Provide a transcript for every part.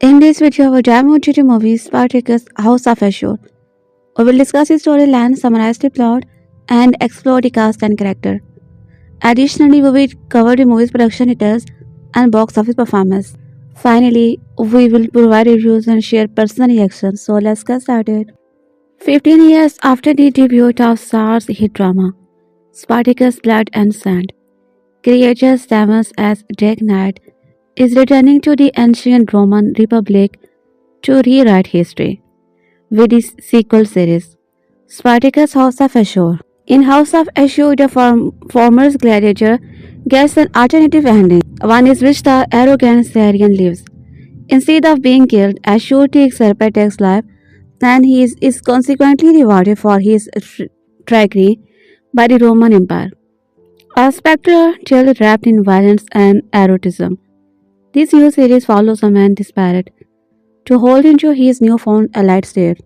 In this video, we'll dive into the movie Spartacus, House of Ashur. We will discuss the storyline, summarize the plot, and explore the cast and character. Additionally, we will cover the movie's production details and box office performance. Finally, we will provide reviews and share personal reactions. So let's get started. 15 years after the debut of Starz hit drama, Spartacus Blood and Sand, creator Starz as DeKnight is returning to the ancient Roman Republic to rewrite history with his sequel series, Spartacus House of Ashur. In House of Ashur, the former gladiator gets an alternative ending, one in which the arrogant Syrian lives. Instead of being killed, Ashur takes Spartacus' life, and is consequently rewarded for his trickery by the Roman Empire. A spectral tale wrapped in violence and erotism. This new series follows a man desperate to hold into his newfound elite state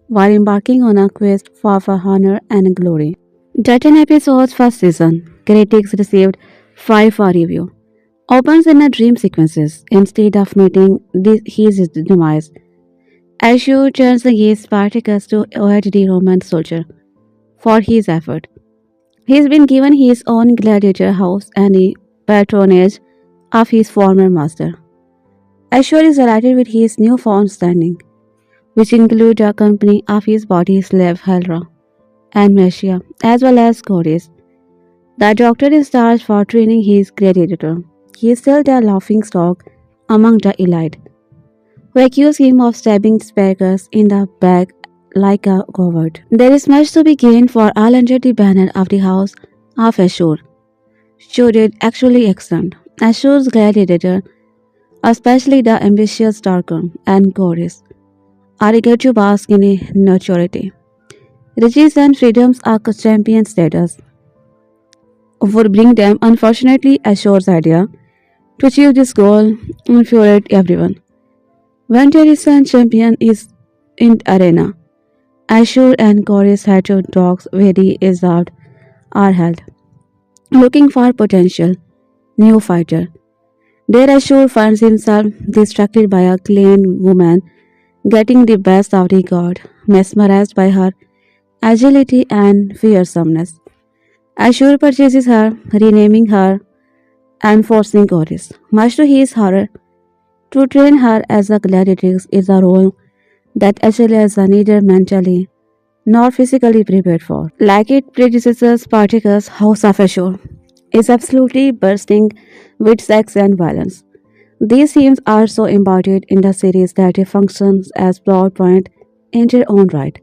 while embarking on a quest for honor and glory. The 10 episodes first season, critics received 5 for review, opens in a dream sequences instead of meeting his demise. Ashur turns against Spartacus to await the Roman soldier for his effort. He has been given his own gladiator house and the patronage of his former master. Ashur is delighted with his newfound standing, which include a company of his body slave Hera and Messiah, as well as goddess. The doctor is charged for training his gladiator. He is still the laughing stock among the elite, who accuse him of stabbing Spartacus in the back like a coward. There is much to be gained for all under the banner of the house of Ashur. Should it actually extend? Ashur's gladiator, especially the ambitious Targon and goddess, are eager to bask in a notoriety. Riches and freedoms are champion status would bring them. Unfortunately, Ashur's idea to achieve this goal infuriates everyone. When the recent champion is in the arena, Ashur and Chorus head to dogs where the Izard are held, looking for potential new fighter. There Ashur finds himself distracted by a clean woman getting the best of the god, mesmerized by her agility and fearsomeness. Ashur purchases her, renaming her and forcing Chorus. Much to his horror, to train her as a gladiatrix is a role that Achilles is neither mentally nor physically prepared for. Like its predecessor Spartacus, House of Ashur is absolutely bursting with sex and violence. These themes are so embodied in the series that it functions as plot point in their own right.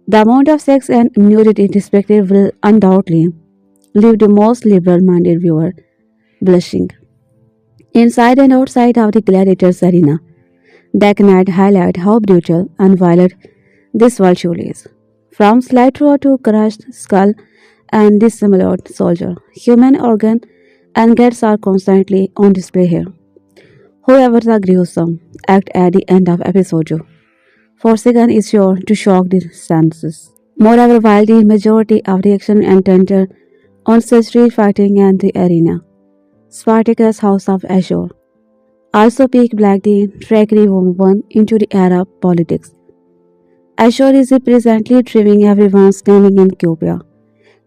The amount of sex and nudity depicted will undoubtedly leave the most liberal-minded viewer blushing. Inside and outside of the gladiators arena, DeKnight highlight how brutal and violent this world truly is. From slight throat to crushed skull and dismembered soldier, human organ and guts are constantly on display here. Whoever the gruesome act at the end of episode 2, Forsaken is sure to shock the senses. Moreover, while the majority of the action and tender on street fighting and the arena, Spartacus House of Ashur also peaked black the trickery woven into the Arab politics. Ashur is presently driving everyone standing in Cupia,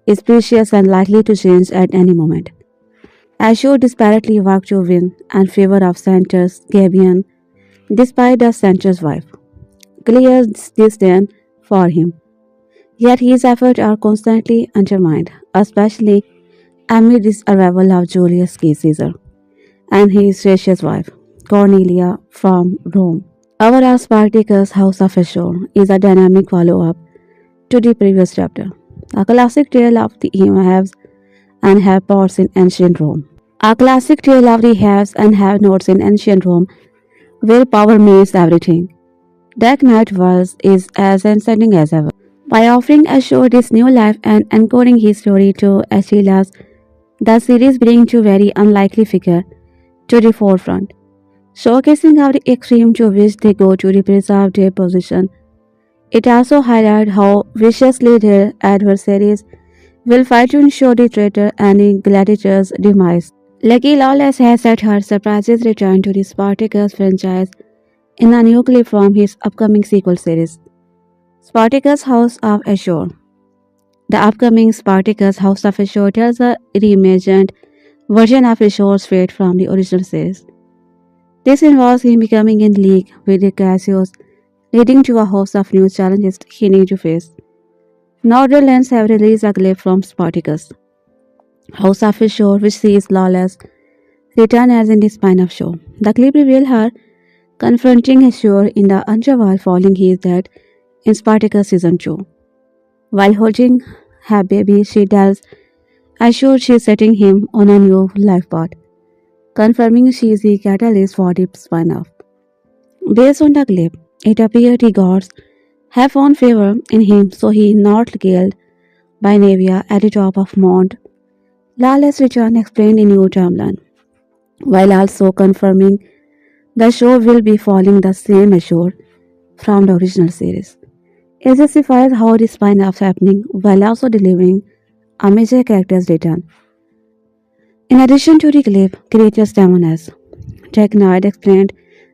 is precious and likely to change at any moment. Ashur desperately worked to win in favor of Santor's Gabion, despite the Santor's wife clear disdain for him. Yet his efforts are constantly undermined, especially amid the arrival of Julius Caesar and his gracious wife, Cornelia from Rome. Our Spartacus House of Ashur is a dynamic follow-up to the previous chapter, a classic tale of the haves and have-nots in ancient Rome. A classic tale of the haves and have-nots in ancient Rome, where power means everything. DeKnight was is as exciting as ever. By offering Ashur this new life and encoding his story to Achilles, the series brings two very unlikely figures to the forefront, showcasing how the extreme to which they go to preserve their position. It also highlights how viciously their adversaries will fight to ensure the traitor and the gladiator's demise. Lucky Lawless has set her surprises return to the Spartacus franchise in a new clip from his upcoming sequel series, Spartacus House of Ashur. The upcoming Spartacus House of Ashur tells a reimagined version of Ashur's fate from the original series. This involves him becoming in league with the Cassius, leading to a host of new challenges he needs to face. Northern have released a clip from Spartacus House of Ashur, which sees Lawless return as in the spine of show. The clip reveals her confronting Ashur in the underworld following his death in Spartacus Season 2. While holding her baby, she tells Ashur she is setting him on a new life path, confirming she is the catalyst for the spin-off. Based on the clip, it appears the gods have found favor in him, so he not killed by Navia at the top of Mount. Lawless return explained in new timeline, while also confirming the show will be following the same Ashur from the original series. It justifies how this spin-off happening while also delivering a major character's return. In addition to the clip, creators Demonas, DeKnight explained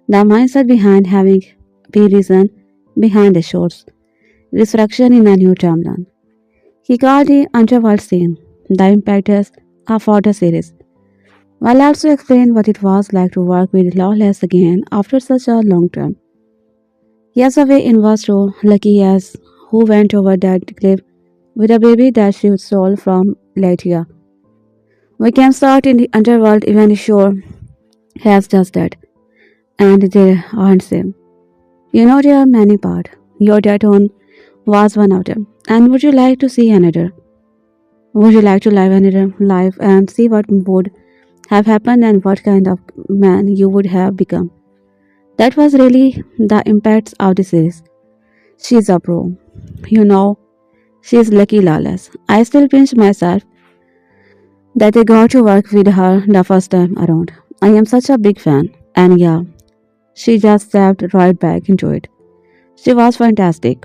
the mindset behind having the reason behind the show's resurrection in a new timeline. He called the underworld scene the impetus for the series, while also explained what it was like to work with Lawless again after such a long time. Yes, away in was so lucky as who went over that cliff with a baby that she stole from Latia. We can start in the underworld even sure has just that, and they aren't same. You know there are many parts. Your dad one was one of them. And would you like to see another? Would you like to live another life and see what would have happened and what kind of man you would have become? That was really the impacts of the series. She's a pro. You know, she's lucky lawless. I still pinch myself that I got to work with her the first time around. I am such a big fan. And yeah, she just stepped right back into it. She was fantastic.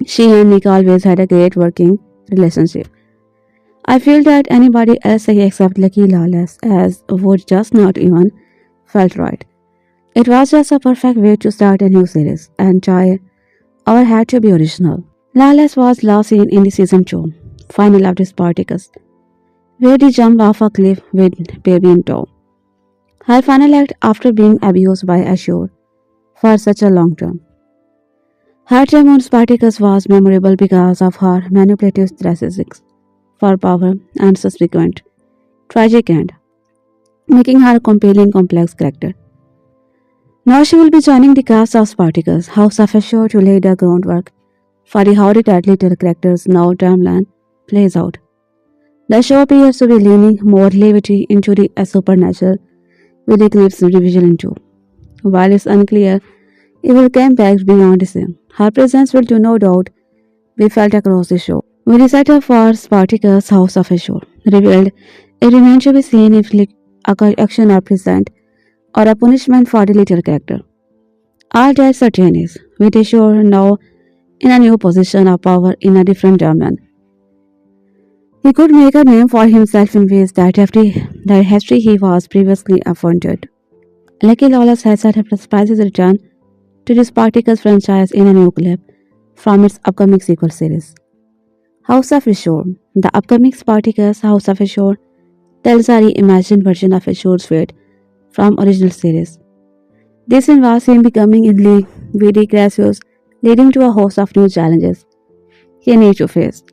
She and Nick always had a great working relationship. I feel that anybody else except Lucky Lawless as would just not even felt right. It was just a perfect way to start a new series, and Joy our had to be original. Lawless was last seen in the season 2, final of the Spartacus, where he jumped off a cliff with baby in tow. Her final act after being abused by Ashur for such a long time. Her time on Spartacus was memorable because of her manipulative statistics for power and subsequent tragic end, making her a compelling, complex character. Now she will be joining the cast of Spartacus, House of Ashur to lay the groundwork for the how the little characters now timeline plays out. The show appears to be leaning more heavily into the supernatural with Eclipse revision into. While it's unclear if it came back beyond the scene, her presence will do no doubt be felt across the show. With the setup for Spartacus House of Ashur revealed, it remains to be seen if action or present or a punishment for the little character. All that certain is, with Ashur now in a new position of power in a different domain. He could make a name for himself in ways that the history he was previously affronted. Lucky Lawless has set up a surprise return to the Spartacus franchise in a new clip from its upcoming sequel series. House of Ashur. The upcoming Spartacus House of Ashur tells a reimagined version of Ashur's fate from original series. This involves him becoming in league with the Crassus, leading to a host of new challenges he needs to face.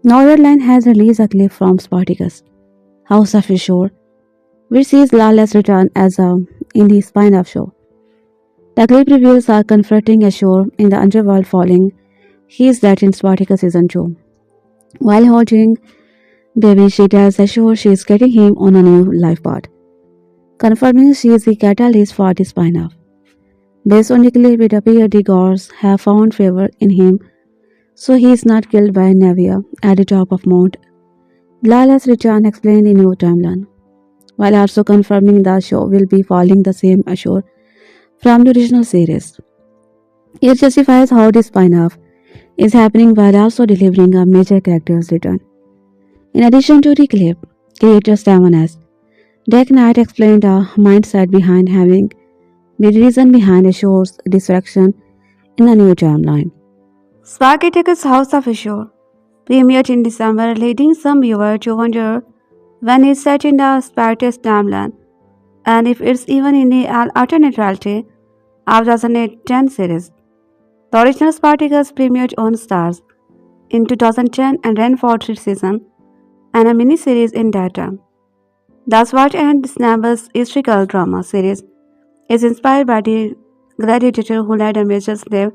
Northernline has released a clip from Spartacus, House of Ashur, which sees Lawless return as a in the spin-off show. The clip reveals are confronting Ashur in the underworld following his death in Spartacus season 2. While holding baby, she tells Ashur she is getting him on a new life path, confirming she is the catalyst for the spin-off. Based on the clip, it appears the gods have found favor in him, so he is not killed by Navia at the top of Mount. Lawless return explained in new timeline, while also confirming the show will be following the same Ashur from the original series. It justifies how this spin-off is happening while also delivering a major character's return. In addition to the clip, creator Stamanas, DeKnight explained the mindset behind having the reason behind Ashur's distraction in a new timeline. Spartacus House of Ashur premiered in December, leading some viewers to wonder when it's set in the Spartacus timeline and if it's even in the alternate reality of the 2010 series. The original Spartacus premiered on Starz in 2010 and ran for 3 seasons and a mini-series in that time. The Swart and Snabble's historical drama series is inspired by the gladiator who led a major slave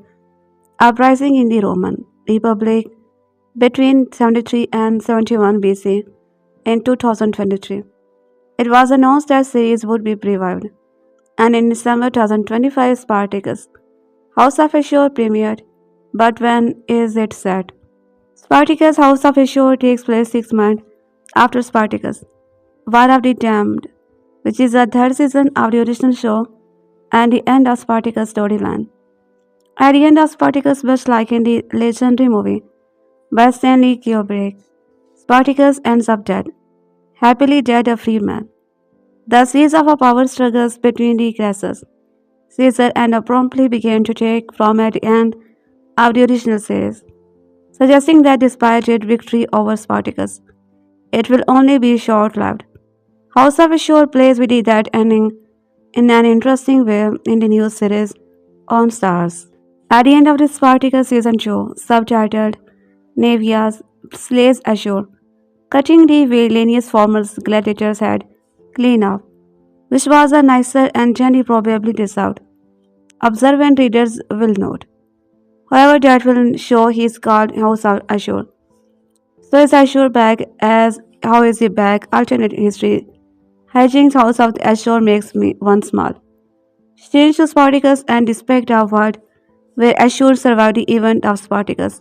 uprising in the Roman Republic between 73 and 71 BC in 2023. It was announced that series would be revived, and in December 2025, Spartacus House of Ashur premiered But when is it set? Spartacus' House of Ashur takes place 6 months after Spartacus, War of the Damned, which is the third season of the original show and the end of Spartacus' storyline. At the end of Spartacus, much like in the legendary movie by Stanley Kubrick, Spartacus ends up dead, happily dead a free man. The seas of a power struggles between the Crassus, Caesar, and promptly began to take form at the end of the original series, suggesting that despite its victory over Spartacus, it will only be short-lived. House of Ashur plays with that ending in an interesting way in the new series on Starz. At the end of the Spartacus season 2, subtitled Navias slays Ashur, cutting the villainous former gladiator's head clean off, which was a nicer and he probably deserved. Observant readers will note. However, that will show he is called House of Ashur. So is Ashur back as how is he back? Alternate history. Hijinks House of Ashur makes me one small. Change to Spartacus and despite our world where Ashur survived the event of Spartacus.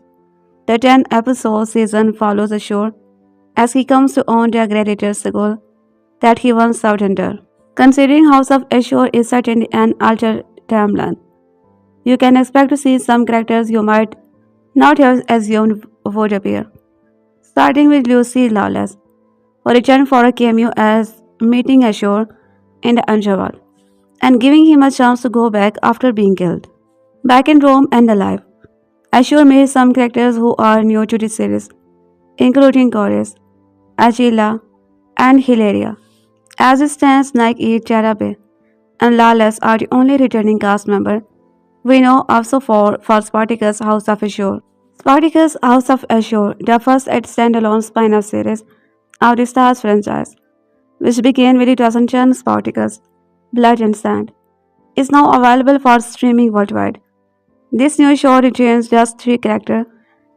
The 10-episode season follows Ashur as he comes to own the gladiator's goal that he once served under. Considering House of Ashur is set in an altered timeline, you can expect to see some characters you might not have assumed would appear. Starting with Lucy Lawless, who returned for a cameo as meeting Ashur in the underworld and giving him a chance to go back after being killed. Back in Rome and alive, Ashur made some characters who are new to the series, including Chorus, Agila, and Hilaria. As it stands, Nike, Tarabay, and Lawless are the only returning cast member we know of so far for Spartacus House of Ashur. Spartacus House of Ashur, the first standalone spin-off series of the Starz franchise, which began with the 2010 Spartacus, Blood and Sand, is now available for streaming worldwide. This new show retains just 3 characters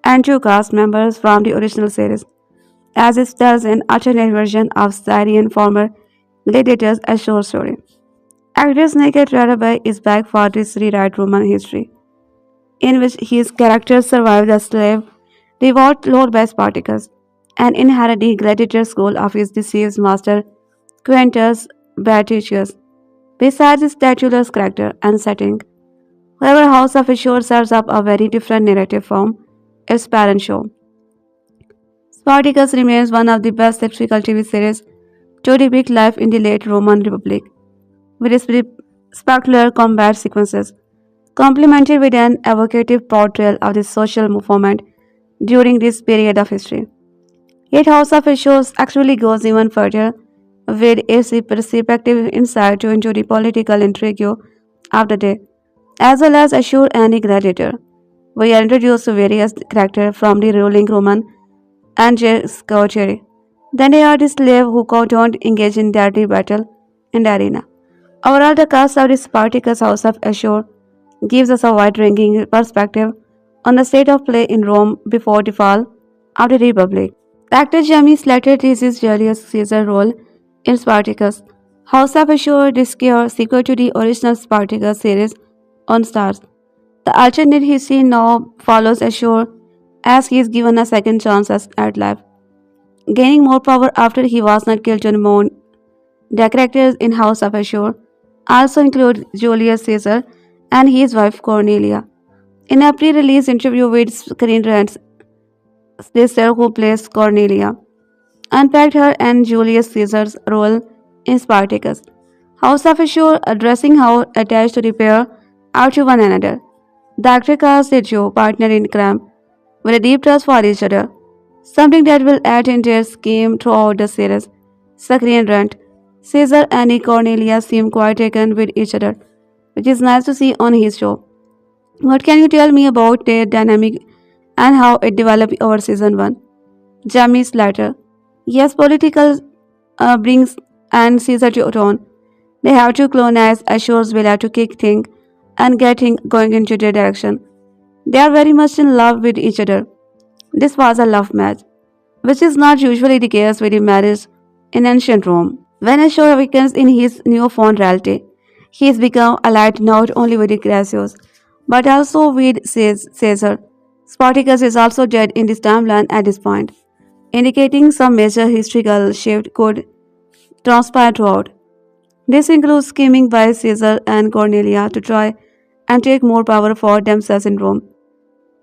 and 2 cast members from the original series, as it tells an alternate version of Syrian former gladiators Ashur story. Actress Naked Tarabay is back for this rewrite Roman history, in which his character survived the slave revolt led by Spartacus and inherited the gladiator school of his deceased master Quintus Betrayal. Besides his statueless character and setting, however, House of Ashur serves up a very different narrative from its parent show. Spartacus remains one of the best historical TV series to depict life in the late Roman Republic, with its spectacular combat sequences, complemented with an evocative portrayal of the social movement during this period of history. Yet House of Ashur actually goes even further with its perspective insight into the political intrigue of the day, as well as Ashur and the gladiator. We are introduced to various characters from the ruling Roman and Scotiary. Then they are the slaves who don't engage in deadly battle in the arena. Overall, the cast of the Spartacus House of Ashur gives us a wide-ranging perspective on the state of play in Rome before the fall of the Republic. Actor Jamie Slater is his Julius Caesar role in Spartacus. House of Ashur, the sequel to the original Spartacus series on Starz. The alternate history now follows Ashur as he is given a second chance at life, gaining more power after he was not killed on Mount. The characters in House of Ashur also include Julius Caesar and his wife Cornelia. In a pre-release interview with Screen Rant's Slater, who plays Cornelia, unpacked her and Julius Caesar's role in Spartacus. House of Ashur addressing how attached the pair are to one another. The actor cast their duo partner in crime with a deep trust for each other, something that will add in their scheme throughout the series. Screen Rant, Caesar and Cornelia seem quite taken with each other, which is nice to see on his show. What can you tell me about their dynamic and how it developed over season 1? Jamie Slater. Yes, political brings and Caesar to tone. They have to colonize Ashur's villa to kick things and get things going into their direction. They are very much in love with each other. This was a love match, which is not usually the case with the marriage in ancient Rome. When Ashur awakens in his newfound reality, he has become allied not only with the Crassus, but also with Caesar, Spartacus is also dead in this timeline at this point, indicating some major historical shift could transpire throughout. This includes scheming by Caesar and Cornelia to try and take more power for themselves in Rome,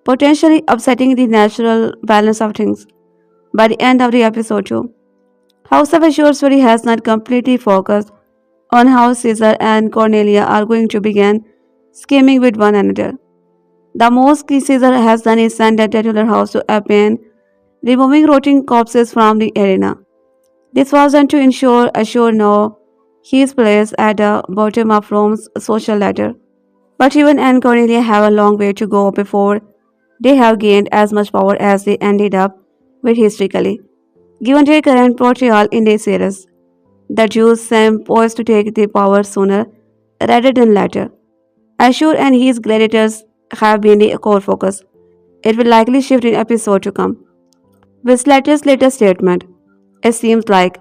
potentially upsetting the natural balance of things. By the end of the episode, too, House of Ashur story has not completely focused on how Caesar and Cornelia are going to begin scheming with one another. The most Caesar has done is send a titular house to Apen, removing rotting corpses from the arena. This was done to ensure Ashur know his place at the bottom of Rome's social ladder. But even and Cornelia have a long way to go before they have gained as much power as they ended up with historically. Given their current portrayal in the series, the Jews seem poised to take the power sooner rather than later. Ashur and his gladiators have been the core focus. It will likely shift in episode to come. With latest statement, it seems like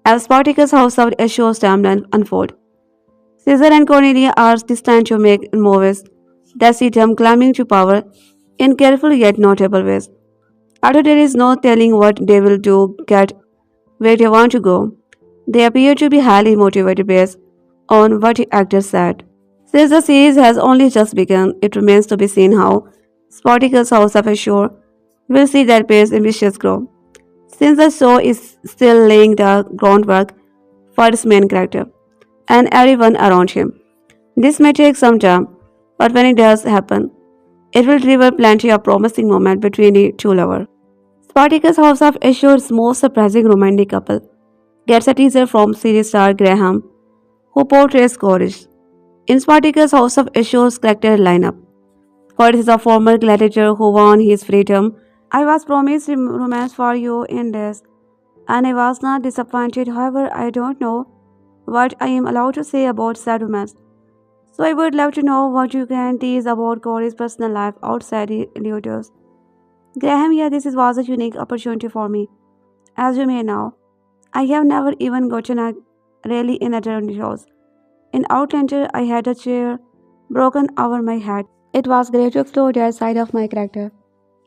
as Spartacus' house of Ashur's timeline unfold, Caesar and Cornelia are destined to make moves that see them climbing to power in careful yet notable ways. Although there is no telling what they will do get where they want to go, they appear to be highly motivated based on what the actors said. Since the series has only just begun, it remains to be seen how Spartacus' House of Ashur will see that pace ambitious grow. Since the show is still laying the groundwork for its main character and everyone around him. This may take some time, but when it does happen, it will deliver plenty of promising moments between the two lovers. Spartacus House of Ashur's most surprising romantic couple gets a teaser from series star Graham, who portrays courage. In Spartacus House of Ashur's character lineup, Courage is a former gladiator who won his freedom. I was promised romance for you in this, and I was not disappointed. However, I don't know what I am allowed to say about said romance. So I would love to know what you can tease about Corey's personal life outside the ludus. Graham, yeah, was a unique opportunity for me. As you may know, I have never even gotten a really in a shows. In Outlander, I had a chair broken over my head. It was great to explore that side of my character,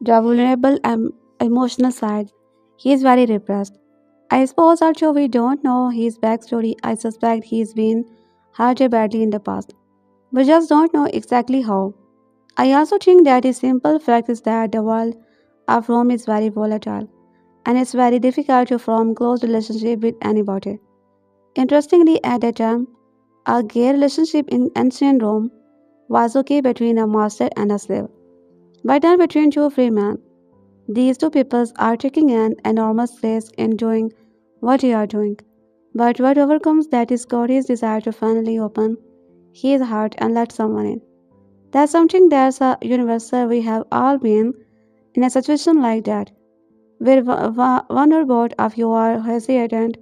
the vulnerable and emotional side. He is very repressed. I suppose also we don't know his backstory. I suspect he's been hurt badly in the past. We just don't know exactly how. I also think that the simple fact is that the world of Rome is very volatile and it's very difficult to form close relationship with anybody. Interestingly, at that time, a gay relationship in ancient Rome was okay between a master and a slave, but not between two free men. These two peoples are taking an enormous risk in doing what they are doing. But what overcomes that is Cody's desire to finally open his heart and let someone in. That's something that's a universal. We have all been in a situation like that, where one or both of you are hesitant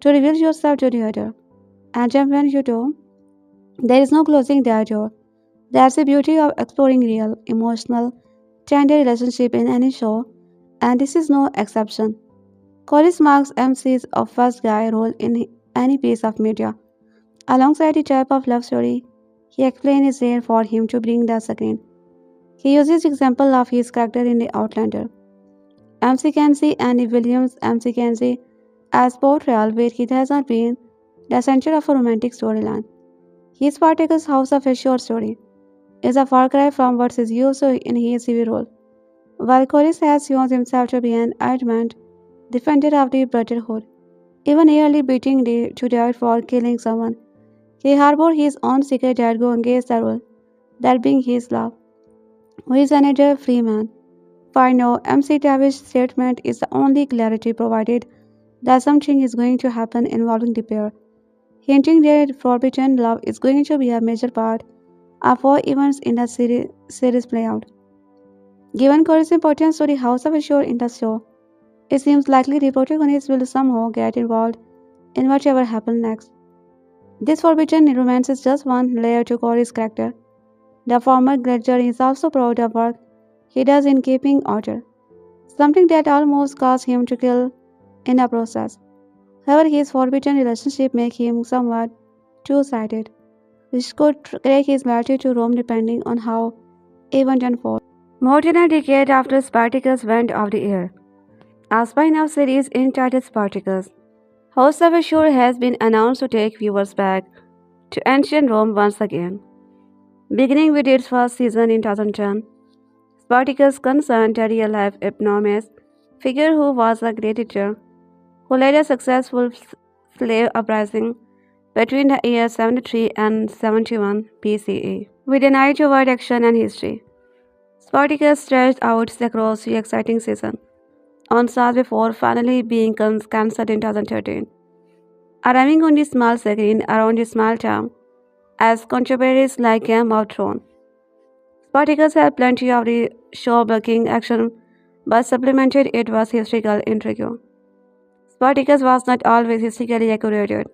to reveal yourself to the other. And then when you do, there is no closing that door. That's the beauty of exploring real, emotional, tender relationship in any show, and this is no exception. Corey marks MC's of first guy role in any piece of media. Alongside the type of love story he explains is rare for him to bring the screen. He uses example of his character in The Outlander. MC Kenzie and Williams MC Kenzie as portrayal where he has not been the center of a romantic storyline. His Spartacus House of a short story is a far cry from what is used in his TV role. While Corey has shown himself to be an adamant defender of the brotherhood, even nearly beating to death for killing someone, he harbored his own secret that go against the rule, that being his love, who is another free man. For now, MC Tavish's statement is the only clarity provided that something is going to happen involving the pair, hinting that forbidden love is going to be a major part of how events in the series play out. Given Corey's importance to the House of Ashur in the show, it seems likely the protagonist will somehow get involved in whatever happens next. This forbidden romance is just one layer to Corey's character. The former gladiator is also proud of work he does in keeping order, something that almost caused him to kill in the process. However, his forbidden relationship makes him somewhat two-sided, which could crack his loyalty to Rome depending on how events unfold. More than a decade after Spartacus went off the air, a spin-off series entitled Spartacus, House of Ashur has been announced to take viewers back to ancient Rome once again. Beginning with its first season in 2010, Spartacus concerned a real-life eponymous figure who was a gladiator who led a successful slave uprising between the years 73 and 71 BCE. With an eye toward action and history, Spartacus stretched out across the exciting season on Starz before finally being cancelled in 2013, arriving on the small screen around the small town as contemporaries like Game of Thrones. Spartacus had plenty of the show-bucking action but supplemented it with historical intrigue. Spartacus was not always historically accurate,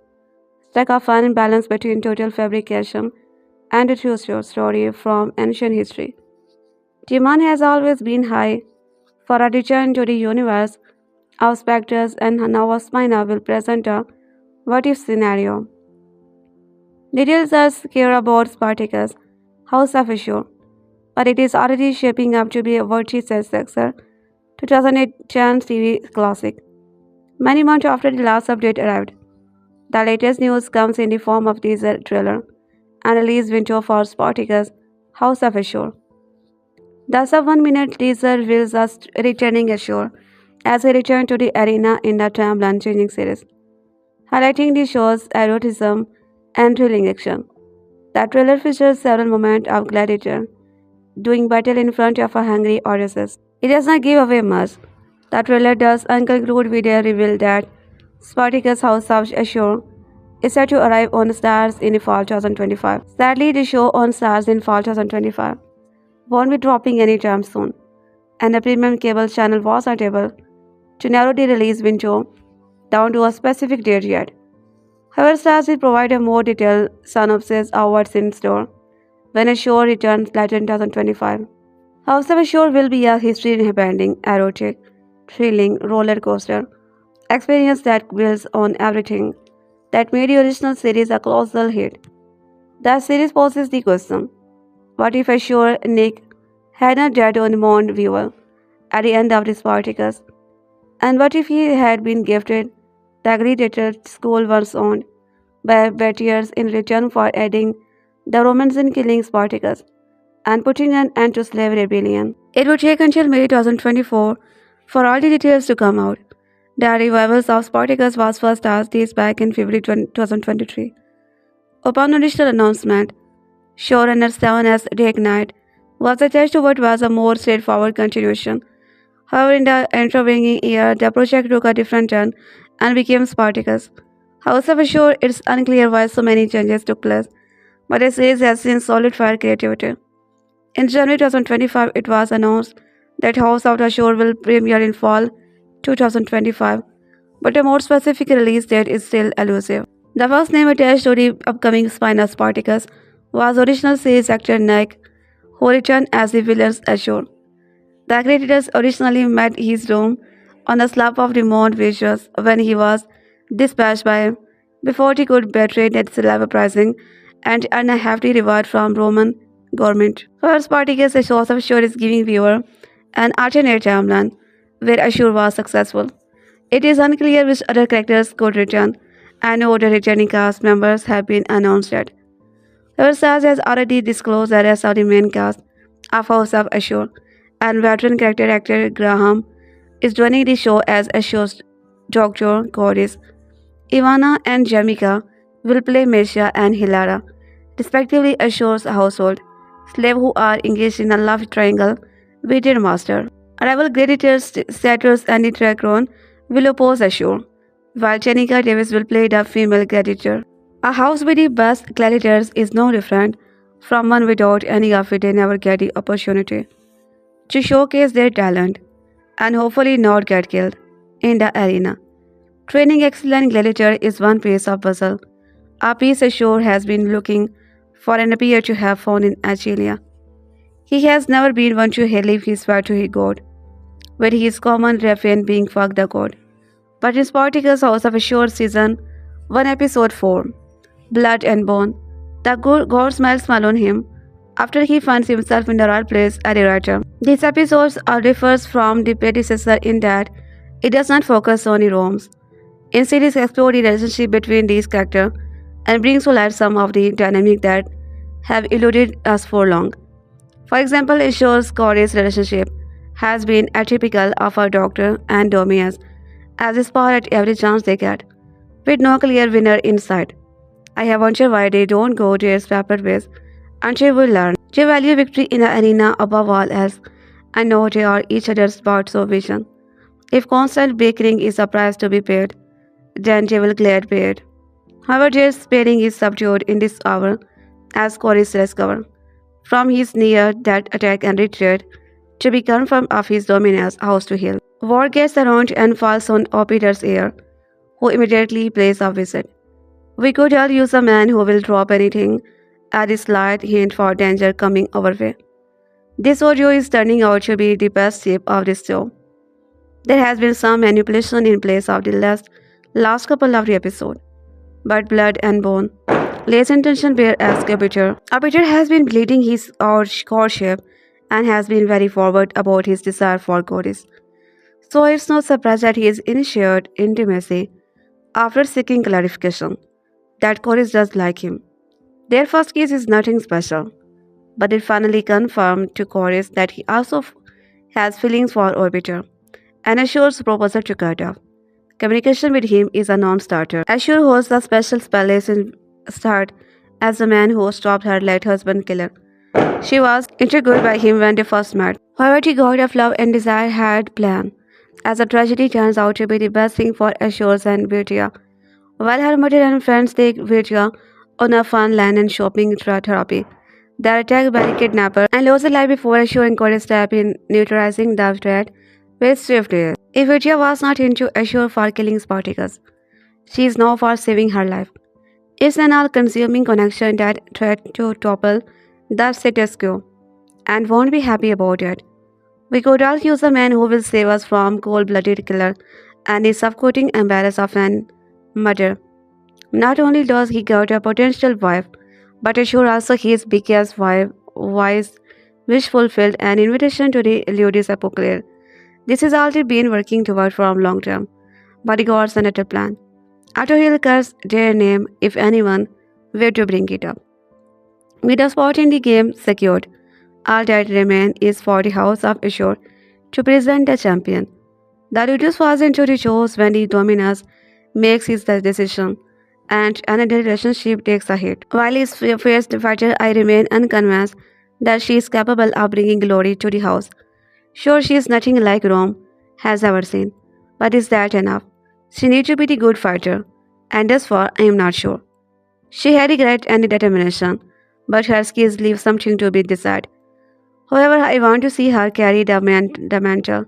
struck a fine balance between total fabrication and a true story from ancient history. Demand has always been high for a return to the universe of specters, and now Osmina will present a what-if scenario. Details are scarce about Spartacus, House of Ashur, but it is already shaping up to be a worthy successor to 2010 TV classic. Many months after the last update arrived, the latest news comes in the form of teaser trailer and release window for Spartacus, House of Ashur. The sub-1-minute teaser reveals us returning Ashur as he returned to the arena in the timeline-changing series, highlighting the show's eroticism and thrilling action. The trailer features several moments of gladiator doing battle in front of a hungry audience. It does not give away much. The trailer does conclude with a reveal that Spartacus House of Ashur is set to arrive on Starz in fall 2025. Sadly, the show on Starz in fall 2025 won't be dropping anytime soon, and the premium cable channel was not able to narrow the release window down to a specific date yet. However, Starz will provide a more detailed synopsis of what's in store when a show returns later in 2025. House of Ashur will be a history-bending, erotic, thrilling roller coaster experience that builds on everything that made the original series a colossal hit. The series poses the question: what if Ashur Nick had not died on Mount Viewer at the end of the Spartacus? And what if he had been gifted the gladiator school once owned by betrayers in return for aiding the Romans in killing Spartacus and putting an end to slave rebellion? It would take until May 2024 for all the details to come out. The revivals of Spartacus was first days back in February 2023. Upon initial announcement, showrunner 7's DeKnight was attached to what was a more straightforward continuation. However, in the intervening year, the project took a different turn and became Spartacus. House of Ashur, it's unclear why so many changes took place, but the series has seen solidified creativity. In January 2025, it was announced that House of Ashur will premiere in fall 2025, but a more specific release date is still elusive. The first name attached to the upcoming spin-off Spartacus was original series actor Nick, who returned as the villain's Ashur. The gladiators originally met his doom on the slope of the Mount Vesuvius when he was dispatched by him before he could betray that slave uprising and earn a hefty reward from Roman government. However, Spartacus, a source of Ashur, is giving viewer an alternate timeline where Ashur was successful. It is unclear which other characters could return, and no other returning cast members have been announced yet. However, Starz has already disclosed the rest of the main cast of House of Ashur, and veteran character actor Graham is joining the show as Ashur's doctor goddess. Ivana and Jamika will play Mesha and Hilara, respectively Ashur's household slave who are engaged in a love triangle with their master. Rival gladiators Satyrs and Tracron will oppose Ashur, while Chenika Davis will play the female gladiator. A house with the best gladiators is no different from one without any of it. They never get the opportunity to showcase their talent and hopefully not get killed in the arena. Training excellent gladiator is one piece of puzzle. A piece Ashur has been looking for and appear to have found in Achelia. He has never been one to leave his swear to his god, with his common refrain being fuck the god. But in Spartacus House of Ashur Season 1 Episode 4, Blood and Bone, the god smiles smile on him after he finds himself in the right place at the right time. This episode differs from the predecessor in that it does not focus on the Rome's. Instead, it explores the relationship between these characters and brings to light some of the dynamics that have eluded us for long. For example, it shows Corey's relationship has been atypical of her doctor and Domias as they spar at every chance they get, with no clear winner in sight. I have wondered why they don't go their separate ways until we learn. They value victory in the arena above all else and know they are each other's parts of vision. If constant bickering is a price to be paid, then they will gladly pay it. However, their sparing is subdued in this hour as Corey discovers from his near death attack and retreat to be confirmed of his dominance house to hill. War gets around and falls on Peter's ear, who immediately pays a visit. We could all use a man who will drop anything at a slight hint for danger coming our way. This audio is turning out to be the best tip of this show. There has been some manipulation in place of the last couple of the episode, but blood and bone lays intention bear as Peter. Peter has been bleeding his courtship and has been very forward about his desire for goddess. So it's no surprise that he is initiated intimacy after seeking clarification that Chorus does like him. Their first kiss is nothing special, but it finally confirmed to Chorus that he also has feelings for Orbiter, and Ashur's proposal to cut off. Communication with him is a non-starter. Ashur holds a special spell in start as the man who stopped her late husband killer. She was intrigued by him when they first met. However, the god of love and desire had planned, as the tragedy turns out to be the best thing for Ashur and Virgia. While her mother and friends take Virgia on a fun land and shopping therapy, they are attacked by the kidnapper and lose a life before Ashur and Corey step in, neutralizing the threat with swiftness. If Virgia was not into Ashur for killing Spartacus, she is now for saving her life. It's an all-consuming connection that threat to topple the status quo, and won't be happy about it. We could all use a man who will save us from cold-blooded killer and the suffocating embarrass of an murder. Not only does he get a potential wife, but Ashur also his biggest wife, wise, wish fulfilled, an invitation to the ludus apocalypse. This has already been working toward from long term, but the gods another plan. After he'll curse their name if anyone were to bring it up. With a spot in the game secured, all that remains is for the house of Ashur to present the champion. The ludus falls into the shows when the dominus makes his decision, and another relationship takes a hit. While his fierce fighter, I remain unconvinced that she is capable of bringing glory to the house. Sure, she is nothing like Rome has ever seen, but is that enough? She needs to be the good fighter, and thus far I am not sure. She had a grit and a determination, but her skills leave something to be desired. However, I want to see her carry the mantle,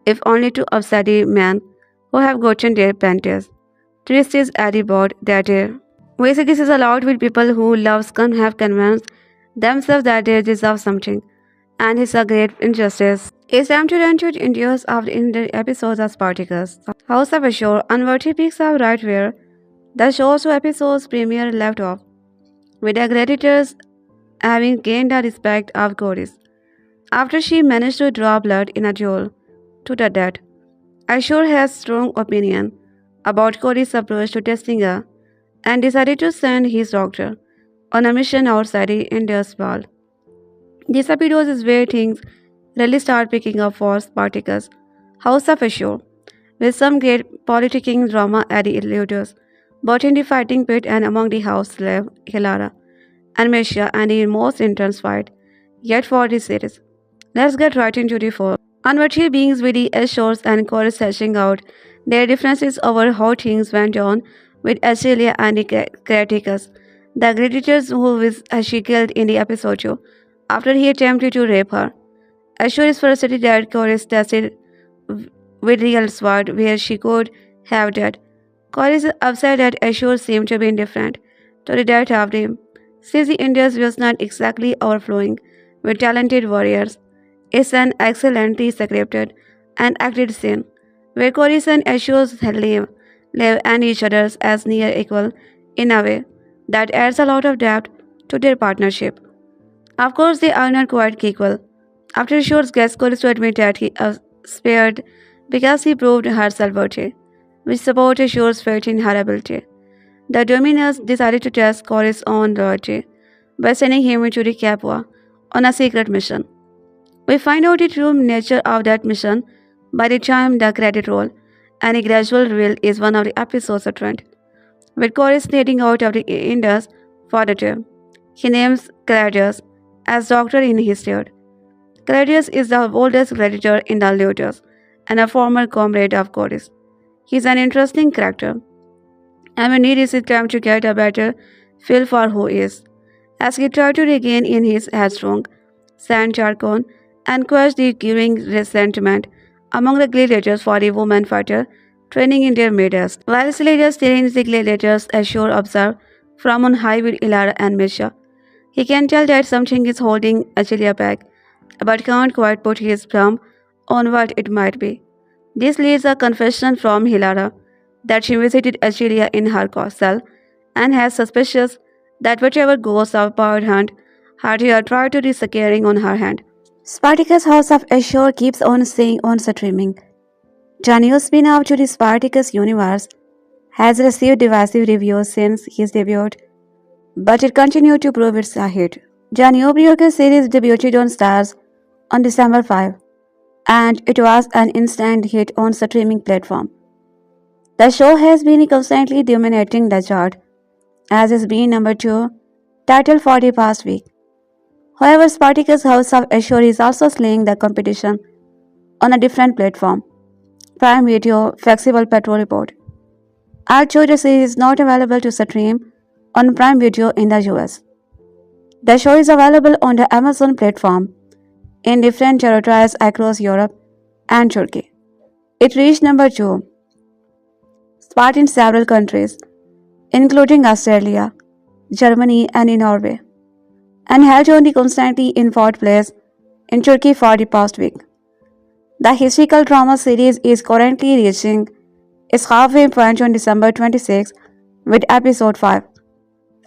if only to upset the men who have gotten their panties. Twist is at the board that basically this is allowed with people who have convinced themselves that they deserve something, and it's a great injustice. It's time to run to the endures of the episodes of Spartacus. House of Ashur, unworthy picks up right where the show's 2 episodes premiere left off, with the gladiators having gained the respect of goddess. After she managed to draw blood in a duel to the death, Ashur has strong opinion about Cody's approach to testing her and decided to send his doctor on a mission outside the Indus wall. This episode is where things really start picking up for Spartacus, House of Ashur, with some great politicking drama at the ludus, both in the fighting pit and among the house slave Hilara and Messia, and the most intense fight yet for the series. Let's get right into the fall. Unworthy beings with the Ashurs and Chorus hashing out their differences over how things went on with Achelia and the Spartacus, the gladiators who she killed in the episode 2 after he attempted to rape her. Ashur is frustrated that Chorus tested with real sword where she could have died. Chorus is upset that Ashur seemed to be indifferent to the death of him, since the Indus was not exactly overflowing with talented warriors. It's an excellently scripted and acted scene, where Chorus and Ashur live and each other as near equal in a way that adds a lot of depth to their partnership. Of course, they are not quite equal. After Ashur's gets Chorus to admit that he spared because he proved her self-worthy, which supported Ashur's faith in her ability. The Dominus decided to test Chorus' own loyalty by sending him into the Capua on a secret mission. We find out the true nature of that mission by the time the credit roll, and a gradual reveal is one of the episodes of Trent, with Chorus leading out of the Indus for the term. He names Gladius as doctor in his stead. Gladius is the oldest gladiator in the ludus and a former comrade of Chorus. He is an interesting character, and we need his time to get a better feel for who he is, as he tried to regain in his headstrong, San Charcon, and quash the growing resentment among the gladiators for the woman fighter training in their midst. While Celerius trains the gladiators, Ashur observes from on high with Ilara and Misha. He can tell that something is holding Achelia back, but can't quite put his thumb on what it might be. This leads a confession from Hilara that she visited Achelia in her cell and has suspicions that whatever ghosts of power hunt had here tried to do securing on her hand. Spartacus' House of Ashur keeps on staying on streaming. Janio's spin-off to the Spartacus universe has received divisive reviews since his debut, but it continued to prove it's a hit. Janio Brioca's series debuted on Starz on December 5, and it was an instant hit on streaming platform. The show has been constantly dominating the chart, as it's been number 2 title for the past week. However, Spartacus House of Ashur is also slaying the competition on a different platform, Prime Video Flexible Patrol Report. Although the series is not available to stream on Prime Video in the US. The show is available on the Amazon platform in different territories across Europe and Turkey. It reached number 2 spot in several countries, including Australia, Germany, and in Norway, and held on the constantly in fourth place in Turkey for the past week. The historical drama series is currently reaching its halfway point on December 26 with episode 5,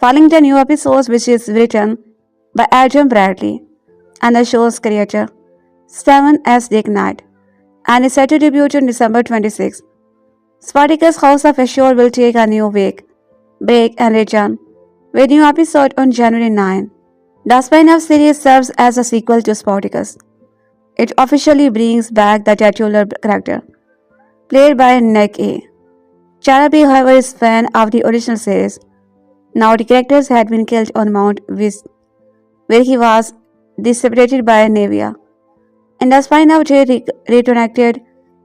following the new episodes which is written by Adam Bradley and the show's creator, Stephen S. DeKnight, and is set to debut on December 26. Spartacus House of Ashur will take a new break and return with new episode on January 9. The spin-off series serves as a sequel to Spartacus. It officially brings back the titular character, played by Nick A. Tarabay, however, is a fan of the original series. Now the characters had been killed on Mount Vis, where he was dissipated by Nevia. In the spin-off, they reconnected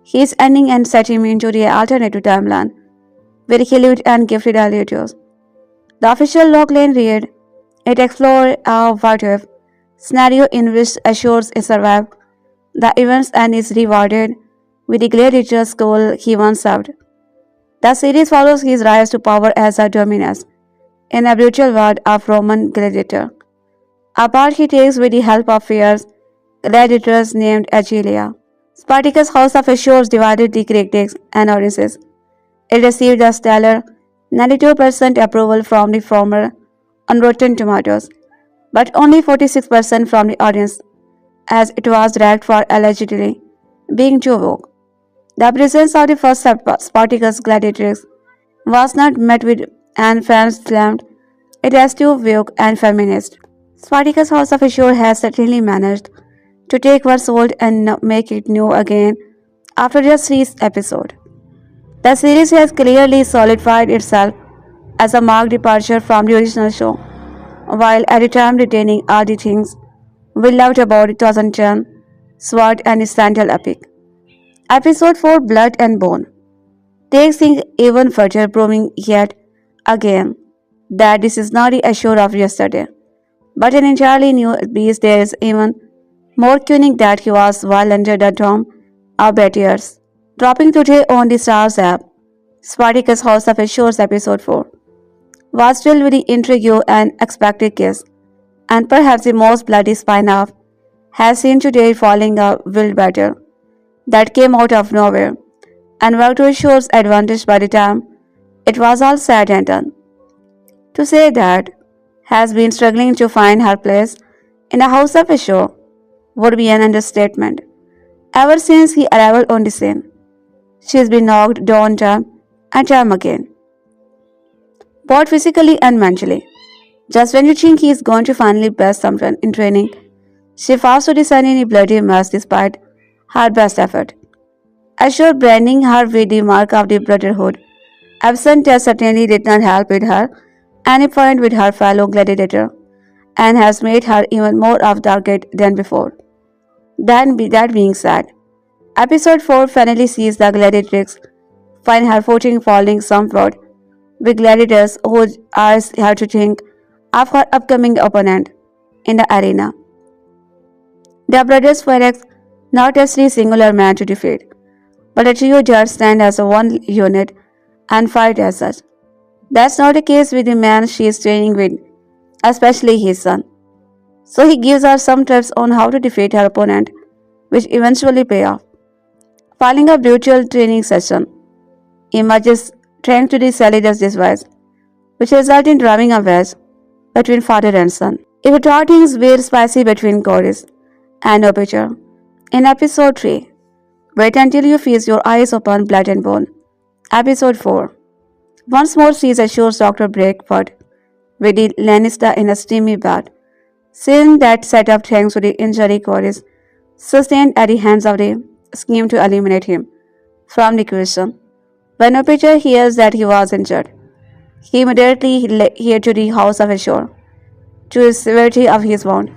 his ending and set him into the alternative timeline, where he lived and gifted gladiators. The official logline read, it explored a what-if scenario in which Ashur survived the events and is rewarded with the gladiator school he once served. The series follows his rise to power as a dominus in a brutal world of Roman gladiator. A part he takes with the help of fierce gladiators named Achelia. Spartacus House of Ashur divided the critics and audiences. It received a stellar 92% approval from the former on Rotten Tomatoes, but only 46% from the audience, as it was dragged for allegedly being too woke. The presence of the first Spartacus gladiatrix was not met with, and fans slammed it as too woke and feminist. Spartacus House of Ashur has certainly managed to take what's old and make it new again after just 3 episodes. The series has clearly solidified itself as a marked departure from the original show, while at the time retaining all the things we loved about the 2010 Sword and Sandal epic. Episode 4 Blood and Bone takes things even further, proving yet again that this is not the Ashur of yesterday, but an entirely new beast. There is even more cunning that he was while under the dome of betrayals. Dropping today on the Starz app, Spartacus House of Ashur's episode 4 was filled with the intrigue and expected kiss, and perhaps the most bloody spin-off has seen today following a wild battle that came out of nowhere and worked to Ashur's advantage by the time it was all said and done. To say that has been struggling to find her place in the house of Ashur would be an understatement. Ever since he arrived on the scene, she has been knocked down time and time again, both physically and mentally. Just when you think he is going to finally best someone in training, she fails to discern any bloody mess despite her best effort. Ashur branding her with the mark of the brotherhood. Absent test certainly did not help with her any point with her fellow gladiator and has made her even more of target than before. That being said, episode 4 finally sees the gladiatrix find her footing falling somewhat with gladiators who ask her to think of her upcoming opponent in the arena. The brothers Ferex not as three singular men to defeat, but a trio judge stand as a one unit and fight as such. That's not the case with the man she is training with, especially his son. So he gives her some tips on how to defeat her opponent, which eventually pay off. Following a brutal training session, emerges trying to sell this device, which results in driving a wedge between father and son. If you thought things were spicy between Chorus and Opecher, in episode 3, wait until you feast your eyes upon blood and bone. Episode 4 once more sees Ashur's doctor break foot with the Lannister in a steamy bath. Seeing that setup thanks to the injury Chorus sustained at the hands of the scheme to eliminate him from the equation. When Opecher hears that he was injured, he immediately heads to the house of Ashur to the severity of his wound.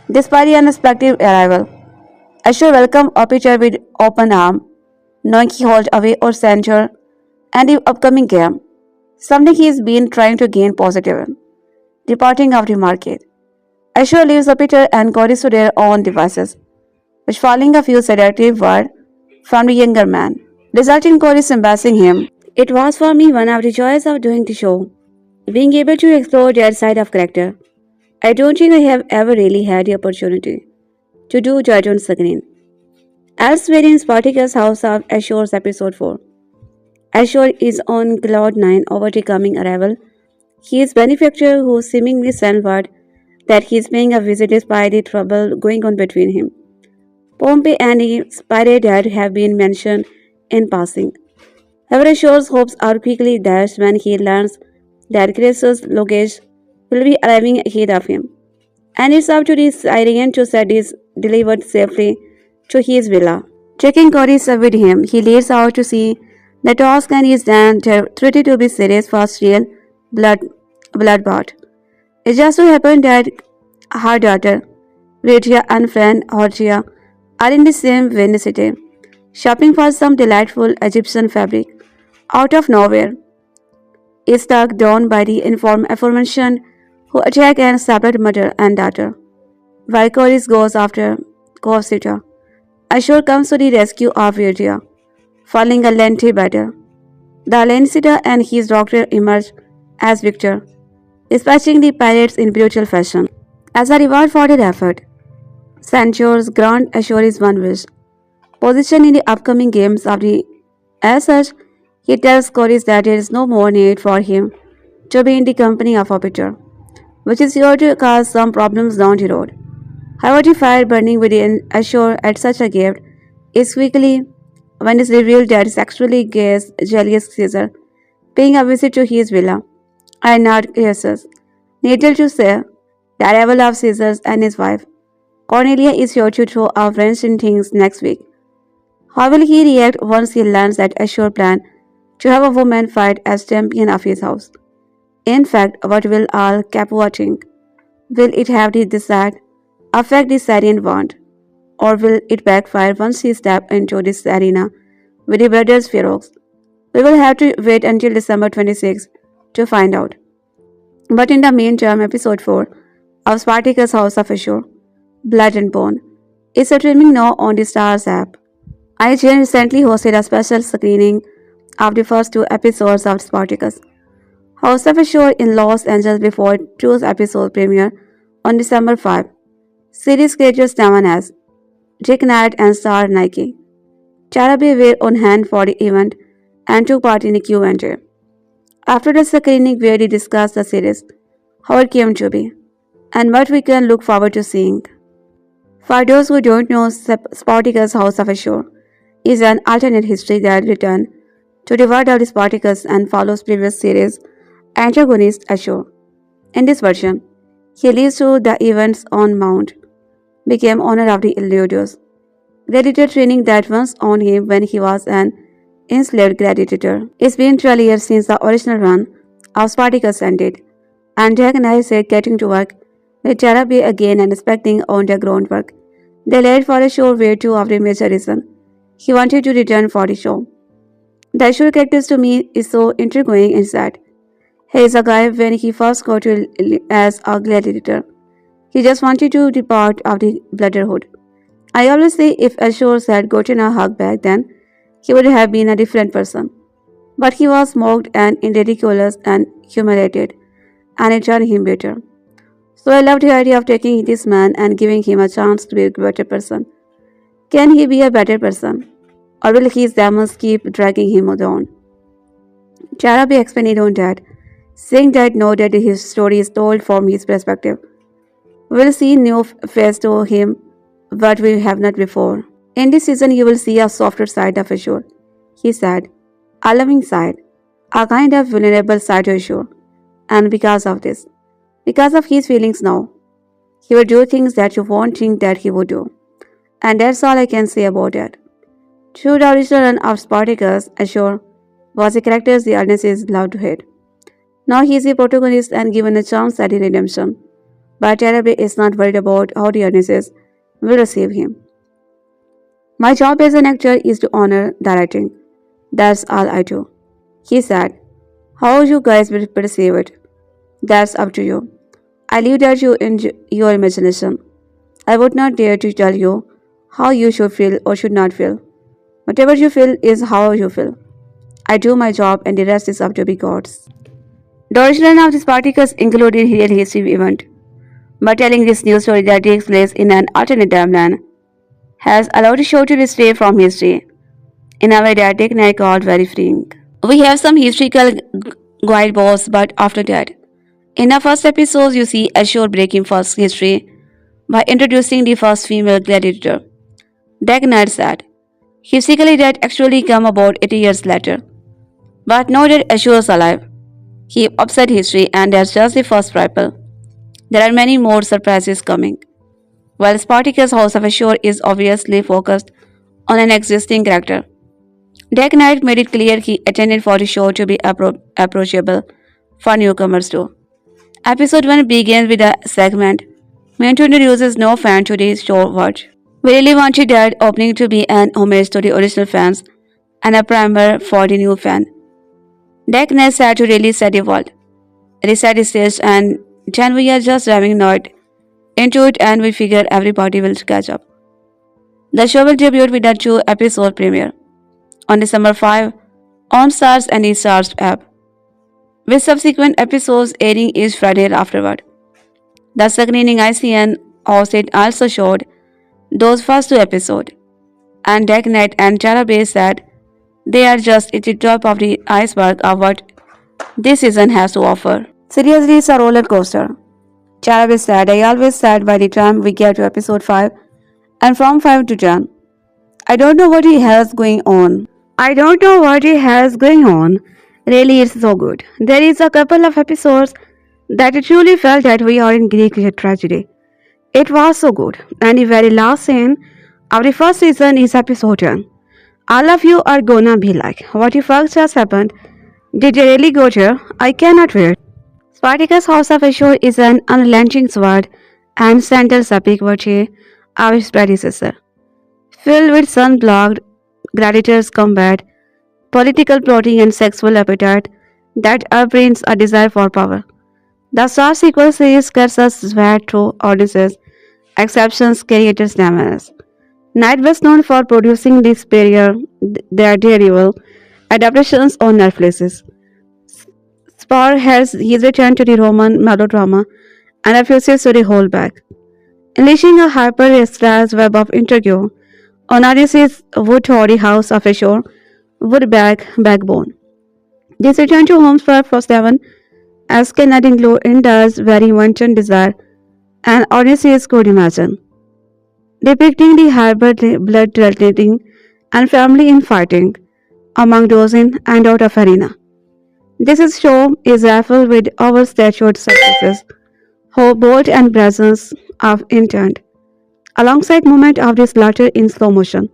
Despite the unexpected arrival, Ashur welcomed Opecher with open arms, knowing he holds away or censure and the upcoming game, something he has been trying to gain positive. Departing of the market, Ashur leaves Opecher and Chorus to their own devices, which following a few sedative words from the younger man, resulting in Chorus embarrassing him. It was for me one of the joys of doing the show, being able to explore that side of character. I don't think I have ever really had the opportunity to do judge on screen. Elsewhere in Spartacus' House of Ashur's episode 4, Ashur is on cloud 9 over the coming arrival. His benefactor who seemingly sent word that he is paying a visit despite the trouble going on between him. Pompey and his pirate dad have been mentioned in passing. However, Ashur's hopes are quickly dashed when he learns that Grace's luggage will be arriving ahead of him, and it's up to the Syrian to set this delivered safely to his villa. Taking Chorus with him, he leads out to see the task and is then treated to be serious first real bloodbath. It just so happened that her daughter, Virgia and friend Horgia, are in the same vicinity, shopping for some delightful Egyptian fabric. Out of nowhere, is struck down by the aforementioned who attack and separate mother and daughter. While Chorus goes after Corsica, Ashur comes to the rescue of Virgia, following a lengthy battle. The Lannister and his doctor emerge as victor, dispatching the pirates in brutal fashion. As a reward for their effort, Sancho's grant Ashur is one wish, position in the upcoming games of the. As such, he tells Chorus that there is no more need for him to be in the company of Opeter, which is sure to cause some problems down the road. However, the fire burning within Ashur at such a gift is quickly when it is revealed that is actually Gaius Julius Caesar paying a visit to his villa, and not Gaius. Needless to say, the arrival of Caesar and his wife, Cornelia, is sure to throw a wrench in things next week. How will he react once he learns that Ashur planned to have a woman fight as champion of his house? In fact, what will all Capua think? Will it have the desired effect the Syrian want? Or will it backfire once he steps into this arena with the brothers Ferox? We will have to wait until December 26 to find out. But in the meantime, episode 4 of Spartacus House of Ashur, Blood and Bone, is streaming now on the Starz app. IGN recently hosted a special screening of the first 2 episodes of Spartacus House of Ashur in Los Angeles before 2 episode premiere on December 5. Series creators known as DeKnight and Star Nike. Tarabay were on hand for the event and took part in the Q&A. After the screening where they discussed the series, how it came to be, and what we can look forward to seeing. For those who don't know, Spartacus House of Ashur is an alternate history that returned to the world of Spartacus and follows previous series antagonist Ashur. In this version, he lives through the events on Mount, became owner of the ludus, gladiator training that once owned him when he was an enslaved gladiator. It's been 12 years since the original run of Spartacus ended, and DeKnight said getting to work with Tarabay again and expecting on the groundwork they laid for a show were two of the major reasons he wanted to return for the show. The Ashur characters to me is so intriguing and sad. He is a guy when he first got to as a gladiator. He just wanted to be part of the brotherhood. I always say if Ashur had gotten a hug back then, he would have been a different person. But he was mocked and ridiculous and humiliated, and it turned him bitter. So I love the idea of taking this man and giving him a chance to be a better person. Can he be a better person? Or will his demons keep dragging him down? Tarabay expanded on that, saying that now that his story is told from his perspective, we'll see new face to him what we have not before. In this season, you will see a softer side of Ashur, he said, a loving side, a kind of vulnerable side to Ashur. And because of this, because of his feelings now, he will do things that you won't think that he would do. And that's all I can say about it. Through the original run of Spartacus, Ashur was a character the audiences loved to hate. Now he is a protagonist and given a chance at redemption. But Tarabay is not worried about how the audiences will receive him. My job as an actor is to honor the writing. That's all I do. He said, how you guys will perceive it, that's up to you. I leave that to your imagination. I would not dare to tell you how you should feel or should not feel. Whatever you feel is how you feel. I do my job and the rest is up to the gods. The original of this Spartacus included real history event, but telling this new story that takes place in an alternate timeline has allowed the show to stray from history in a way that DeKnight called very freeing. We have some historical guideposts, but after that, in the first episode, you see Ashur breaking first history by introducing the first female gladiator. DeKnight said, historically that actually come about 80 years later. But now that Ashur is alive, he upset history and that's just the first prequel. There are many more surprises coming. While Spartacus House of Ashur is obviously focused on an existing character, DeKnight made it clear he intended for the show to be approachable for newcomers too. Episode 1 begins with a segment meant to introduce no fan to the show watch. We really wanted that opening to be an homage to the original fans and a primer for the new fan. DeKnight said to really set the world, reset the stage, and then we are just driving not into it and we figure everybody will catch up. The show will debut with a 2-episode premiere on December 5 on Starz and the Starz app, with subsequent episodes airing each Friday afterward. The screening ICN hosted also showed those first 2 episodes, and DeKnight and Tarabay said they are just at the top of the iceberg of what this season has to offer. Seriously, it's a roller coaster. Tarabay said, I always said by the time we get to episode 5 and from 5 to 10, I don't know what he has going on. Really, it's so good. There is a couple of episodes that I truly felt that we are in Greek tragedy. It was so good. And the very last scene of the first season is episode 10. All of you are gonna be like, what the fuck just happened? Did you really go there? I cannot wait. Spartacus House of Ashur is an unrelenting sword and sandals epic virtue of its predecessor, filled with sun-blocked gladiators combat, political plotting and sexual appetite that upbrings a desire for power. The Starz sequel series cuts us sweat through audiences, exceptions, creators, damages. Knight was known for producing the superior, daredevil adaptations on Netflix. Spar has his return to the Roman melodrama and refuses to hold back, unleashing a hyper-stylized web of intrigue on audiences would the House of Ashur would backbone. This return to Homes for 7 as cannot include Inda's very wanton desire and audiences could imagine, depicting the hybrid blood-relating and family infighting among those in and out of arena. This show is rifled with overstatured successes, bold and presence of intent, alongside movement of the slaughter in slow motion.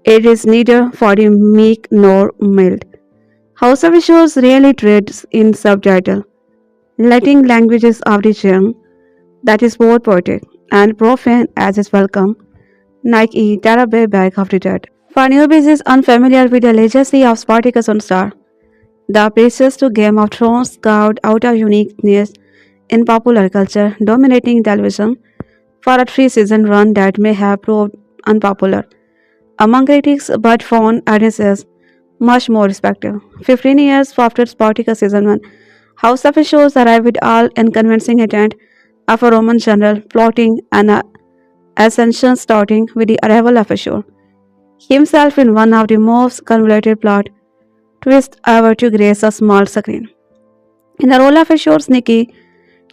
It is neither for the meek nor mild. House of Shows really trades in subtitle, letting languages of the genre that is both poetic and profane as is welcome, Nike Tarabay back of the dead. For newbies unfamiliar with the legacy of Spartacus on Star, the precursor to Game of Thrones carved out a uniqueness in popular culture, dominating television for a three-season run that may have proved unpopular among critics but found audiences much more respected. 15 years after Spartacus season 1, House of Shows arrived with all unconvincing intent of a Roman general plotting an ascension starting with the arrival of Ashur, himself in one of the most convoluted plot twists ever to grace a small screen. In the role of Ashur's Nikki,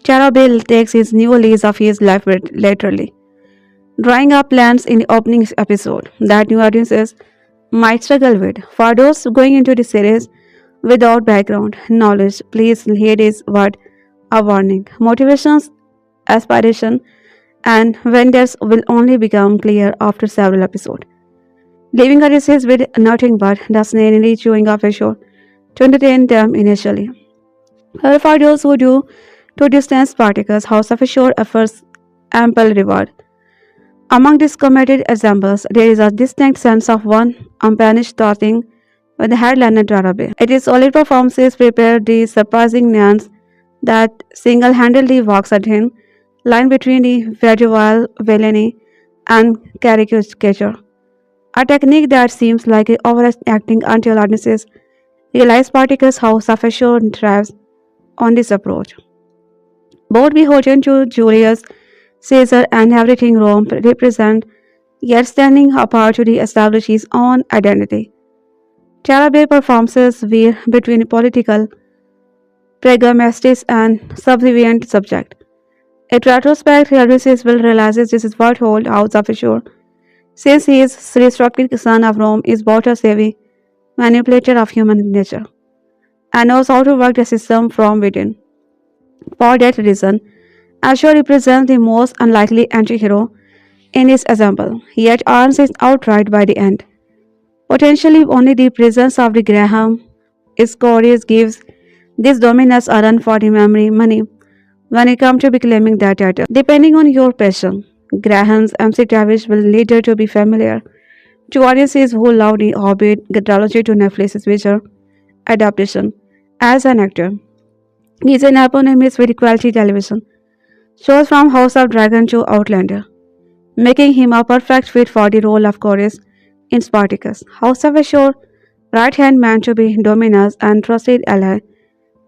Tarabay takes his new lease of his life literally, drawing up plans in the opening episode that new audiences might struggle with. For those going into the series without background knowledge, please hear this word a warning. Motivations, aspiration, and vendors will only become clear after several episodes, leaving audiences with nothing but the snaringly chewing of a show to entertain them initially. However, for those who do to distance Spartacus, House of Ashur offers ample reward. Among these committed examples, there is a distinct sense of one unpunished starting with the headliner Tarabay. It is solid performances prepare the surprising nuance that single-handedly walks a thin line between the vaudeville villainy and caricature. A technique that seems like overacting until audiences realize Spartacus' House of Ashur thrives on this approach. Both beholden to Julius Caesar and everything Rome represent, yet standing apart to establish his own identity. Tarabay performances veer between political pragmatics and subservient subject. In retrospect, Ulysses will realize this is what holds House of Ashur, since he is restructured son of Rome, is both a savvy manipulator of human nature and knows how to work the system from within. For that reason, Ashur represents the most unlikely anti-hero in this example, yet earns it outright by the end. Potentially only the presence of the Graham Scories gives this dominus a run for the memory money when it comes to be claiming that title. Depending on your passion, Graham's MC Travis will later to be familiar to audiences who love the Hobbit trilogy to Netflix's visual adaptation. As an actor, he is an eponymous with quality television shows from House of Dragon to Outlander, making him a perfect fit for the role of Chorus in Spartacus. House of Ashur, right-hand man to be Dominus and trusted ally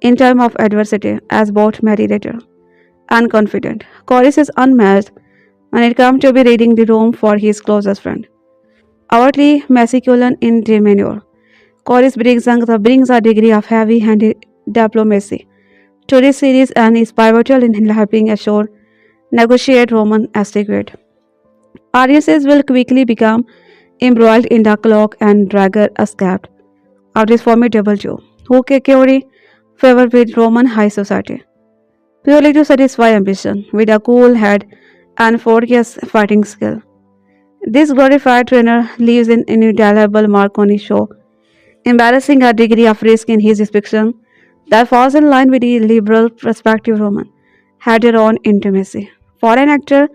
in time of adversity as both meditator and confident. Chorus is unmatched when it comes to be reading the room for his closest friend. Outwardly masculine in demeanor, Chorus brings a degree of heavy-handed diplomacy to this series and is pivotal in helping Ashur negotiate Roman etiquette. Audiences will quickly become embroiled in the cloak and dagger escaped of this formidable Jew, who curry favor with Roman high society, purely to satisfy ambition, with a cool head and furious fighting skill. This glorified trainer leaves an indelible mark on his show, embarrassing a degree of risk in his fiction that falls in line with the liberal perspective Roman had their own intimacy. For an actor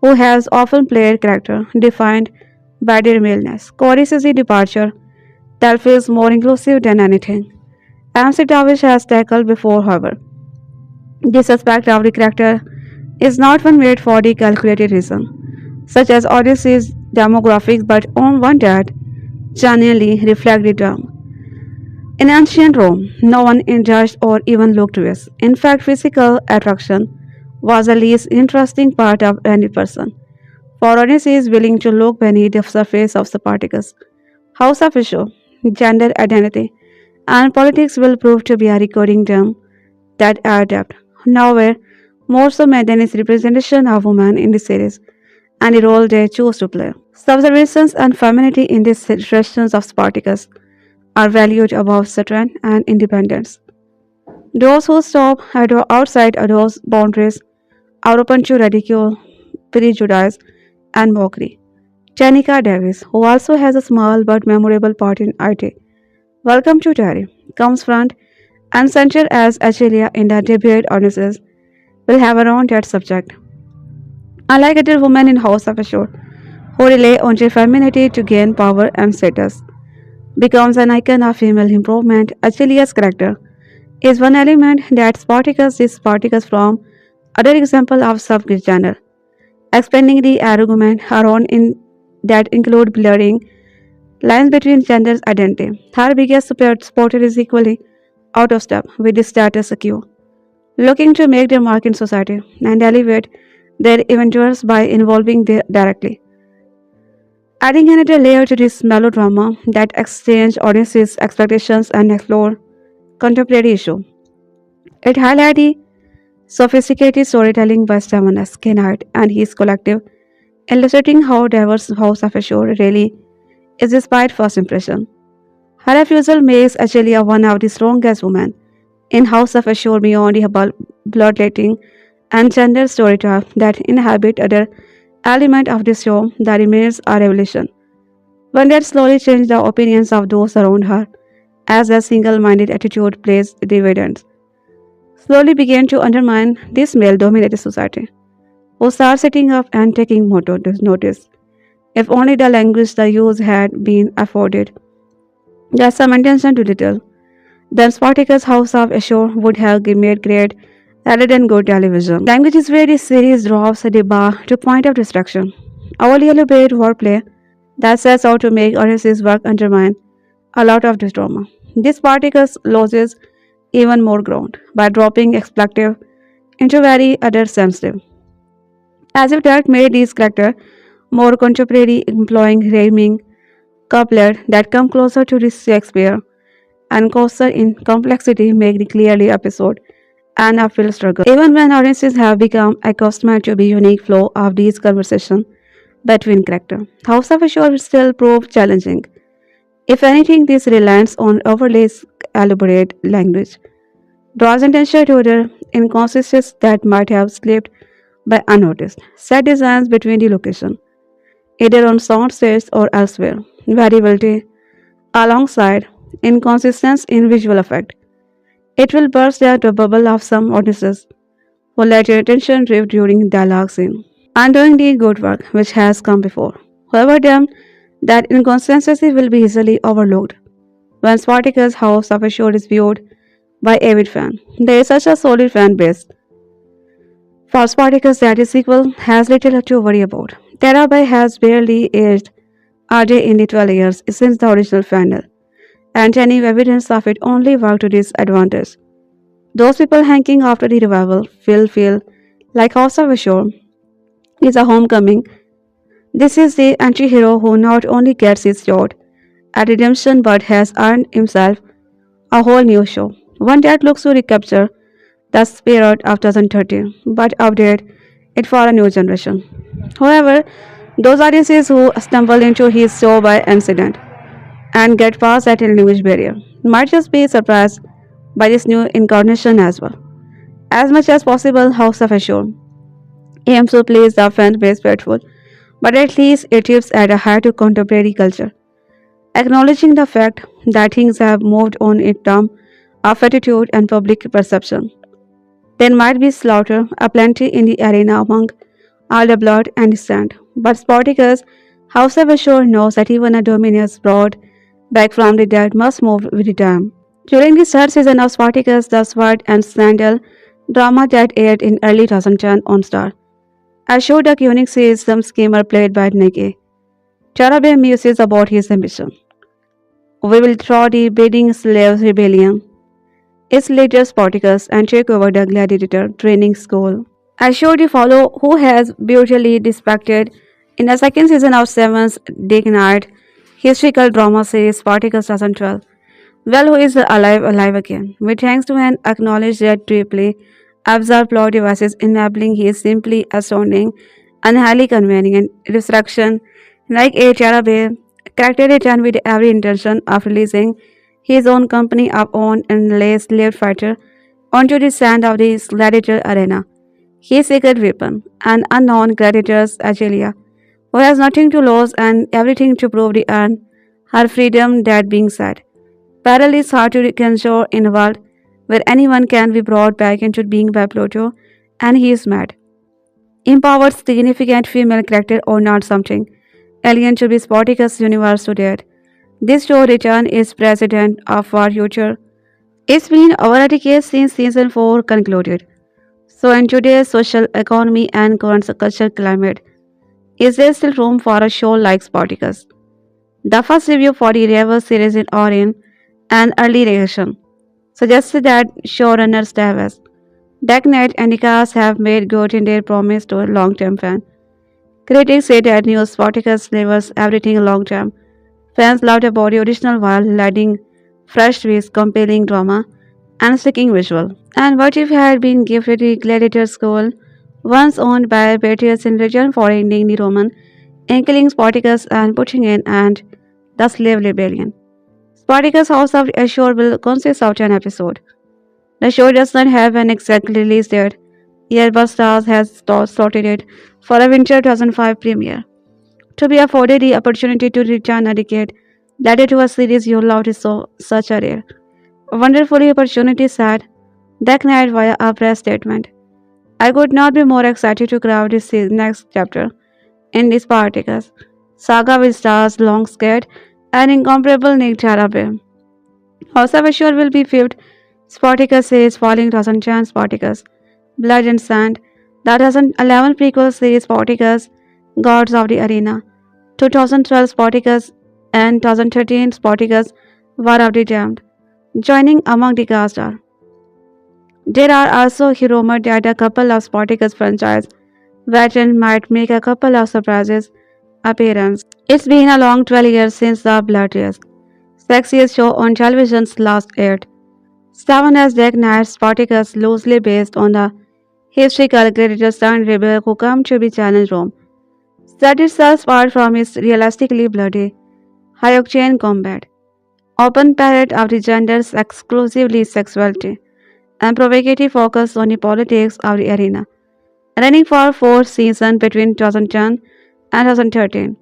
who has often played character defined by their maleness, Chorus is a departure that feels more inclusive than anything MC Davish has tackled before, however. This aspect of the character is not one made for the calculated reason, such as audience's demographics, but on one that genuinely reflect the term. In ancient Rome, no one judged or even looked west. In fact, physical attraction was the least interesting part of any person. For audiences willing to look beneath the surface of Spartacus, House of Issue, gender identity, and politics will prove to be a recording term that are depth. Nowhere more so than its representation of women in the series and the role they choose to play. Subservience and femininity in the situations of Spartacus are valued above strength and independence. Those who stop outside those boundaries are open to ridicule, prejudice, and mockery. Janica Davis, who also has a small but memorable part in IT, Welcome to Terry, comes front and center as Achelia in the debate audiences will have around that subject. Unlike other women in House of Ashur, who rely on their femininity to gain power and status, becomes an icon of female improvement, Achilles' character is one element that Spartacus is Spartacus from other example of subgenre, expanding the argument around in that include blurring lines between genders identity. Her biggest supporter is equally out of step with the status quo, looking to make their mark in society and elevate their eventures by involving them directly. Adding another layer to this melodrama that exchange audiences' expectations and explore contemporary issue. It highlights the sophisticated storytelling by DeKnight and his collective, illustrating how diverse House of Ashur really is despite first impression. Her refusal makes Achelia one of the strongest women in House of Ashur beyond the bloodletting and gender stereotype that inhabit other element of this show that remains a revelation. One that slowly changed the opinions of those around her as a single-minded attitude plays dividends. Slowly began to undermine this male-dominated society, who started sitting up and taking more notice. If only the language they use had been afforded just some intention to little, then Spartacus' House of Ashur would have made great rather than good television. Language is where this series drops the bar to point of destruction. Overly elaborate wordplay that sets out to make audiences work undermine a lot of this drama. This Spartacus loses even more ground by dropping expletive into very other sensitive, as if that made these characters more contemporary, employing rhyming couplet that come closer to the Shakespeare and closer in complexity make the clearly episode and uphill struggle. Even when audiences have become accustomed to the unique flow of these conversations between characters, House of Ashur still prove challenging. If anything, this reliance on overly elaborate language draws attention to other inconsistencies that might have slipped by unnoticed. Set designs between the location, either on sound stage or elsewhere, variability alongside inconsistency in visual effect. It will burst the bubble of some audiences who let your attention drift during dialogue scene, undoing the good work which has come before. However, that inconsistency will be easily overlooked when Spartacus' House of Ashur is viewed by avid fan. There is such a solid fan base for Spartacus that its sequel has little to worry about. Tarabay has barely aged a day in the 12 years since the original final, and any evidence of it only worked to disadvantage. Those people hanging after the revival will feel like House of Ashur is a homecoming. This is the anti-hero who not only gets his shot at redemption but has earned himself a whole new show, one that looks to recapture the spirit of 2013 but update it for a new generation. However, those audiences who stumble into his show by accident and get past that language barrier might just be surprised by this new incarnation as well. As much as possible, House of Ashur aims to please the fan base faithful, but at least it tips at a high to contemporary culture, acknowledging the fact that things have moved on in terms of attitude and public perception. There might be slaughter aplenty in the arena among all the blood and sand, but Spartacus, House of Ashur knows that even a Dominus brought back from the dead must move with the time. During the third season of Spartacus, the Sword and Sandal drama that aired in early 2010 on Star, I showed a unique system schemer played by Nike. Tarabay muses about his ambition. We will throw the Bleeding Slaves Rebellion, its leader Spartacus, and take over the gladiator training school. I showed the follow who has brutally depicted in the second season of Seven's DeKnight historical drama series Spartacus 2012. Well, who is alive again? With thanks to an acknowledged yet deeply absurd plot devices enabling his simply astounding and highly convenient destruction. Like a Tarabay, character returned with every intention of releasing his own company of own and less lived fighter onto the sand of the gladiator arena. His secret weapon, an unknown gladiator's Agelia, who has nothing to lose and everything to prove to earn her freedom. That being said, parallel is hard to conjure in a world where anyone can be brought back into being by Pluto, and he is mad. Empowered significant female character or not something alien to be Spartacus universe to date. This show return is precedent of our future. It's been over a decade since season 4 concluded. So in today's social economy and current cultural climate, is there still room for a show like Spartacus? The first review for the Rival series in Orion and early reaction suggested that showrunners Davis, DeKnight and the cast have made good in their promise to a long-term fan. Critics say that new Spartacus delivers everything long-term. Fans loved about the original while adding fresh twists, compelling drama, and striking visual. And what if had been gifted the gladiator school, once owned by Betrayal in return for ending the Roman, and killing Spartacus and putting in and the slave rebellion? Spartacus House of Ashur will consist of 10 episodes. The show does not have an exact release date, yet but Starz has slotted it for a winter 2005 premiere. To be afforded the opportunity to return a decade later to a series you loved is such a rare, wonderfully opportunity said DeKnight via a press statement. I could not be more excited to craft this next chapter in this Spartacus saga with stars long scared and incomparable Nick Tarabay. House of Ashur will be fifth. Spartacus says Falling 2010 Spartacus, Blood and Sand. The 2011 prequel series Spartacus, Gods of the Arena. 2012 Spartacus and 2013 Spartacus, War of the Damned. Joining among the cast are. There are also rumors that a couple of Spartacus franchise veterans might make a couple of surprises appearances. It's been a long 12 years since the bloodiest, sexiest show on television's last aired. Seven as DeKnight Spartacus, loosely based on the historical gladiator turned rebel who come to be challenged Rome, set itself apart from its realistically bloody, high-octane combat, open parade of the genders exclusively sexuality, and provocative focus on the politics of the arena, running for 4 seasons between 2010 and 2013.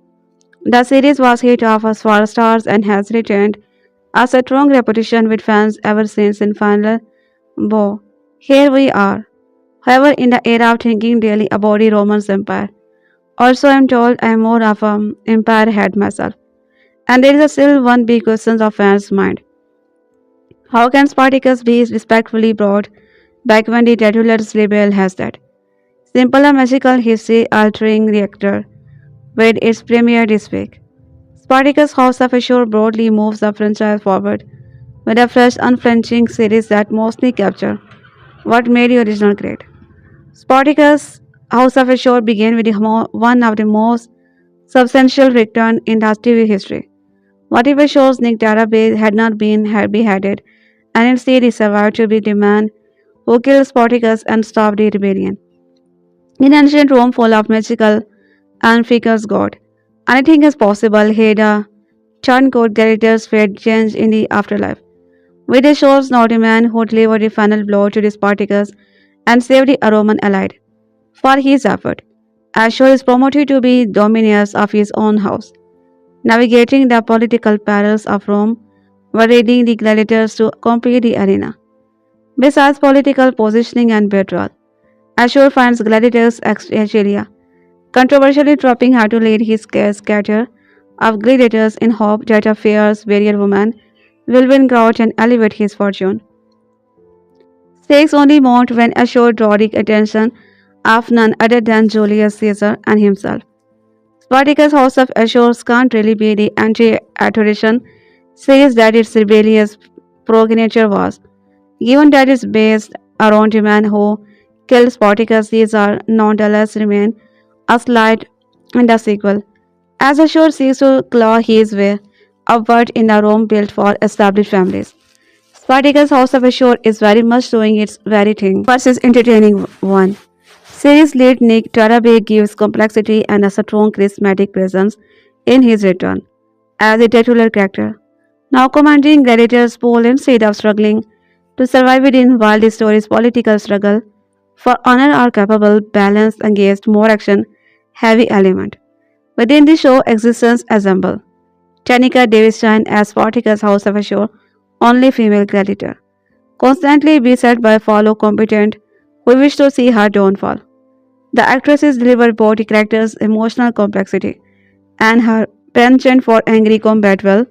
The series was hit off as for Starz and has retained a strong reputation with fans ever since in final bow. Here we are. However, in the era of thinking daily about the Roman Empire, also I'm told I'm more of an empire head myself. And there is still one big question of fans' mind. How can Spartacus be respectfully brought back when the Daedalus rebel has that? Simple and magical history altering reactor with its premiere this week. Spartacus House of Ashur broadly moves the franchise forward with a fresh, unflinching series that mostly capture what made the original great. Spartacus House of Ashur began with one of the most substantial return in the TV history. What if Ashur's Nick Tarabay had not been had beheaded and instead he survived to be the man who killed Spartacus and stopped the rebellion? In ancient Rome full of magical and figures god, anything is possible. Had a turncoat gladiator's fate changed in the afterlife. With the show's not a man who delivered the final blow to the Spartacus and saved the Roman allied. For his effort, Ashur is promoted to be dominus of his own house, navigating the political perils of Rome while leading the gladiators to complete the arena. Besides political positioning and betrayal, Ashur finds gladiators Agelia, controversially dropping her to lead his scatter of gladiators in hope that a fierce warrior woman will win crowd and elevate his fortune. Stakes only mount when Ashur draws the attention of none other than Julius Caesar and himself. Spartacus House of Ashur can't really be the anti-adoration series that its rebellious progenitor was. Given that it's based around the man who killed Spartacus, these are nonetheless remain a slide in the sequel, as Ashur seeks to claw his way upward in a Rome built for established families. Spartacus House of Ashur is very much doing its very thing versus entertaining one. Series lead Nick Tarabay gives complexity and a strong charismatic presence in his return as a titular character. Now commanding gladiators Paul instead of struggling to survive within while the story's political struggle for honor are capable, balanced against more action heavy element. Within the show existence assemble. Tanika Davidstein as Spartacus House of Ashur, only female gladiator. Constantly beset by follow competent who wish to see her downfall. The actresses deliver both the character's emotional complexity and her penchant for angry combat well,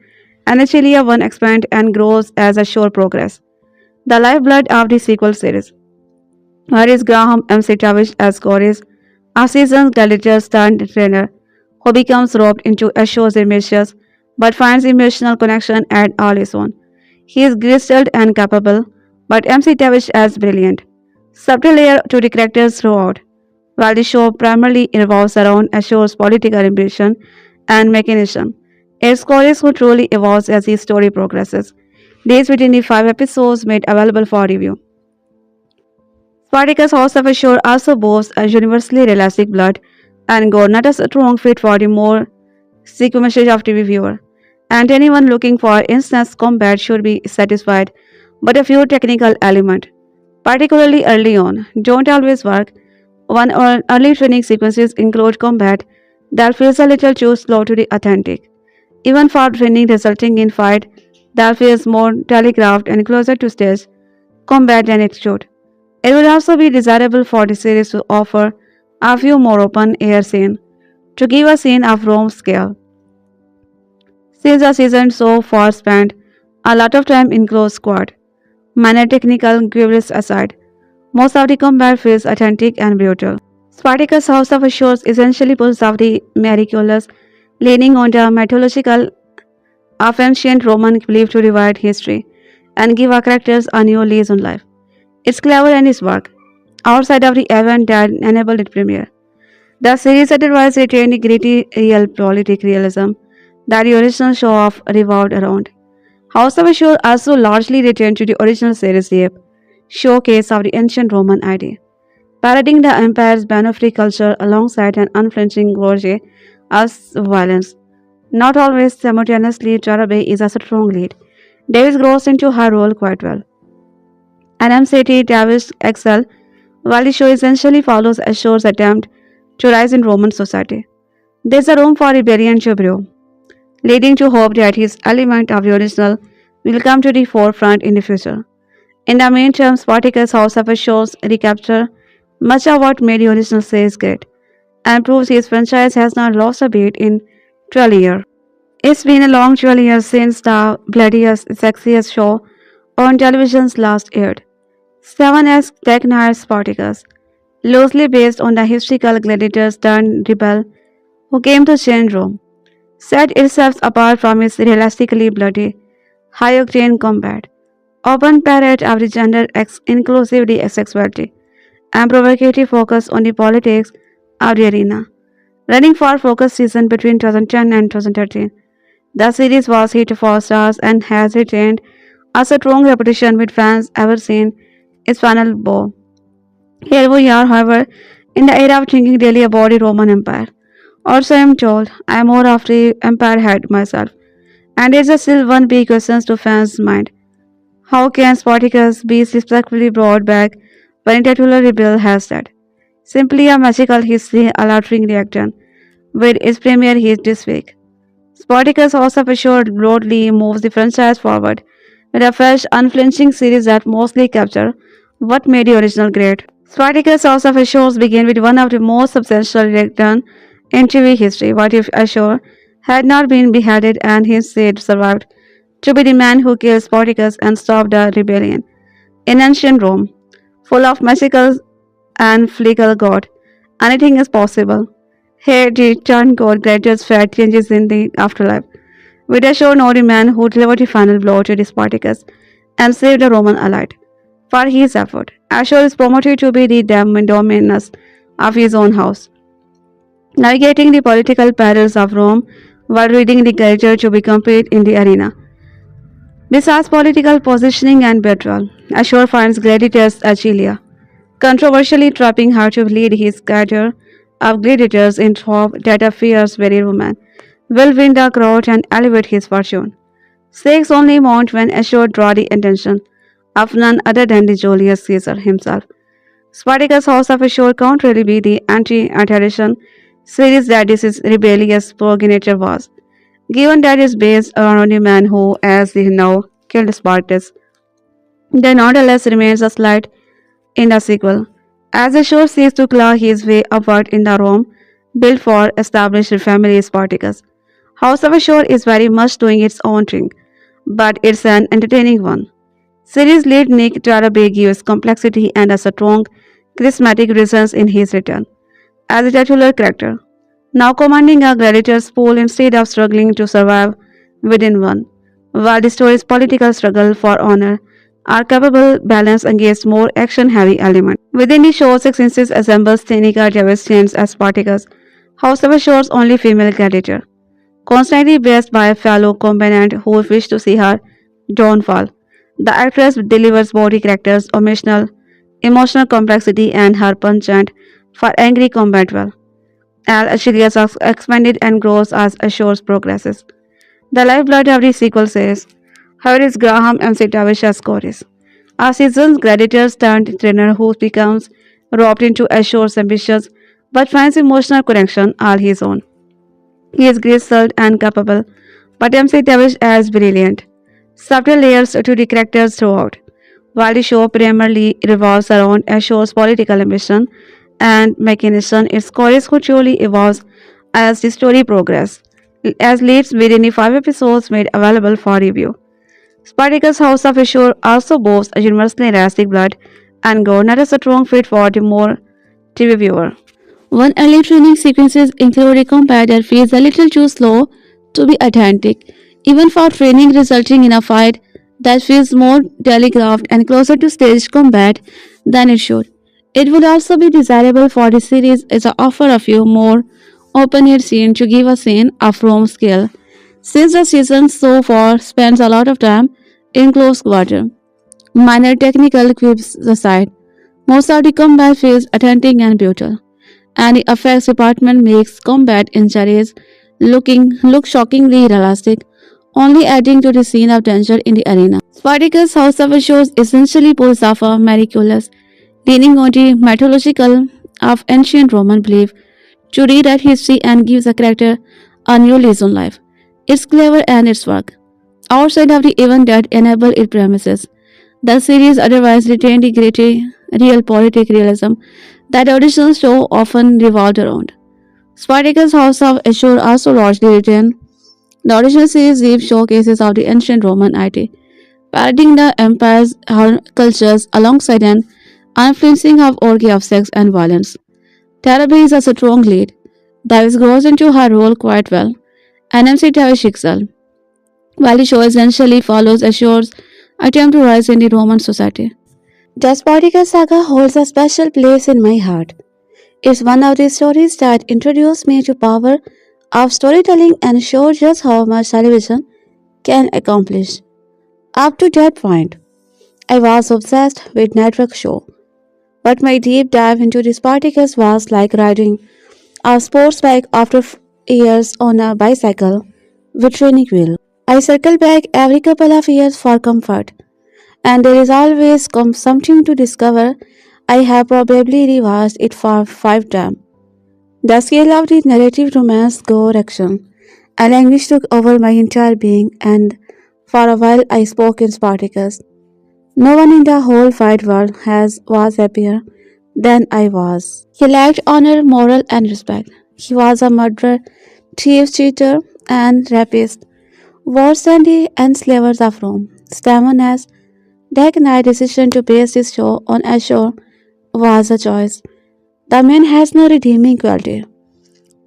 and Achilia one expands and grows as a show progress. The lifeblood of the sequel series. Here is Graham M. Sitavich as Goris, a seasoned gladiator turned trainer who becomes roped into Ashur's ambitious but finds emotional connection at all his own. He is grizzled and capable, but MC Tavish as brilliant. Subtle layer to the characters throughout. While the show primarily revolves around Ashur's political ambition and mechanism, it's Corus who truly evolves as the story progresses. These within the 5 episodes made available for review. Spartacus House of Ashur also boasts a universally realistic blood and gore, not a strong fit for the more sequential of TV viewer. And anyone looking for instant combat should be satisfied, but a few technical elements, particularly early on, don't always work. One or early training sequences include combat that feels a little too slow to be authentic, even for training resulting in fight that feels more telegraphed and closer to stage combat than it should. It would also be desirable for the series to offer a few more open air scenes to give a scene of Rome scale. Since the season so far spent a lot of time in close squad, minor technical quibbles aside, most of the combat feels authentic and brutal. Spartacus House of Ashur essentially pulls off the miraculous, leaning on the mythological of ancient Roman belief to rewrite history and give our characters a new lease on life. It's clever and its work, outside of the event that enabled its premiere. The series otherwise retained the gritty real politic realism that the original show off revolved around. House of Ashur also largely returned to the original series shape, showcase of the ancient Roman idea, parodying the empire's ban-free culture alongside an unflinching gorge as violence. Not always simultaneously, Tarabay is a strong lead. Davis grows into her role quite well. And M.C.T. Davis excel, while the show essentially follows Ashur's attempt to rise in Roman society. There's a room for rebellion to brew, leading to hope that his element of the original will come to the forefront in the future. In the meantime, Spartacus House of Ashur's recapture much of what made the original series great, and proves his franchise has not lost a beat in 12 years. It's been a long 12 years since the bloodiest, sexiest show on television's last aired. 7's DeKnight Spartacus, loosely based on the historical gladiators turned rebel who came to change Rome, set itself apart from its realistically bloody, high-octane combat, open parade of the gender inclusivity sexuality, and provocative focus on the politics of the arena. Running for focus season between 2010 and 2013, the series was hit for Starz and has retained a strong reputation with fans ever since its final bow. Here we are, however, in the era of thinking daily about the Roman Empire. Also, I am told I am more of the empire head myself, and there's still one big question to fans' mind: how can Spartacus be respectfully brought back when a titular rebel has said? Simply a magical history altering reaction with its premiere hit this week. Spartacus also assured broadly moves the franchise forward with a fresh, unflinching series that mostly capture what made the original great. Spartacus House of Ashur began with one of the most substantial return in TV history. What if Ashur had not been beheaded and his seed survived to be the man who killed Spartacus and stopped the rebellion? In ancient Rome, full of magical and flickle god, anything is possible. Here, the turn god gladiators fate changes in the afterlife. With Ashur now the man who delivered the final blow to the Spartacus and saved the Roman elite. For his effort, Ashur is promoted to be the dominus of his own house, navigating the political perils of Rome while reading the gladiator to be compete in the arena. Besides political positioning and betrayal, Ashur finds gladiators Agilia, controversially trapping her to lead his cadre of gladiators in hope that a fierce very woman will win the crowd and elevate his fortune. Stakes only mount when Ashur draw the attention of none other than the Julius Caesar himself. Spartacus' House of Ashur can't really be the anti-tradition series that this rebellious progenitor was, given that it's based around a man who, as they now killed Spartacus, there nonetheless remains a slight in the sequel, as Ashur seeks to claw his way upward in the Rome built for established family Spartacus. House of Ashur is very much doing its own thing, but it's an entertaining one. Series lead Nick Tarabay gives complexity and a strong, charismatic presence in his return as a titular character, now commanding a gladiator's pool instead of struggling to survive within one. While the story's political struggle for honor are capable balance against more action-heavy elements. Within the show, 6 inches assembles Thenica devastates as Spartacus, House of Assure's only female gladiator, constantly blessed by a fellow combatant who wished to see her downfall. The actress delivers body characters, emotional complexity, and her penchant for angry combat well. As Achilles expanded and grows as Assure's progresses. The lifeblood of the sequel says, here is Graham and Sitavish as chorus. A seasoned gladiator turned trainer who becomes roped into Assure's ambitious but finds emotional connection all his own. He is graceful and capable, but MC Davish as brilliant. Subtle layers to the characters throughout. While the show primarily revolves around Ashore's political ambition and machination, its chorus truly evolves as the story progresses, as leads within the 5 episodes made available for review. Spartacus' House of Ashur also boasts a universally elastic blood and gore, not a strong fit for the more TV viewer. One early training sequences include a combat that feels a little too slow to be authentic, even for training resulting in a fight that feels more telegraphed and closer to staged combat than it should. It would also be desirable for the series is to offer a few more open-air scenes to give a scene of Rome scale, since the season so far spends a lot of time in close quarter. Minor technical quips aside, most of the combat feels authentic and brutal, and the effects department makes combat injuries look shockingly realistic, only adding to the scene of danger in the arena. Spartacus' House of Ashes essentially pulls off a miraculous, leaning on the mythological of ancient Roman belief to rewrite history and gives a character a new lease on life. It's clever and its work. Outside of the event that enable its premises, the series otherwise retained the gritty, real politic realism that the original show often revolved around. Spartacus' House of Ashur also largely retained the original series deep showcases of the ancient Roman IT, parodying the empire's cultures alongside an unflinching of orgy of sex and violence. Tarabay is a strong lead. Davis grows into her role quite well, and MC Davis excel, while the show essentially follows Ashur's attempt to rise in the Roman society. The Spartacus saga holds a special place in my heart. It's one of the stories that introduced me to power of storytelling and showed just how much television can accomplish. Up to that point, I was obsessed with network show, but my deep dive into the Spartacus was like riding a sports bike after years on a bicycle with training wheel. I circle back every couple of years for comfort, and there is always something to discover. I have probably rewatched it for 5 times. The scale of the narrative romance, gore, action, and language took over my entire being, and for a while I spoke in Spartacus. No one in the whole wide world was happier than I was. He lacked honor, moral, and respect. He was a murderer, thief, cheater, and rapist, worse than the enslavers of Rome. Stamonas' DeKnight decision to base his show on Ashur was a choice. The man has no redeeming quality,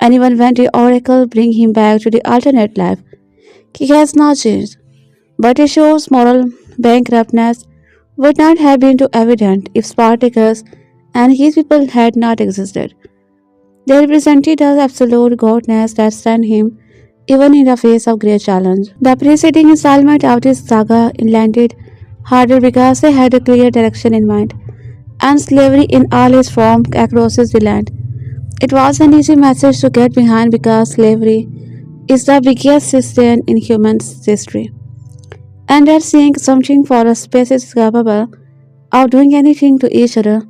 and even when the oracle bring him back to the alternate life, he has not changed. But Ashur's moral bankruptness would not have been too evident if Spartacus and his people had not existed. They represented the absolute godness that sent him even in the face of great challenge. The preceding installment of this saga landed harder because they had a clear direction in mind, and slavery in all its forms across the land. It was an easy message to get behind because slavery is the biggest system in human history, and that seeing something for a species is capable of doing anything to each other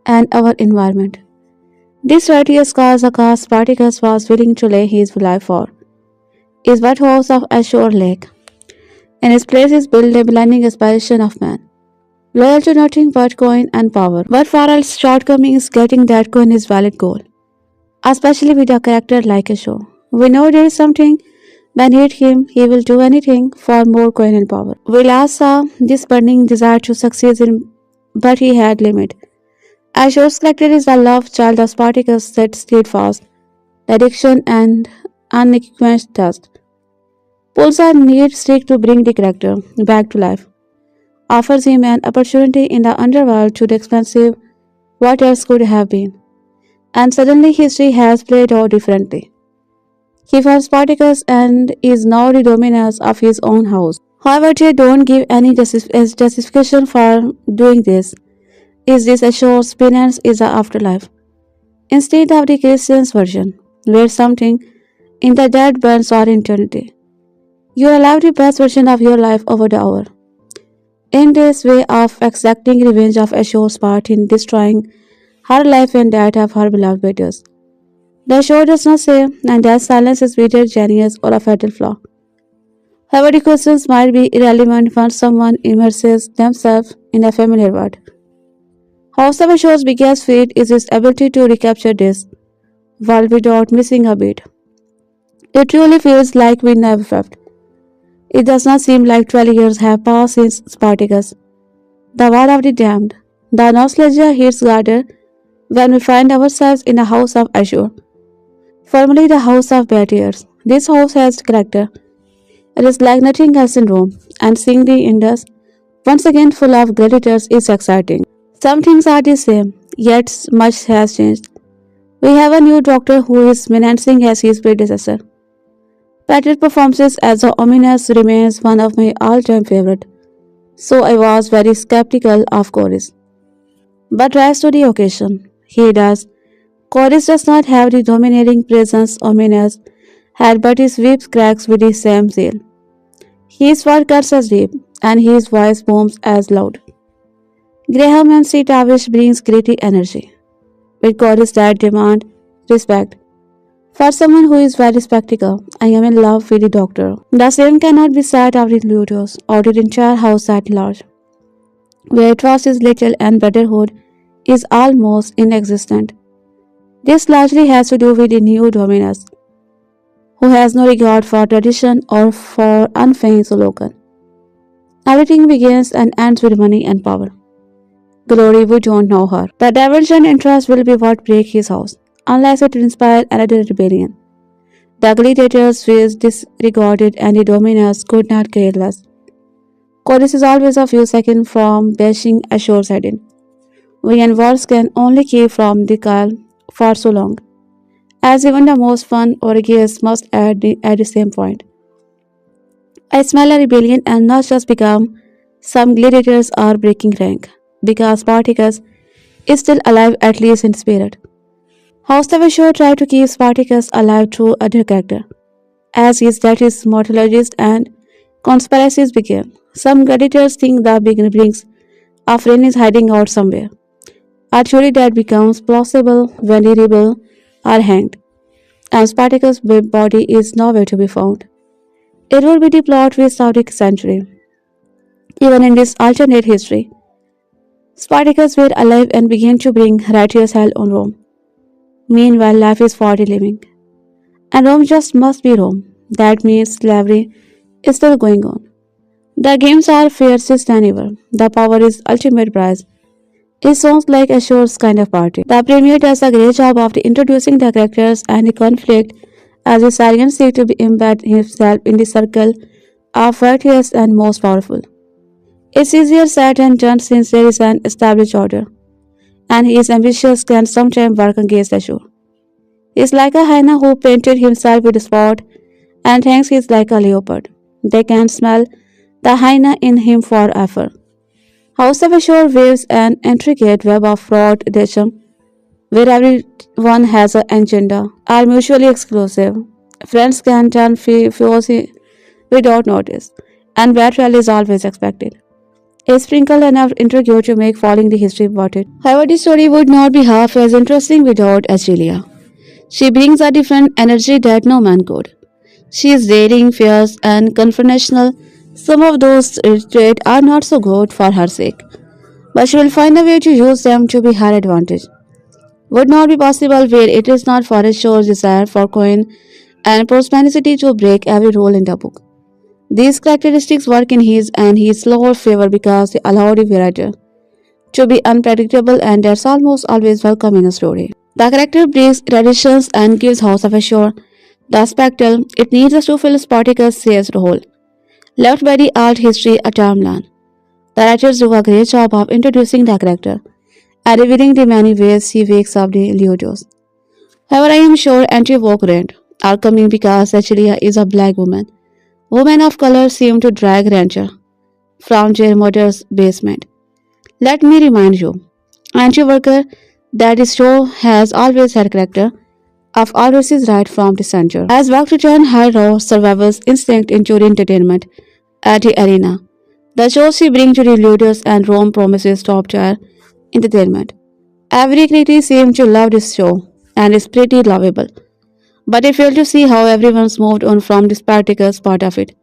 and our environment. This righteous cause Spartacus was willing to lay his life for is what house of Ashur Lake. In its place is built a blinding aspiration of man, loyal to nothing but coin and power. But for all shortcomings, getting that coin is valid goal, especially with a character like Ashur. We know there is something beneath him, he will do anything for more coin and power. We last saw this burning desire to succeed in, but he had limit. Ashur's character is the love child of Spartacus that steadfast, addiction and unequenced thirst. Pulls a neat stick to bring the character back to life, offers him an opportunity in the underworld to the expensive what else could have been. And suddenly history has played out differently. He found Spartacus and is now the dominus of his own house. However, they don't give any justification for doing this. Is this a short penance is the afterlife? Instead of the Christian's version, where something in the dead burns or eternity. You allow the best version of your life over the hour. In this way of exacting revenge of Ashur's part in destroying her life and that of her beloved betters. The show does not say, and that silence is either genius or a fatal flaw. However, the questions might be irrelevant once someone immerses themselves in a familiar world. House of Ashur's biggest feat is its ability to recapture this world without missing a beat. It truly feels like we never left. It does not seem like 12 years have passed since Spartacus, the war of the damned. The nostalgia hits harder when we find ourselves in a house of Ashur, formerly the house of betrayers. This house has character. It is like nothing else in Rome, and seeing the Indus once again full of gladiators is exciting. Some things are the same, yet much has changed. We have a new doctor who is menacing as his predecessor. Patrick's performances as the ominous remains one of my all-time favorite, so I was very skeptical of Chorus. But rise to the occasion. He does. Chorus does not have the dominating presence Ominous had, but his whip cracks with the same zeal. His word cuts as deep, and his voice booms as loud. Graham and C. Tavish brings gritty energy, with chorus that demand respect. For someone who is very spectacle, I am in love with the doctor. The same cannot be said of the ludus or the entire house at large, where trust is little and brotherhood is almost inexistent. This largely has to do with the new dominus, who has no regard for tradition or for unfeigned slogan. Everything begins and ends with money and power. Glory, we don't know her. The diversion interest will be what break his house, unless it inspire another rebellion. The gladiators feel disregarded and the dominus could not care less. Chorus is always a few seconds from bashing Ashur's head in. We and wars can only keep from the calm for so long, as even the most fun orgies must at the same point. I smell a rebellion and not just because some gladiators are breaking rank, because Spartacus is still alive at least in spirit. House of Ashur tried to keep Spartacus alive through other character, as his death is mortalized and conspiracies begin. Some gladiators think the beginnings of reign is hiding out somewhere. A theory that becomes plausible when the rebels are hanged, and Spartacus' body is nowhere to be found. It would be the plot twist of the century. Even in this alternate history, Spartacus were alive and began to bring righteous hell on Rome. Meanwhile, life is for the living. And Rome just must be Rome. That means slavery is still going on. The games are fiercest than ever. The power is ultimate prize. It sounds like a show's kind of party. The premiere does a great job of introducing the characters and the conflict as the Syrian seek to embed himself in the circle of righteous and most powerful. It's easier said than done since there is an established order, and he is ambitious can sometimes work against Ashur. He is like a hyena who painted himself with a spot and thinks he's like a leopard. They can smell the hyena in him forever. House of Ashur weaves an intricate web of fraud, where everyone has an agenda, are mutually exclusive. Friends can turn foes without notice, and betrayal is always expected. A sprinkle enough intrigue to make following the history worth it. However, the story would not be half as interesting without Australia. She brings a different energy that no man could. She is daring, fierce, and confrontational. Some of those traits are not so good for her sake, but she will find a way to use them to be her advantage. Would not be possible where it is not for a show's desire for coin and prosperity to break every rule in the book. These characteristics work in his and his lower favor because they allow the writer to be unpredictable, and that's almost always welcome in a story. The character breaks traditions and gives House of Ashur the spectacle it needs us to fill Spartacus' says role, left by the art history a timeline. The writers do a great job of introducing the character and revealing the many ways he wakes up the ludus. However, I am sure anti-woke rant are coming because Cecilia is a black woman. Women of color seem to drag Rancher from their mother's basement. Let me remind you, anti-worker, that this show has always had character of all races right from the center. Has worked to turn her raw survivor's instinct into entertainment at the arena. The shows she brings to the leaders and Rome promises top tier entertainment. Every critic seems to love this show and is pretty lovable. But I fail to see how everyone's moved on from the Spartacus part of it.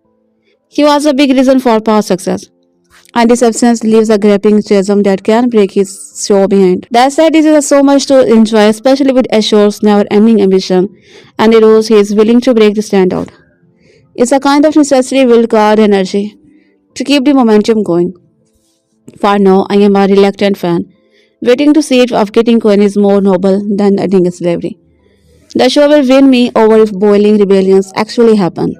He was a big reason for past success, and his absence leaves a gripping chasm that can break his show behind. That said, this is so much to enjoy, especially with Ashur's never-ending ambition and the rules he is willing to break to stand out. It's a kind of necessary will card energy to keep the momentum going. For now, I am a reluctant fan, waiting to see if getting coin is more noble than ending slavery. The show will win me over if boiling rebellions actually happen.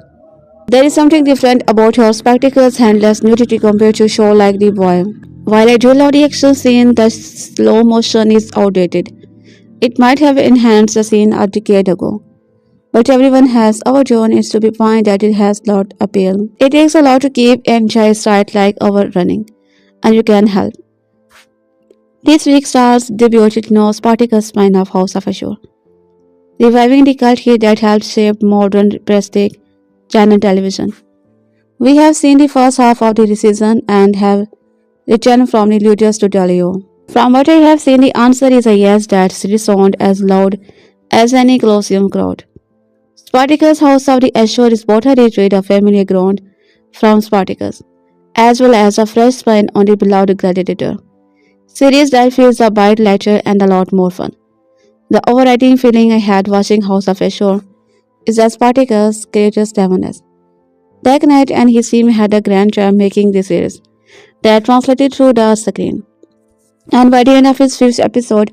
There is something different about her spectacles handless nudity compared to a show like The Boy. While I do love the action scene, the slow motion is outdated. It might have enhanced the scene a decade ago. But everyone has our own is to be point that it has lot appeal. It takes a lot to keep enjoy sight like our running, and you can help. This week Starz debuted No Spartacus spin of House of Ashur, reviving the cult hit that helped shape modern prestige channel television. We have seen the first half of the season and have returned from the Ludus to tell you. From what I have seen, the answer is a yes that resounded as loud as any Colosseum crowd. Spartacus' House of the Ashur is both a retreat of familiar ground from Spartacus, as well as a fresh spin on the beloved gladiator. Series that feels a bit lighter and a lot more fun. The overriding feeling I had watching House of Ashur is that Spartacus' greatest demoness. DeKnight and his team had a grand time making this series that translated through the screen. And by the end of his fifth episode,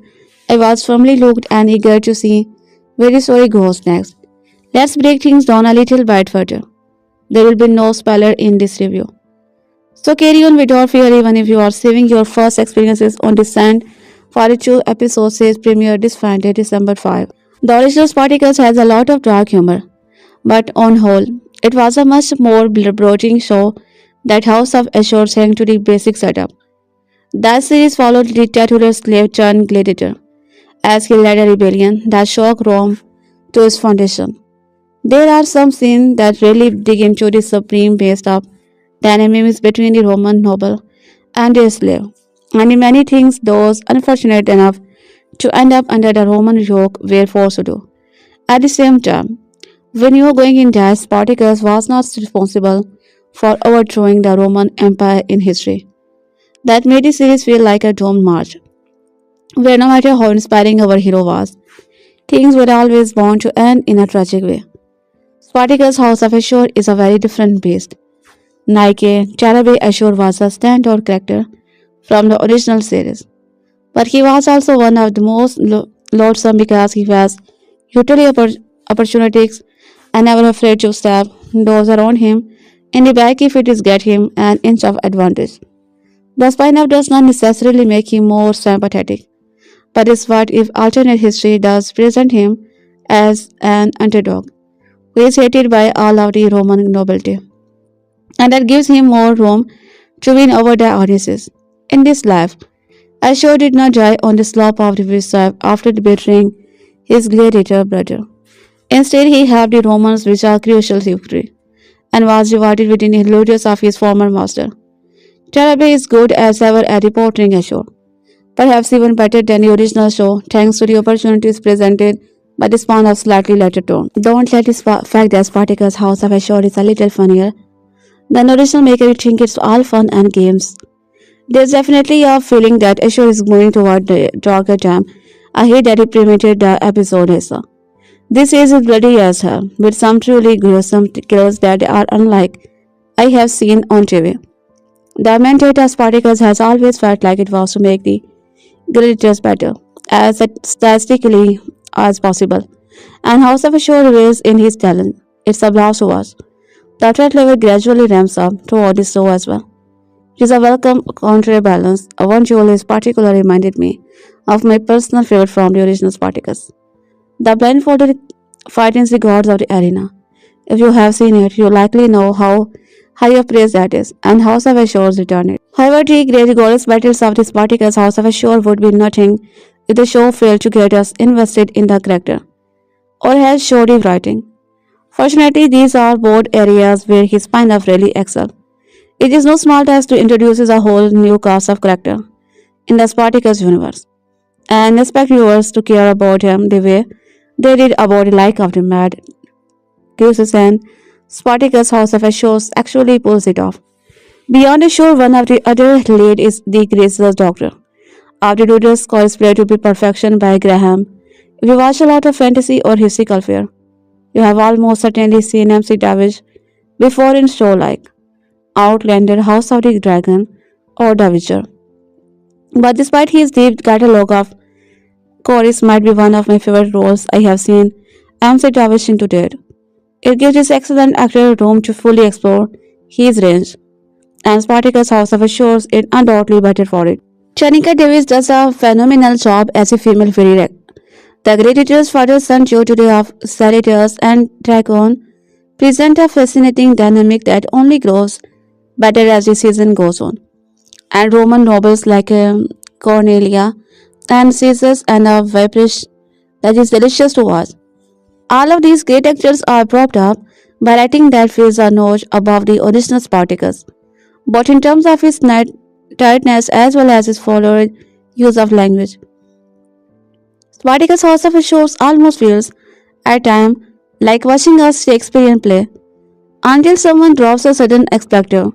I was firmly hooked and eager to see where the story goes next. Let's break things down a little bit further. There will be no spoiler in this review. So carry on without fear even if you are saving your first experiences on Descent for a 2 episode series premiere this Friday, December 5. The original Spartacus has a lot of dark humor, but on whole, it was a much more brooding show that House of Ashur sang to the basic setup. That series followed the dictator's slave turned gladiator as he led a rebellion that shook Rome to its foundation. There are some scenes that really dig into the supreme based up dynamics between the Roman noble and their slave, and in many things those unfortunate enough to end up under the Roman yoke were forced to do. At the same time, we knew going in that Spartacus was not responsible for overthrowing the Roman Empire in history. That made the series feel like a doomed march, where no matter how inspiring our hero was, things were always bound to end in a tragic way. Spartacus' House of Ashur is a very different beast. Nike Tarabay Ashur was a standout character from the original series, but he was also one of the most loathsome because he was utterly opportunistic and never afraid to stab those around him in the back if it is get him an inch of advantage. The spin-off does not necessarily make him more sympathetic, but is what if alternate history does present him as an underdog who is hated by all of the Roman nobility, and that gives him more room to win over the audiences. In this life, Ashur did not die on the slope of the Visayas after betraying his gladiator brother. Instead, he helped the Romans reach a crucial victory and was rewarded with the ludus of his former master. Tarabay is good as ever at reporting Ashur, perhaps even better than the original show thanks to the opportunities presented by the spawn of slightly lighter tone. Don't let this fact that Spartacus' House of Ashur is a little funnier than the original make you think it's all fun and games. There's definitely a feeling that Ashur is moving toward the darker time. I hate that he premiered the episode as this is bloody as hell, with some truly gruesome kills that are unlike I have seen on TV. The main of Spartacus has always felt like it was to make the gladiators better, as statistically as possible, and House of Ashur reveals in his talent. It's a blast to watch. The threat level gradually ramps up toward the show as well. It is a welcome counterbalance. One jewel is particularly reminded me of my personal favorite from the original Spartacus. The blindfolded fighting the gods of the arena. If you have seen it, you likely know how high of praise that is, and House of Ashur's returned. However, the great goddess battles of the Spartacus House of Ashur would be nothing if the show failed to get us invested in the character or has shoddy writing. Fortunately, these are both areas where his spin-off really excel. It is no small task to introduce a whole new cast of character in the Spartacus universe and expect viewers to care about him the way they did about the like of the mad Cruises and Spartacus House of Ashur actually pulls it off. Beyond the show, one of the other lead is the Graceless Doctor. After Ludus cosplay to be perfection by Graham, if you watch a lot of fantasy or historical fare, you have almost certainly seen MC Davish before in show like Outlander, House of the Dragon, or The Witcher. But despite his deep catalogue of chorus might be one of my favorite roles I have seen MC Davish into date. It gives this excellent actor room to fully explore his range, and Spartacus House of Ashur is undoubtedly better for it. Chanika Davis does a phenomenal job as a female fairy. The gladiator's father's son Joe today of Satyrs and Dragon present a fascinating dynamic that only grows better as the season goes on. And Roman nobles like Cornelia and Caesars and a Viperish that is delicious to watch. All of these great actors are propped up by writing that feels a notch above the original Spartacus, but in terms of his tightness as well as his forward use of language. Spartacus House of Ashur almost feels, at times, like watching a Shakespearean play, until someone drops a sudden expletive,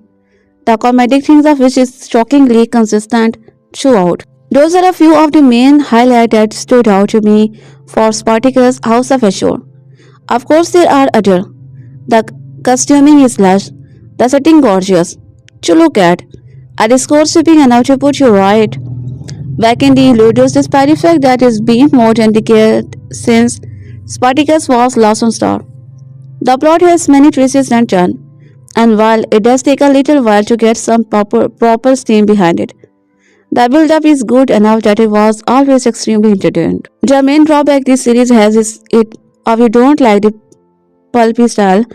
the comedic things of which is shockingly consistent throughout. Those are a few of the main highlights that stood out to me for Spartacus House of Ashur. Of course, there are other. The costuming is lush, the setting gorgeous to look at, and the score sweeping enough to put you right back in the ludus despite the fact that it's been more than a decade since Spartacus was last on Star. The plot has many twists and turns, and while it does take a little while to get some proper steam behind it, the build-up is good enough that it was always extremely entertained. The main drawback this series has is it if you don't like the pulpy style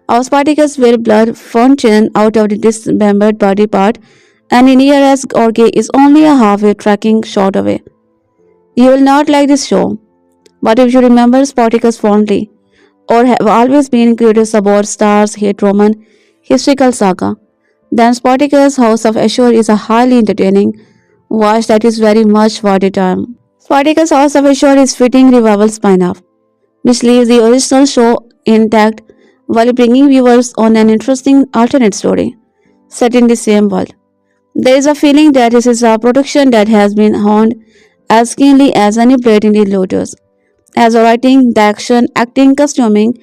of Spartacus where blood fountain out of the dismembered body part and in here as Orge is only a halfway tracking shot away. You will not like this show, but if you remember Spartacus fondly or have always been curious about Starz hate Roman historical saga, then Spartacus House of Ashur is a highly entertaining watch that is very much worth the time. Spartacus House of Ashur is fitting revival spin-off, which leaves the original show intact while bringing viewers on an interesting alternate story set in the same world. There is a feeling that this is a production that has been honed as keenly as any blade in the lotus, as the writing, the action, acting, costuming,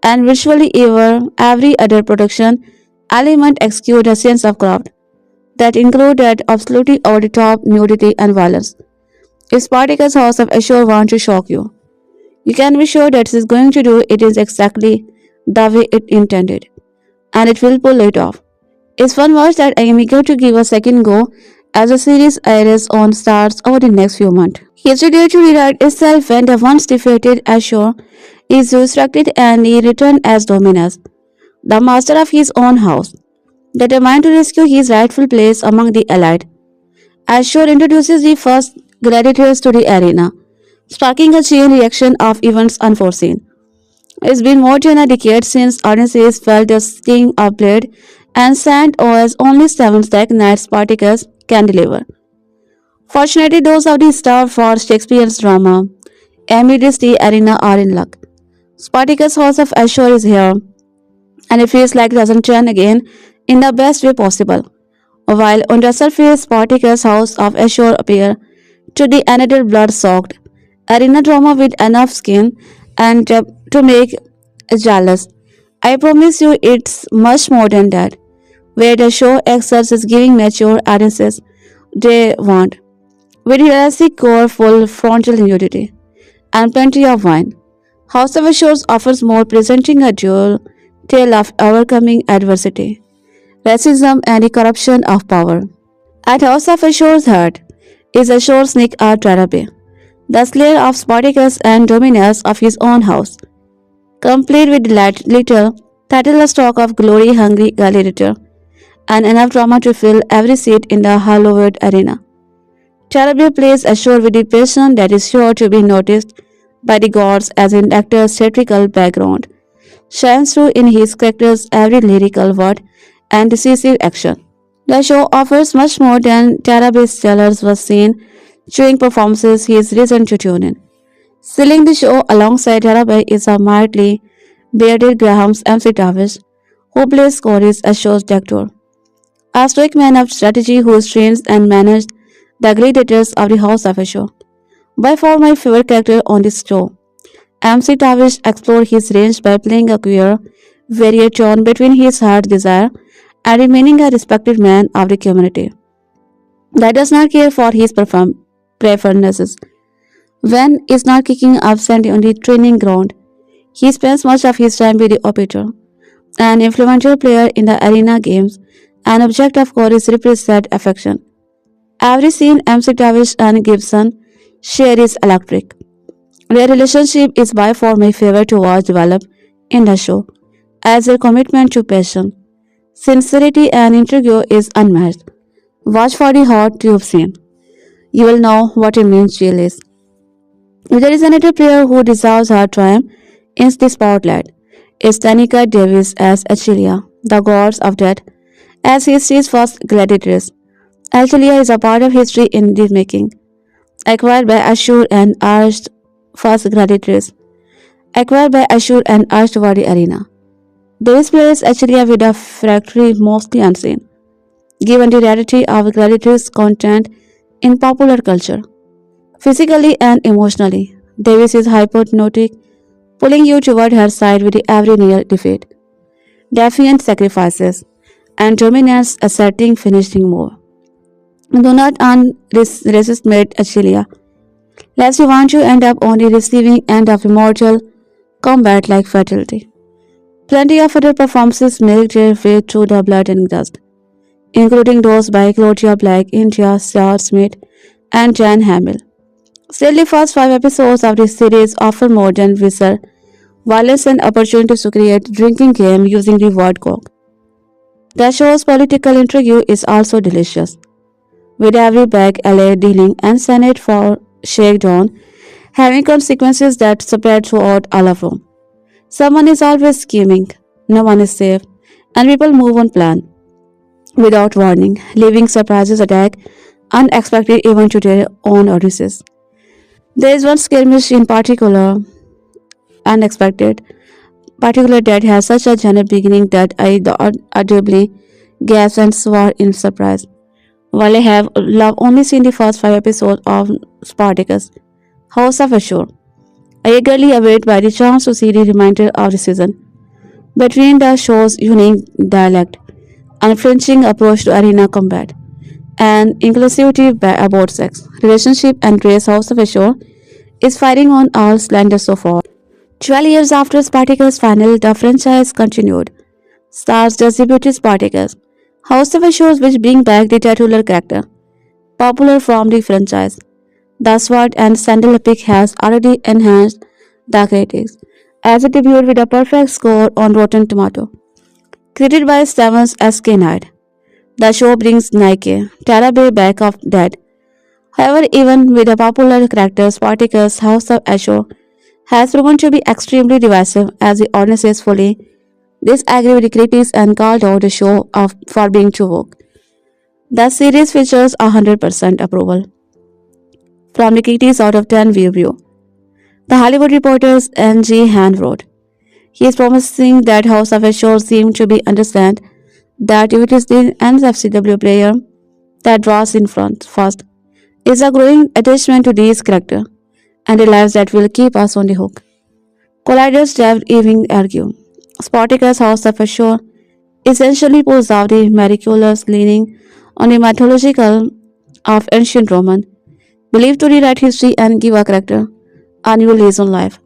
and virtually every other production element exude a sense of craft that include that absolutely over-the-top nudity and violence. If Spartacus House of Ashur wants to shock you, you can be sure that it is going to do it is exactly the way it intended, and it will pull it off. It's fun watch that I am eager to give a second go as the series airs on Starz over the next few months. History due to rewrite itself when the once defeated Ashur is resurrected and he returned as Dominus, the master of his own house, determined to rescue his rightful place among the elite. Ashur introduces the first gladiators to the arena, sparking a chain reaction of events unforeseen. It's been more than a decade since Odysseus felt the sting of blade and sent as only seventh DeKnight Spartacus can deliver. Fortunately, those of the staff for Shakespeare's drama amidst the arena are in luck. Spartacus' House of Ashur is here, and it feels like it doesn't turn again in the best way possible. While on the surface, Spartacus' House of Ashur appear to be another blood-soaked arena drama with enough skin and depth to make us jealous. I promise you, it's much more than that. Where the show excels is giving mature audiences they want, with realistic core, full frontal nudity, and plenty of wine. House of Ashur offers more, presenting a dual tale of overcoming adversity, racism, and the corruption of power. At House of Ashur's heart is Ashur's sneak Tarabay, the slayer of Spartacus and dominus of his own house, complete with little titleless talk of glory-hungry gladiator and enough drama to fill every seat in the hallowed arena. Tarabay plays Ashur with the passion that is sure to be noticed by the gods as an actor's theatrical background shines through in his character's every lyrical word and decisive action. The show offers much more than Tarabay's stellar was seen during performances he is reason to tune in. Sealing the show alongside Tarabay is a mildly bearded Graham's MC Davis, who plays Corey's Ashur's Doctor, a stoic man of strategy who trains and manages the gladiators of the House of Ashur. By far my favorite character on this show, MC Tavish explored his range by playing a queer, varied tone between his heart desire and remaining a respected man of the community that does not care for his preferences. When is not kicking absent on the training ground, he spends much of his time with the operator, an influential player in the arena games, an object of Corey's repressed affection. Every scene MC Tavish and Gibson share is electric. Their relationship is by far my favorite to watch develop in the show, as their commitment to passion, sincerity, and intrigue is unmatched. Watch for the hot tube scene. You will know what it means jail is. If there is another player who deserves her triumph in the spotlight, it's Tanika Davis as Achilia, the gods of death, as history's first gladiatrix. Achilia is a part of history in the making, acquired by Ashur and urged first gladiatrix, acquired by Ashur and urged for the arena. Davis plays Achilia with a factory mostly unseen, given the rarity of gladiatrix content in popular culture. Physically and emotionally, Davis is hypnotic, pulling you toward her side with every near defeat, defiant sacrifices, and dominance asserting finishing move. Do not resist mate Achilia, lest you want to end up on the receiving end of immortal combat like fatality. Plenty of other performances make their way through the blood and dust, including those by Claudia Black, India, Starz Smith, and Jan Hamill. Still, the first 5 episodes of this series offer more than visceral violence and opportunities to create drinking game using the word coke. The show's political intrigue is also delicious, with every bag, LA dealing, and Senate for shakedown having consequences that spread throughout all of Rome. Someone is always scheming, no one is safe, and people move on plan without warning, leaving surprises attack unexpected even to their own audiences. There is one skirmish in unexpected, particular that has such a genre beginning that I audibly gasped and swore in surprise. While I have only seen the first 5 episodes of Spartacus, House of Ashur, I eagerly await by the chance to see the remainder of the season. Between the show's unique dialect, unflinching approach to arena combat, and inclusivity about sex, relationship, and race, House of Ashur is firing on all cylinders so far. 12 years after Spartacus' final, the franchise continued. Starz distributed Spartacus, House of Ashur, which being back the titular character, popular from the franchise. The sword and sandal epic has already enhanced the critics, as it debuted with a perfect score on Rotten Tomato. Created by Stevens S. DeKnight, the show brings Nike, Tarabay back of dead. However, even with a popular character, Spartacus, House of Ashur, has proven to be extremely divisive as the audiences fully disagree with the critics and called out the show for being too woke. The series features 100% approval from the critics out of 10 review. The Hollywood Reporter's N.G. Han wrote, he is promising that House of Ashur seems to be understand that if it is the NFCW player that draws in front first, is a growing attachment to these characters and a lives that will keep us on the hook. Colliders David Ewing argue. Spartacus House of Ashur essentially pulls out the miraculous leaning on the mythological of ancient Roman, believed to rewrite history and give a character a new lease on life.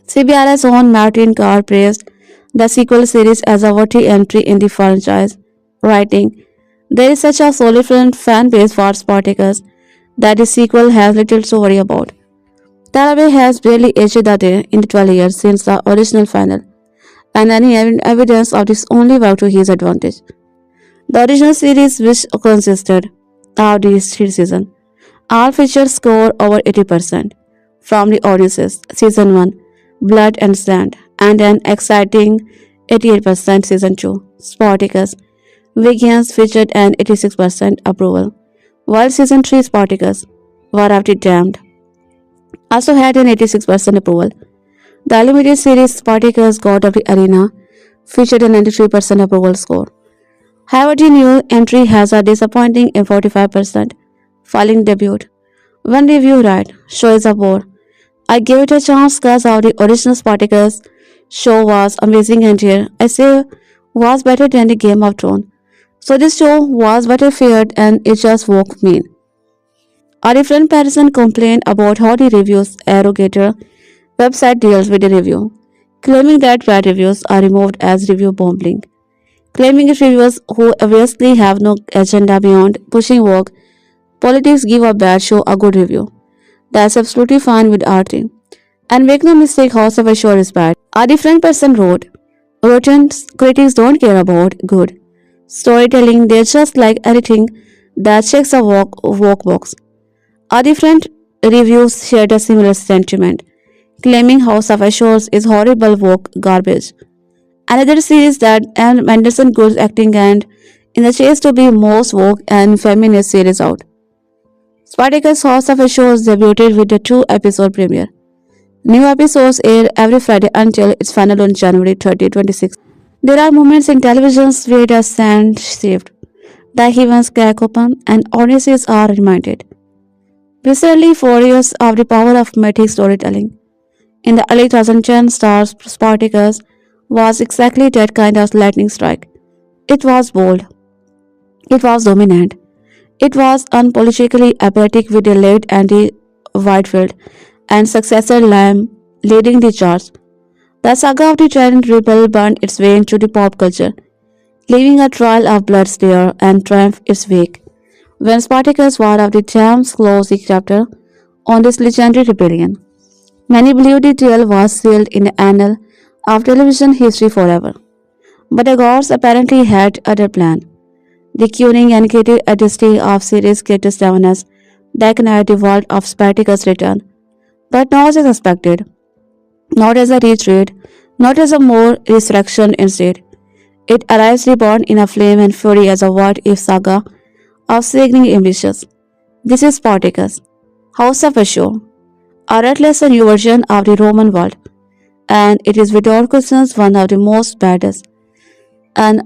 CBR's own Martin Carr praised the sequel series as a worthy entry in the franchise, writing, there is such a solid fan base for Spartacus that the sequel has little to worry about. Tarabay has barely aged a day in the 12 years since the original final, and any evidence of this only worked to his advantage. The original series, which consisted of these three seasons, all featured score over 80% from the audiences. Season 1, Blood and Sand, and an exciting 88% Season 2, Spartacus. Vegans featured an 86% approval, while Season 3, Spartacus, War of the Damned, also had an 86% approval. The limited series Spartacus God of the Arena featured a 93% approval score. However, the new entry has a disappointing 45% falling debut. One review write, show is a bore. I gave it a chance because of the original Spartacus show was amazing and here I say was better than the Game of Thrones. So this show was better feared and it just woke me. A different person complained about how the reviews aggregator website deals with the review, claiming that bad reviews are removed as review bombing, claiming it reviewers who obviously have no agenda beyond pushing woke politics give a bad show a good review. That's absolutely fine with RT. And make no mistake, House of Ashur is bad. A different person wrote, Rotten critics don't care about good storytelling, they just like anything that checks a walk box. A different reviews shared a similar sentiment, claiming House of Ashur is horrible woke garbage. Another series that and Anderson Good's acting and in the chase to be most woke and feminist series out. Spartacus House of Ashur debuted with a 2-episode premiere. New episodes air every Friday until its final on January 30, 26. There are moments in television's where the sand shift, the heavens crack open, and audiences are reminded, viscerally furious of the power of mythic storytelling. In the early 2010 Starz, Spartacus was exactly that kind of lightning strike. It was bold. It was dominant. It was unpolitically apathetic with the late Andy Whitefield and successor Lamb leading the charge. The saga of the Trident Rebel burned its way into the pop culture, leaving a trail of blood there and triumph its wake. When Spartacus War of the Champs closed the chapter on this legendary rebellion, many believed the tale was sealed in the annal of television history forever. But the gods apparently had other plan. The curing and creative artistry of series creator Stevens DeKnight the world of Spartacus return, but not as expected, not as a retreat, not as a more resurrection instead. It arrives reborn in a flame and fury as a what-if saga of sickening ambitions. This is Spartacus, House of Ashur, a ruthless new version of the Roman world, and it is without question one of the most baddest and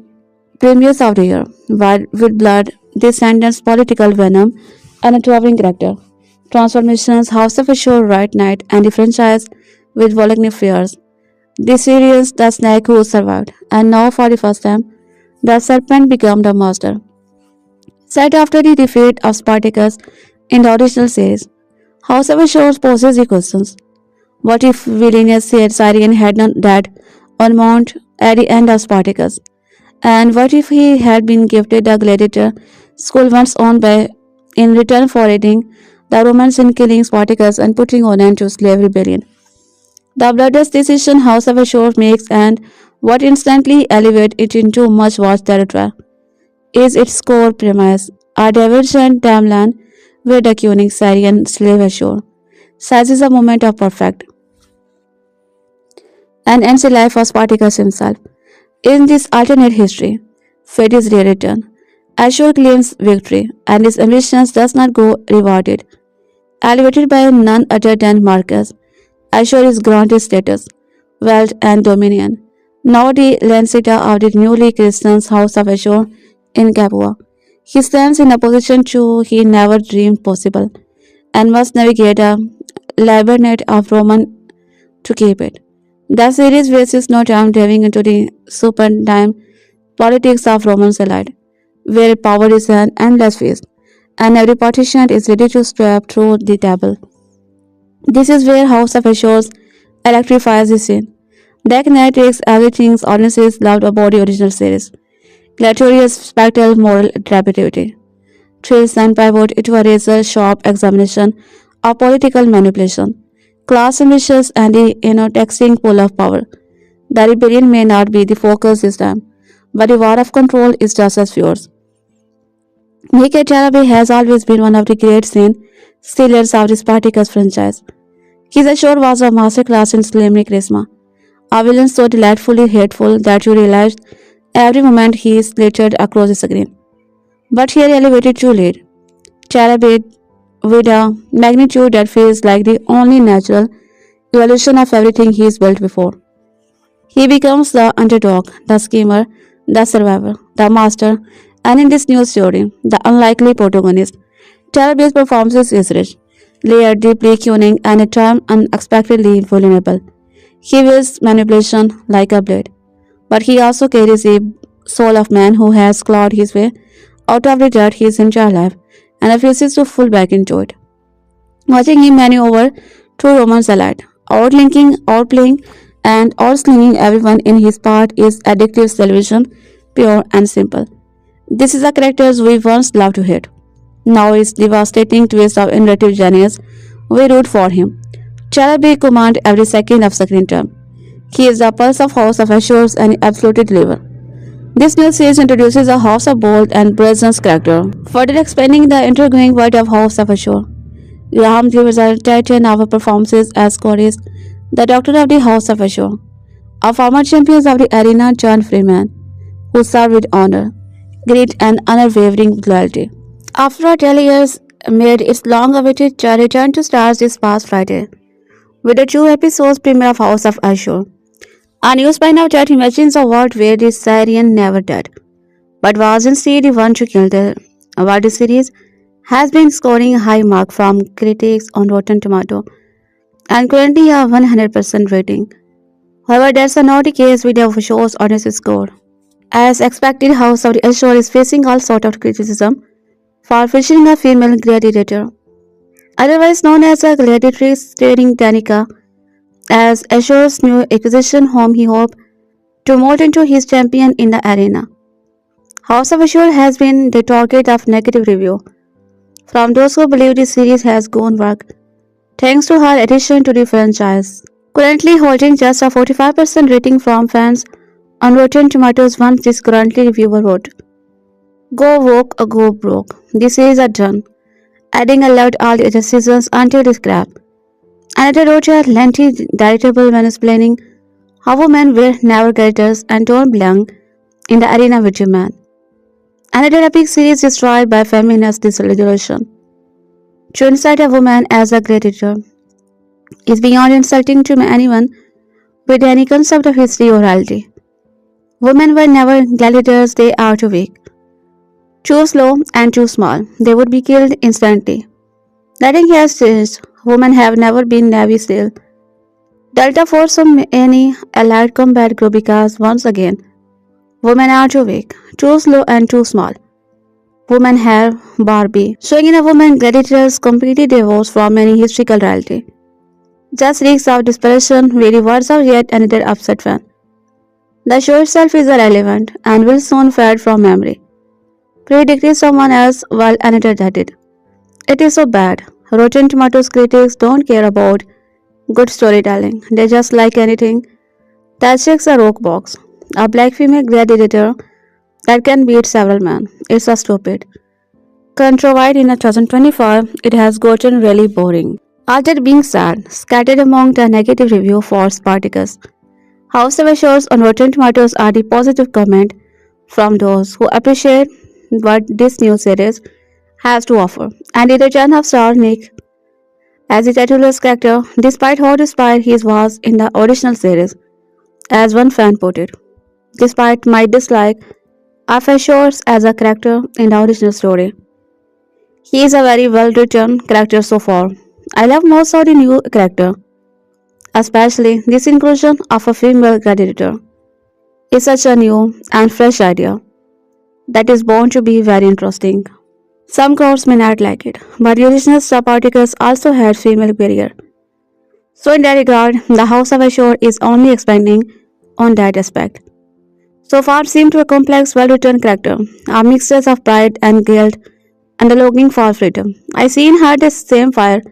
premiers of the year, with blood, descendants, political venom, and a towering character. Transformations, House of Ashur, Right Knight, and the franchise with volcanic fears. The series, the snake who survived, and now for the first time, the serpent became the master. Set after the defeat of Spartacus in the original series, House of Ashur poses the questions. What if Vilnius Syrian had not died on Mount at the end of Spartacus? And what if he had been gifted a gladiator school once owned by in return for aiding the Romans in killing Spartacus and putting an end to slave rebellion? The bloodless decision House of Ashur makes and what instantly elevates it into much-watched territory is its core premise, a divergent timeline where the cunning Syrian slave Ashur seizes a moment of perfect and ends the life of Spartacus himself. In this alternate history, fate is rewritten. Ashur claims victory, and his ambitions does not go rewarded. Elevated by none other than Marcus, Ashur is granted status, wealth, and dominion. Now the Lanceta of the newly christened House of Ashur in Capua. He stands in a position to he never dreamed possible, and must navigate a labyrinth of Roman to keep it. The series wastes no time delving into the supernime politics of Roman elite, where power is an endless feast, and every participant is ready to step through the table. This is where House of Assures electrifies the scene. DeKnight takes everything audiences loved about the original series. Gladiator's spectral moral rapidity, thrills and pivot into a razor-sharp examination of political manipulation, class ambitions, and the taxing pull of power. The rebellion may not be the focus this time, but the war of control is just as fierce. Naked Tarabay has always been one of the great scene stealers of the Spartacus franchise. His Ashur was a masterclass in slamming charisma, a villain so delightfully hateful that you realized every moment he is glittered across the screen. But here elevated to lead, Tarabay with a magnitude that feels like the only natural evolution of everything he's built before. He becomes the underdog, the schemer, the survivor, the master, and in this new story, the unlikely protagonist. Tarabay's performance is rich, layered, deeply cunning, and at times unexpectedly vulnerable. He wields manipulation like a blade, but he also carries the soul of man who has clawed his way out of the dirt his entire life and refuses to fall back into it. Watching him maneuver through Roman salad, outlinking, outplaying, and outslinging everyone in his path is addictive television, pure and simple. This is a character we once loved to hate. Now is devastating twist of narrative genius. We root for him. Chalabi command every second of screen time. He is the pulse of House of Assures and absolute deliver. This new series introduces a House of Bold and Presence character, further expanding the intriguing world of House of Assure. Graham delivers a titan of performances as Corys, the doctor of the House of Ashur, a former champion of the arena John Freeman, who served with honor, grit, and unwavering loyalty. After 10 years, made its long-awaited return to Starz this past Friday, with the 2 episodes premiere of House of Ashur. A news by now that imagines a world where the Syrian never died, but was instead the one to kill the award series has been scoring a high mark from critics on Rotten Tomato and currently a 100% rating. However, that's not the case with the show's audience score. As expected, House of the Ashur is facing all sort of criticism for featuring a female gladiator, otherwise known as a gladiatrix starring Danica, as Ashur's new acquisition whom he hoped to mold into his champion in the arena. House of Ashur has been the target of negative review from those who believe the series has gone work thanks to her addition to the franchise. Currently holding just a 45% rating from fans on Rotten Tomatoes once this currently reviewer wrote, "Go woke or go broke. This series are done," adding aloud all the other seasons until this crap. Another wrote a lengthy digestible when explaining how women were never gladiators and don't belong in the arena with a man. Another epic series destroyed by feminist disillusion. To incite a woman as a gladiator is beyond insulting to anyone with any concept of history or reality. Women were never gladiators, they are too weak, too slow, and too small. They would be killed instantly. Nothing has changed. Women have never been Navy SEAL, Delta Force, or any allied combat group because, once again, women are too weak, too slow, and too small. Women have Barbie, showing in a woman gladiators completely divorced from any historical reality. Just reeks of desperation, very words of yet another upset fan. The show itself is irrelevant and will soon fade from memory. Predicting someone else while another that did. It is so bad. Rotten Tomatoes critics don't care about good storytelling. They just like anything that checks a rock box. A black female gladiator that can beat several men. It's a stupid. Countrywide in 2025, it has gotten really boring. All that being said, scattered among the negative review for Spartacus, House of Ashurs on Rotten Tomatoes are the positive comment from those who appreciate what this new series has to offer. And the return of Star Nick as a titulous character, despite how despite he was in the original series, as one fan put it. Despite my dislike of Ashurs as a character in the original story, he is a very well written character so far. I love most of the new character, especially this inclusion of a female gladiator. It's such a new and fresh idea that is bound to be very interesting. Some crowds may not like it, but the original Spartacus also had female barrier. So in that regard, the House of Ashur is only expanding on that aspect. So far seemed to a complex, well-written character, a mixture of pride and guilt and the longing for freedom. I see in her the same fire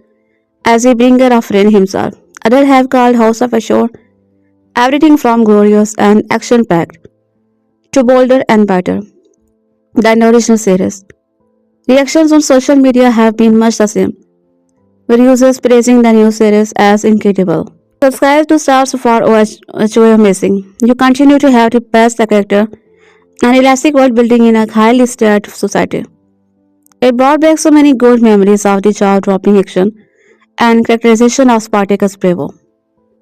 as the bringer of rain himself. Others have called House of Ashur everything from glorious and action-packed to bolder and better than the original series. Reactions on social media have been much the same, with users praising the new series as incredible. Subscribe to Starz for watch amazing. You continue to have the best character and elastic world building in a highly stirred society. It brought back so many good memories of the jaw-dropping action and characterization of Spartacus Bravo.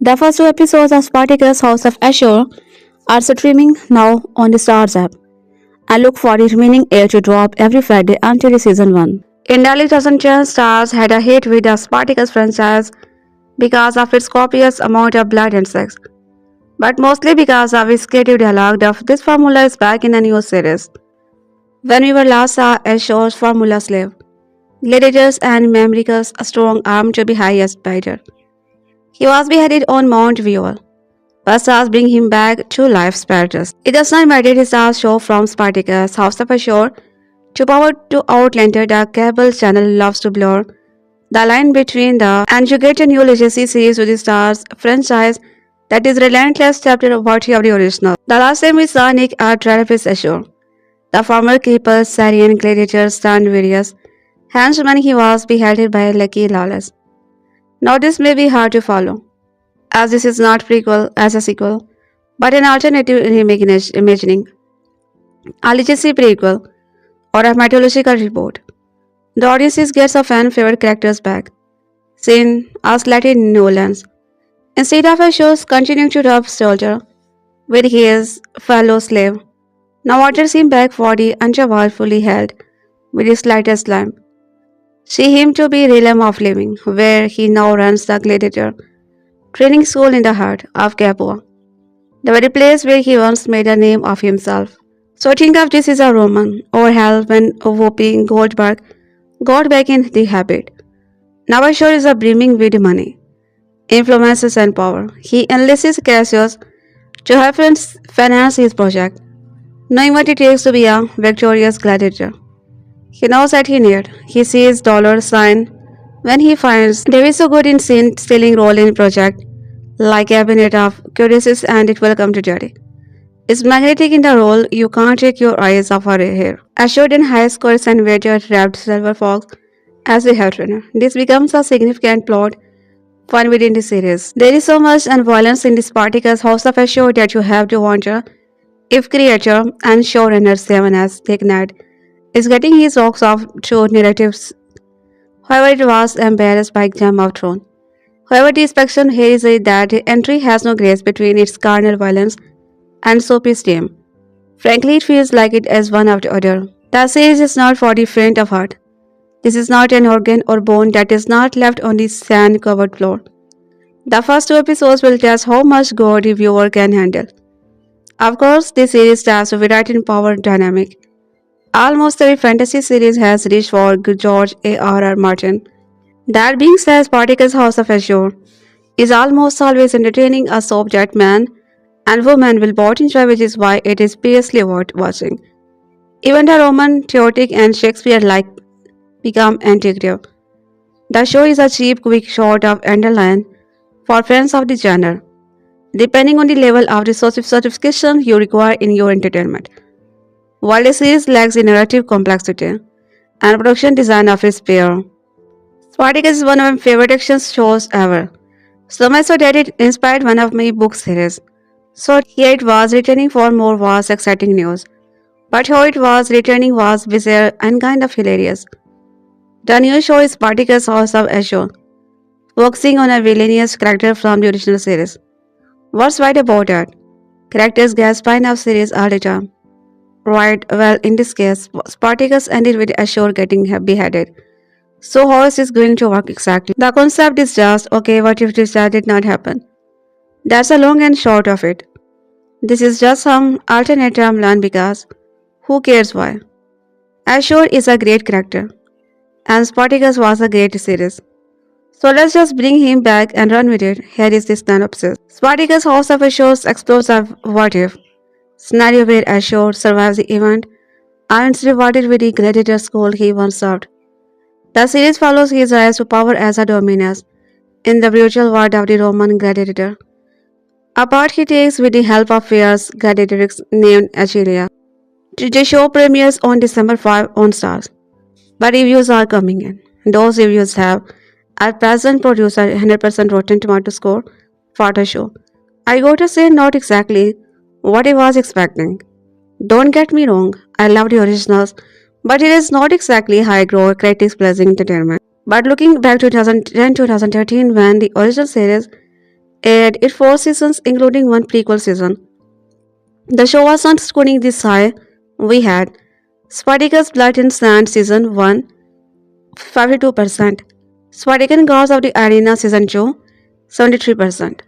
The first two episodes of Spartacus House of Ashur are streaming now on the Starz app. I look for the remaining 8 to drop every Friday until the season 1. In early 2010, Starz had a hit with the Spartacus franchise because of its copious amount of blood and sex, but mostly because of its creative dialogue. This formula is back in a new series. When we were last saw Ashur's formula slave, gladiators and Memricus, a strong arm to be highest bidder. He was beheaded on Mount Viol. But Starz bring him back to life Spartacus. It does not matter his Starz show from Spartacus, House of Ashur, to Power to Outlander, the cable channel loves to blur the line between the and you get a new legacy series with the Starz franchise that is relentless chapter worthy of the original. The last time we saw Nick at Tarabay Ashur, the former keeper Syrian gladiator stand various henchman he was beheaded by Lucky Lawless. Now this may be hard to follow, as this is not prequel as a sequel, but an alternative imagining, a legacy prequel, or a mythological reboot. The audience gets a fan favorite characters back, seen as slightly new lens. Instead of a show's continuing to rub soldier with his fellow slave, now orders him back for the underworld fully held with his slightest lamp. See him to be realm of living, where he now runs the gladiator training school in the heart of Capua, the very place where he once made a name of himself. So think of this as a Roman, or hell when Whoopi Goldberg got back in the habit. Now Ashur is a brimming with money, influences and power. He enlists Cassius to help finance his project, knowing what it takes to be a victorious gladiator. He knows that he needs. He sees dollar sign when he finds there is a good in stealing role in project like Cabinet of Curiosities and it will come to Jerry. It's magnetic in the role, you can't take your eyes off her hair. Assured in high scores and wager wrapped Silver Fox as the head trainer. This becomes a significant plot point within the series. There is so much and violence in the Spartacus House of Ashur that you have to wonder if creator and showrunner Seven as DeKnight is getting his rocks off to narratives. However, it was embarrassed by Game of Thrones. However, the inspection here is that the entry has no grace between its carnal violence and Sophie's team. Frankly, it feels like it is one after the other. The series is not for the faint of heart. This is not an organ or bone that is not left on the sand-covered floor. The first two episodes will test how much gore the viewer can handle. Of course, this series starts with writing power dynamic. Almost every fantasy series has reached for George A.R.R. Martin. That being said, Spartacus House of Ashur is almost always entertaining. A soap that man and woman will both enjoy, which is why it is seriously worth watching. Even the Roman, theoretic, and Shakespeare-like become integral. The show is a cheap, quick shot of underline for fans of the genre, depending on the level of the sophistication you require in your entertainment. While the series lacks the narrative complexity and production design of its pair, Spartacus is one of my favorite action shows ever. So much so that it inspired one of my book series. So here it was returning for more was exciting news. But how it was returning was bizarre and kind of hilarious. The new show is Spartacus House of Ashur, focusing on a villainous character from the original series. What's right about that? Characters get spin-off series all the time. Right, well, in this case, Spartacus ended with Ashur getting beheaded. So how is this going to work exactly? The concept is just, okay, what if this did not happen? That's the long and short of it. This is just some alternate timeline because who cares why? Ashur is a great character, and Spartacus was a great series. So let's just bring him back and run with it. Here is the synopsis. Spartacus House of Ashur explores a what if scenario where Ashur survives the event and is rewarded with the gladiator school he once served. The series follows his rise to power as a dominus in the brutal world of the Roman gladiator, a part he takes with the help of fierce gladiatrix named Achilea. The show premieres on December 5 on Starz, but reviews are coming in. Those reviews have at present produced a 100% Rotten Tomato score for the show. I gotta say, not exactly what I was expecting. Don't get me wrong, I love the originals, but it is not exactly high growth, critics pleasing entertainment. But looking back to 2010-2013 when the original series aired its 4 seasons including one prequel season, the show wasn't scoring this high. We had Spartacus Blood and Sand Season 1 52%, Spartacus Gods of the Arena Season 2 73%,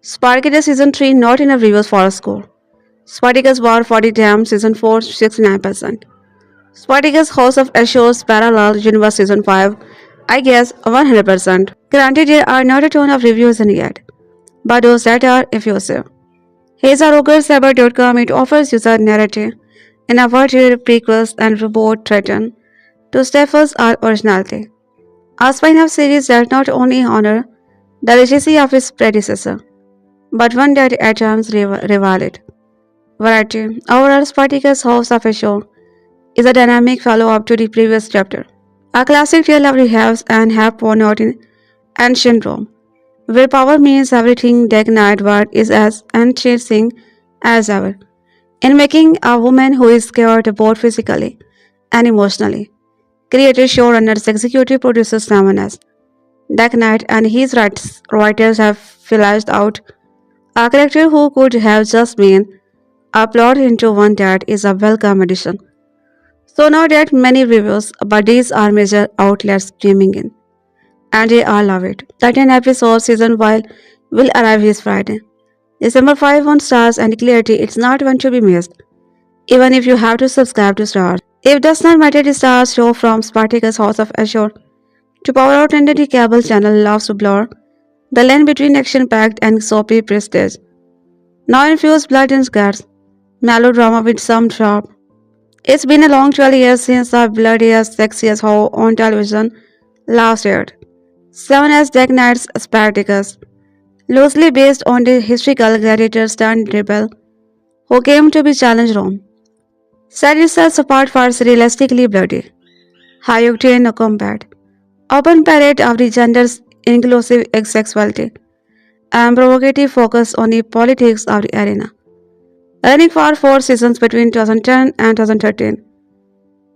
Spartacus Season 3 not enough reviews for a score, Spartacus War for the Dam Season 4 69%, Spartacus House of Ashur's Parallel Universe Season 5 I guess 100%. Granted there are not a ton of reviews in yet, but those that are effusive. Here's a rogersaber.com. It offers user narrative in a world where prequels and reboot threaten to stifle our originality. A spin-off series that not only honor the legacy of its predecessor, but one that attempts rival it. Variety. Overall, Spartacus House of Ashur is a dynamic follow-up to the previous chapter. A classic tale of rehabs and have won out in ancient Rome, where power means everything. DeKnight world is as enticing as ever, in making a woman who is scared both physically and emotionally. Creator, showrunners, executive producers Simon S. DeKnight and his writers have fleshed out a character who could have just been a plot into one that is a welcome addition. So not that many reviews, but these are major outlets streaming in, and they all love it. The 10 episode season while will arrive this Friday, December 5 on Stars, and clarity it's not one to be missed, even if you have to subscribe to Stars. If does not matter, the Stars show from Spartacus House of Ashur to power out under the cable channel loves to blur the line between action-packed and soapy prestige. Now infused blood and guts, melodrama with some sharp. It's been a long 12 years since the bloodiest, sexiest how on television last aired. 7 as DeKnight's Spartacus, loosely based on the historical gladiator turned rebel who came to be challenged Rome. Set itself apart for its realistically bloody, high-octane combat, open parade of the gender's inclusive sexuality, and provocative focus on the politics of the arena. Running for 4 seasons between 2010 and 2013,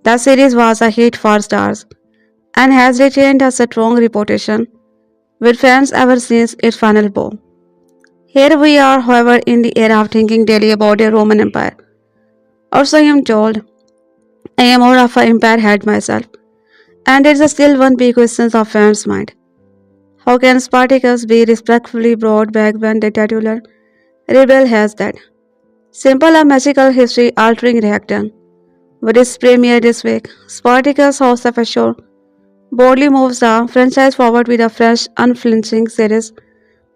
the series was a hit for Starz and has retained a strong reputation with fans ever since its final bow. Here we are, however, in the era of thinking daily about the Roman Empire. Also, I am told I am more of an empire head myself, and there is still one big question of fans' mind. How can Spartacus be respectfully brought back when the titular rebel has that simple and magical history-altering reaction? With its premiere this week, Spartacus House of Ashur boldly moves the franchise forward with a fresh, unflinching series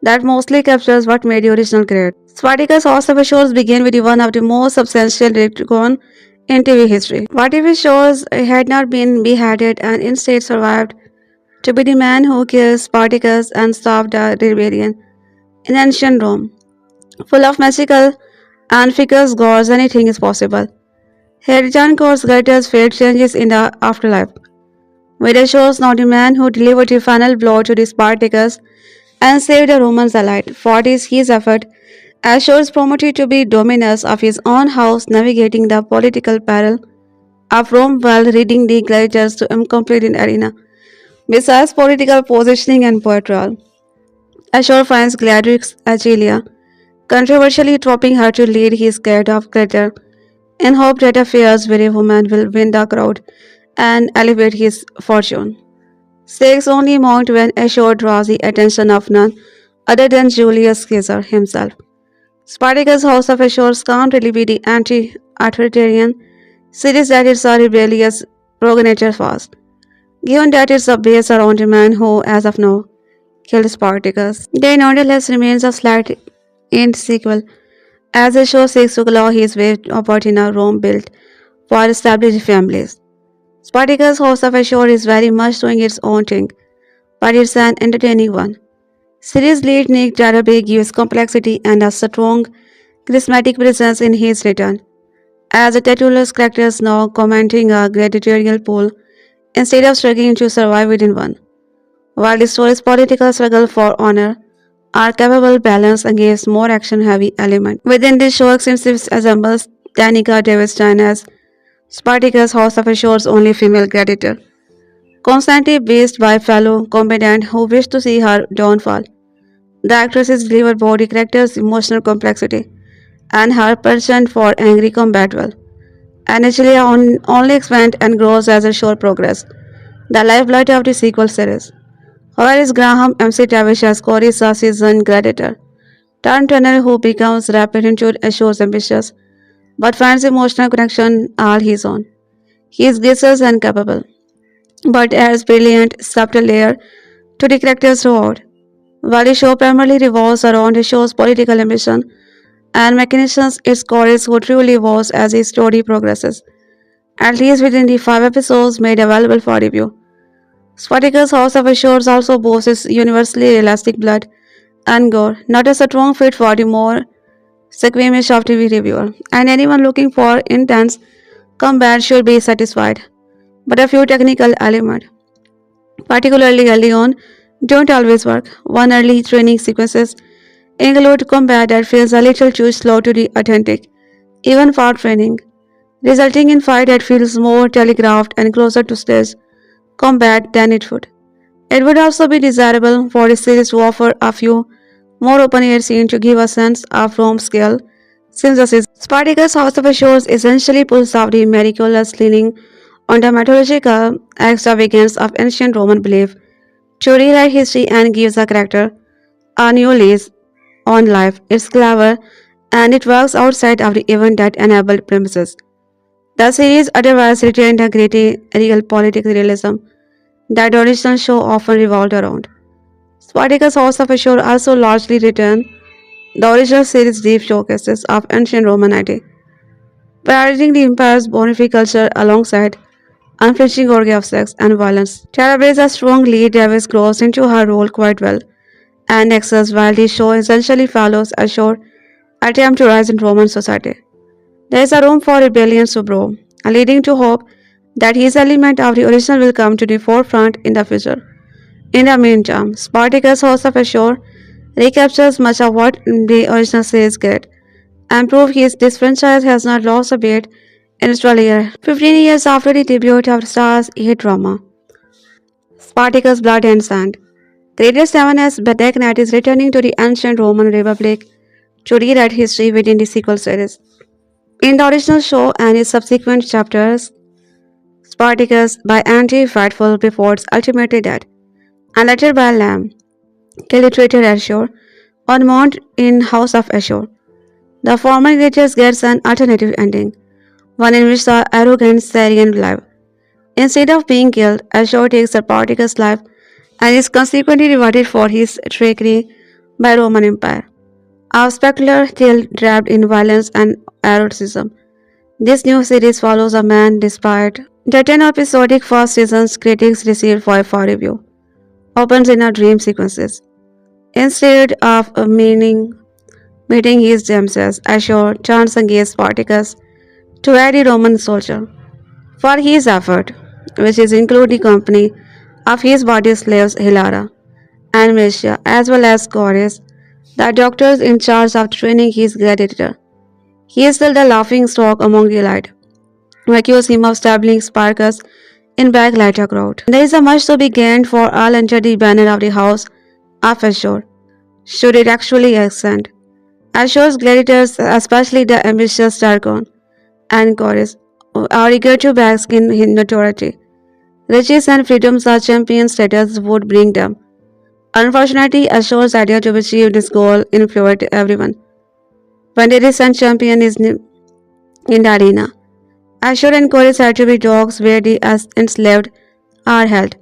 that mostly captures what made the original great. Spartacus House of Ashur began with one of the most substantial retcon in TV history. What if his shows had not been beheaded and instead survived to be the man who killed Spartacus and stopped the rebellion? In ancient Rome, full of magical and figures gods, anything is possible. Here, return course gladiators fate changes in the afterlife. Video shows not the man who delivered the final blow to the Spartacus and saved the Romans alive. For this his effort, Ashur is promoted to be dominus of his own house, navigating the political peril of Rome while reading the gladiators to incomplete in arena. Besides political positioning and portrayal, Ashur finds gladiatrix Agilia, controversially dropping her to lead his guard of gladiator in hope that a fierce, brave woman will win the crowd and elevate his fortune. Stakes only mount when Ashur draws the attention of none other than Julius Caesar himself. Spartacus' House of Ashur can't really be the anti-authoritarian series that it's a rebellious progenitor was, given that it's based around a man who, as of now, killed Spartacus. There nonetheless remains a slight in sequel, as Ashur seeks to claw his way upward in a Rome built for established families. Spartacus' House of Ashur is very much doing its own thing, but it's an entertaining one. Series lead Nick Tarabay gives complexity and a strong, charismatic presence in his return, as the titulous characters now commanding a gladiatorial pool instead of struggling to survive within one. While the story's political struggle for honor are capable balance against more action-heavy element. Within this show extensive assembles Danica Davidstein as Spartacus House of Assure's only female gladiator, constantly based by fellow combatant who wish to see her downfall. The actresses deliver both the character's emotional complexity and her penchant for angry combat well. And Agilia only expands and grows as the show progresses, the lifeblood of the sequel series. However, is Graham MC Tavish as Corey's seasoned gladiator, turned trainer who becomes rapid into Assure's ambitious, but finds emotional connection all his own. He is gracious and capable, but adds brilliant, subtle layer to the characters throughout. While the show primarily revolves around the show's political ambition and mechanisms, its core is who truly evolves as the story progresses, at least within the 5 episodes made available for review. Spartacus House of Assures also boasts universally realistic blood and gore, not a strong fit for the more squeamish of TV reviewer, and anyone looking for intense combat should be satisfied. But a few technical elements, particularly early on, don't always work. One early training sequences include combat that feels a little too slow to be authentic, even for training, resulting in fight that feels more telegraphed and closer to stage combat than it would. It would also be desirable for the series to offer a few more open-air scenes to give a sense of Rome's scale. Since the season, Spartacus House of Assures essentially pulls off the miraculous leaning on the mythological extravagance of ancient Roman belief to rewrite history and gives a character a new lease on life. It's clever and it works outside of the event that enabled premises. The series otherwise retained a gritty, real political realism that the original show often revolved around. Spartacus House of Assure also largely returned the original series' deep showcases of ancient Romanity, parodying the empire's bonafide culture alongside unflinching orgy of sex and violence. Tarabay is a strong lead. Davis grows into her role quite well and excels while the show essentially follows Ashur attempt to rise in Roman society. There is a room for rebellion to grow, leading to hope that his element of the original will come to the forefront in the future. In the meantime, Spartacus House of Ashur recaptures much of what the original series did and proves this franchise has not lost a beat in its 12 years. 15 years after the debut of Starz hit drama, Spartacus Blood and Sand. Creator 7's DeKnight is returning to the ancient Roman Republic to rewrite history within the sequel series. In the original show and its subsequent chapters, Spartacus, by anti-fightful before its ultimately dead, and later by Lamb, killed traitor Ashur on Mount in House of Ashur. The former gladiators gets an alternative ending, one in which the arrogant Syrian live. Instead of being killed, Ashur takes Spartacus' life and is consequently rewarded for his trickery by Roman Empire. A spectacular tale draped in violence and eroticism. This new series follows a man despite the 10 episodic first season's critics received 5-star review. Opens in a dream sequences. Instead of meeting his nemesis, Ashur turns against Spartacus to aid a Roman soldier for his effort, which is include the company of his body slaves Hilara and Mercia, as well as Chorus, the doctors in charge of training his gladiator. He is still the laughing stock among the elite, who accuse him of stabbing Spartacus in back later crowd. There is a much to be gained for all under the banner of the house of Ashur, should it actually extend. Ashur's gladiators, especially the ambitious Dargon and Chorus, are eager to bask in his notoriety. Riches and freedoms our champion status would bring them. Unfortunately, Ashur's idea to achieve this goal influenced everyone. When the recent champion is in the arena, Ashur and Chorus had to be dogs where the enslaved are held,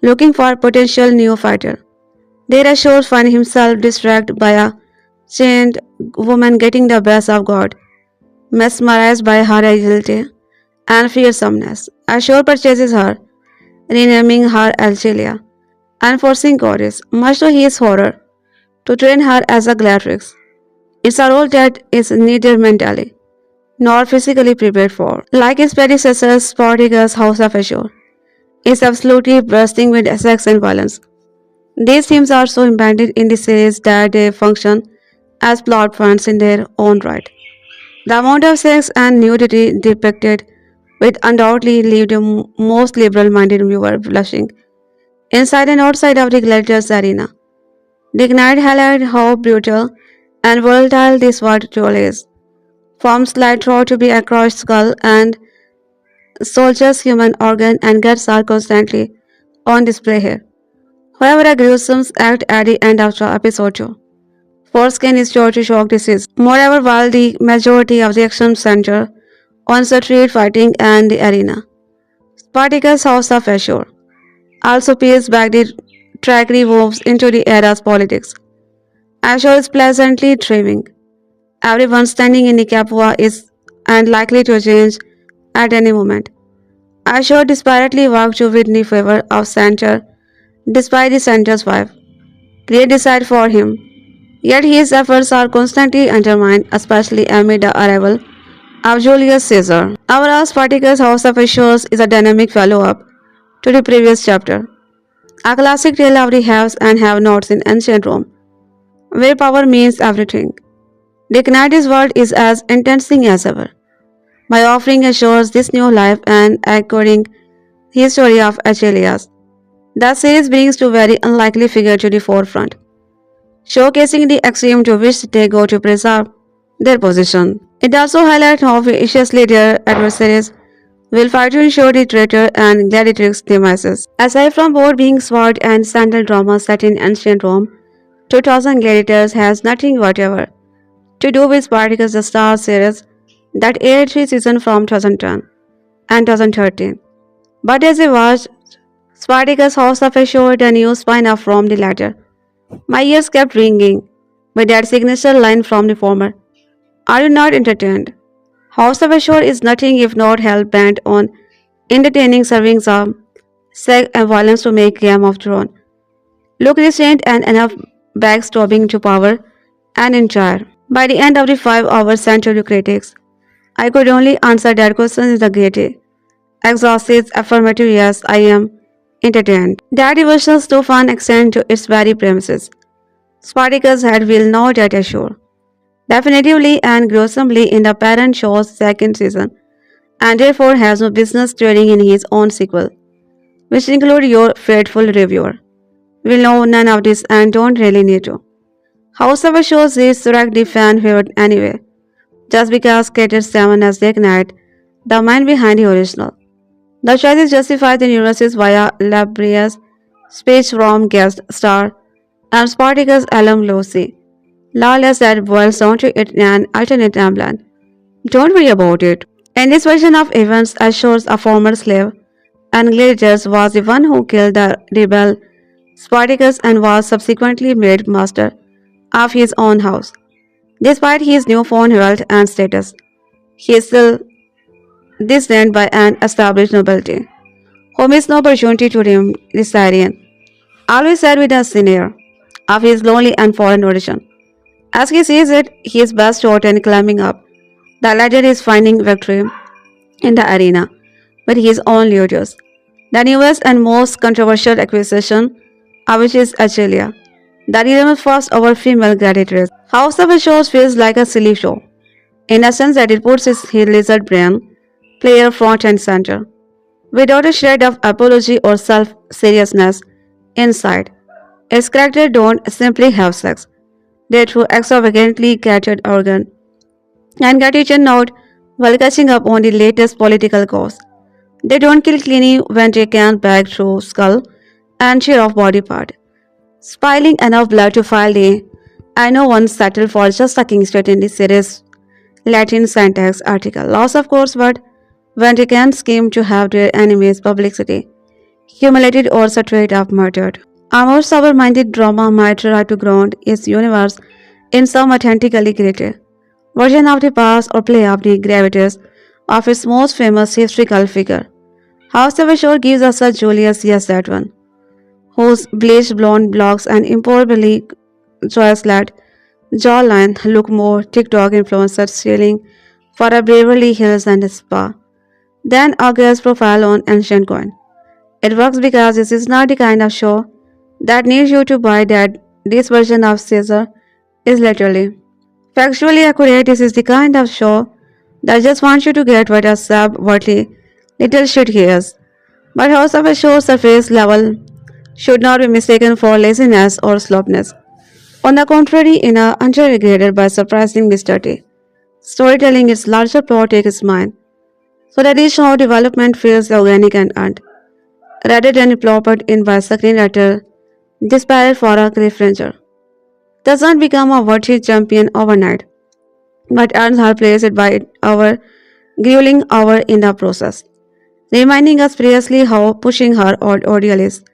looking for a potential new fighter. There Ashur finds himself distracted by a chained woman getting the best of God, mesmerized by her agility and fearsomeness. Ashur purchases her, renaming her Algelia, and forcing Chorus, much to his horror, to train her as a gladiatrix. It's a role that is neither mentally nor physically prepared for. Like his predecessor, Spartacus' House of Ashur is absolutely bursting with sex and violence. These themes are so embedded in the series that they function as plot points in their own right. The amount of sex and nudity depicted would undoubtedly leave the most liberal-minded viewer blushing. Inside and outside of the gladiators arena, DeKnight highlighted how brutal and volatile this world truly is. Forms slide through to be across skull and soldiers' human organ and guts are constantly on display here. However, a gruesome act at the end of the episode 2. Foreskin is sure to shock the season. Moreover, while the majority of the action center on street fighting and the arena, Spartacus' House of Ashur also peels back the trackery moves into the era's politics. Ashur is pleasantly thriving. Everyone standing in the Capua is and likely to change at any moment. Ashur desperately worked to win the favor of Center despite the Center's wife. Great decide for him. Yet his efforts are constantly undermined, especially amid the arrival of Julius Caesar. Our Spartacus House of Ashur is a dynamic follow-up to the previous chapter, a classic tale of the haves and have-nots in ancient Rome, where power means everything. DeKnight's world is as enticing as ever, by offering Ashur's this new life and echoing his story of Achilles. The series brings two very unlikely figures to the forefront, showcasing the extreme to which they go to preserve their position. It also highlights how viciously their adversaries will fight to ensure the traitor and gladiatrix demises. Aside from both being sword and sandal drama set in ancient Rome, 2000 Gladiators has nothing whatever to do with Spartacus the Starz series that aired 3 seasons from 2010 and 2013. But as I watched Spartacus House of Ashur, the new spin-off from the latter, my ears kept ringing with that signature line from the former. Are you not entertained? House of Ashur is nothing if not hell-bent on entertaining servings of sex and violence to make Game of Thrones look recent and enough backstabbing to power and entire. By the end of the 5 hours sent to the critics, I could only answer that question in the gritty, exhausted affirmative yes, I am entertained. That devotions to fun extend to its very premises. Spartacus had will know that Ashur, definitively and gruesomely in the parent show's second season, and therefore has no business stirring in his own sequel, which include your faithful reviewer. Will know none of this and don't really need to. House of Ashur is direct the fan favorite anyway, just because created 7 as DeKnight, the mind behind the original. The choice is justified in universes via laborious speech from guest star and Spartacus alum Lucy. Lawless that boils down to it in an alternate timeline. Don't worry about it. In this version of events, Ashur's a former slave and Gladiator was the one who killed the rebel Spartacus and was subsequently made master of his own house. Despite his newfound wealth and status, he is still disdained by an established nobility, who missed no opportunity to redeem the Syrian, always said with a sneer. of his lonely and foreign audition. As he sees it, he is best shot and climbing up. The latter is finding victory in the arena with his own ludus. The newest and most controversial acquisition, which is Achelia, the real first ever female gladiatrix. House of Ashur feels like a silly show, in a sense that it puts his lizard brain player front and center, without a shred of apology or self-seriousness inside. Its characters don't simply have sex, they throw extravagantly catered organ and gratitude note while catching up on the latest political cause. They don't kill Cleany when they can bag through skull and shear off body part, spilling enough blood to file the I know one settle for just sucking straight in the series Latin syntax article. Loss of course, but when they can scheme to have their enemies publicity, humiliated or straight up murdered. A more sober-minded drama might try to ground its universe in some authentically created version of the past or play up the gravitas of its most famous historical figure. House of Ashur gives us a Julius, yes, that one, whose bleached blonde locks and improbably joyous-lad jawline look more TikTok influencer stealing for a Beverly Hills and a spa than a girl's profile on ancient coin. It works because this is not the kind of show that needs you to buy that this version of Caesar is literally factually accurate. This is the kind of show that just wants you to get what a sub-worthy little shit he is. But House of a show surface level should not be mistaken for laziness or slowness. On the contrary, in a underrated by surprising mystery, storytelling its larger plot takes its mind, so that each show development feels organic and earned, rather than plotted in by screenwriter desperate for a cliffhanger. Does not become a worthy champion overnight, but earns her place by our grueling hour in the process, reminding us precisely how pushing her ordeal is.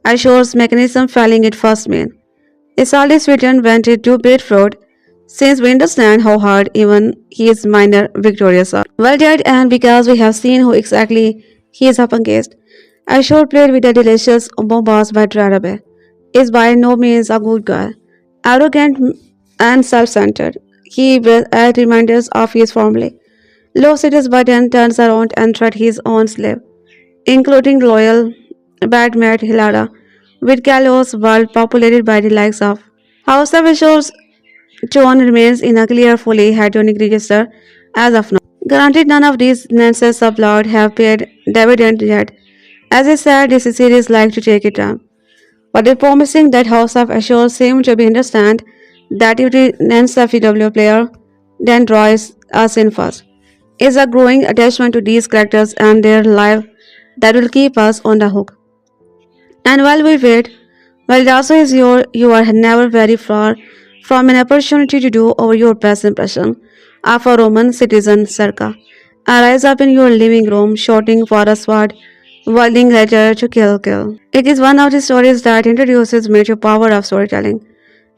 Ashur's mechanism failing it first mean. Is always written when it do beat fraud, since we understand how hard even his minor victorious are. Well dead, and because we have seen who exactly he is up against, Ashur played with a delicious bombast by Tarabay is by no means a good guy. Arrogant and self-centered, he will add reminders of his formerly low status but then turns around and threat his own slave, including loyal badmate Hilara, with gallows world populated by the likes of House of Ashur's tone remains in a clear, fully hedonic register as of now. Granted, none of these nonsense subplot have paid dividend yet. As I said, this series like to take it time. But they're promising that House of Ashur seem to be understand that if the non-FW player then draws us in first. Is a growing attachment to these characters and their life that will keep us on the hook. And while we wait, well, it also is you are never very far from an opportunity to do over your best impression of a Roman citizen circa. And rise up in your living room shouting for a sword, wielding letter to kill. It is one of the stories that introduces me to power of storytelling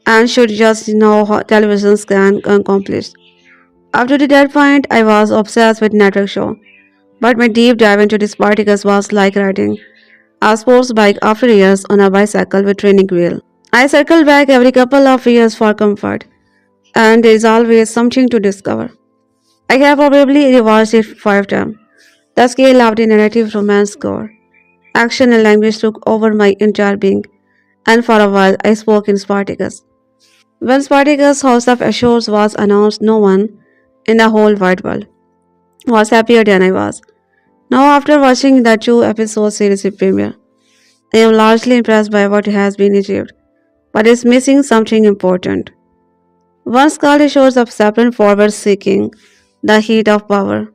and should just know how televisions can accomplish. Up to that point, I was obsessed with network show, but my deep dive into the Spartacus was like riding a sports bike after years on a bicycle with training wheel. I circle back every couple of years for comfort, and there is always something to discover. I have probably rewatched it 5 times. The scale of the narrative romance score, action and language took over my entire being, and for a while I spoke in Spartacus. When Spartacus House of Ashur was announced, no one in the whole wide world was happier than I was. Now, after watching the 2 episode series premiere, I am largely impressed by what has been achieved, but is missing something important. One scholar shows up separate forward seeking the heat of power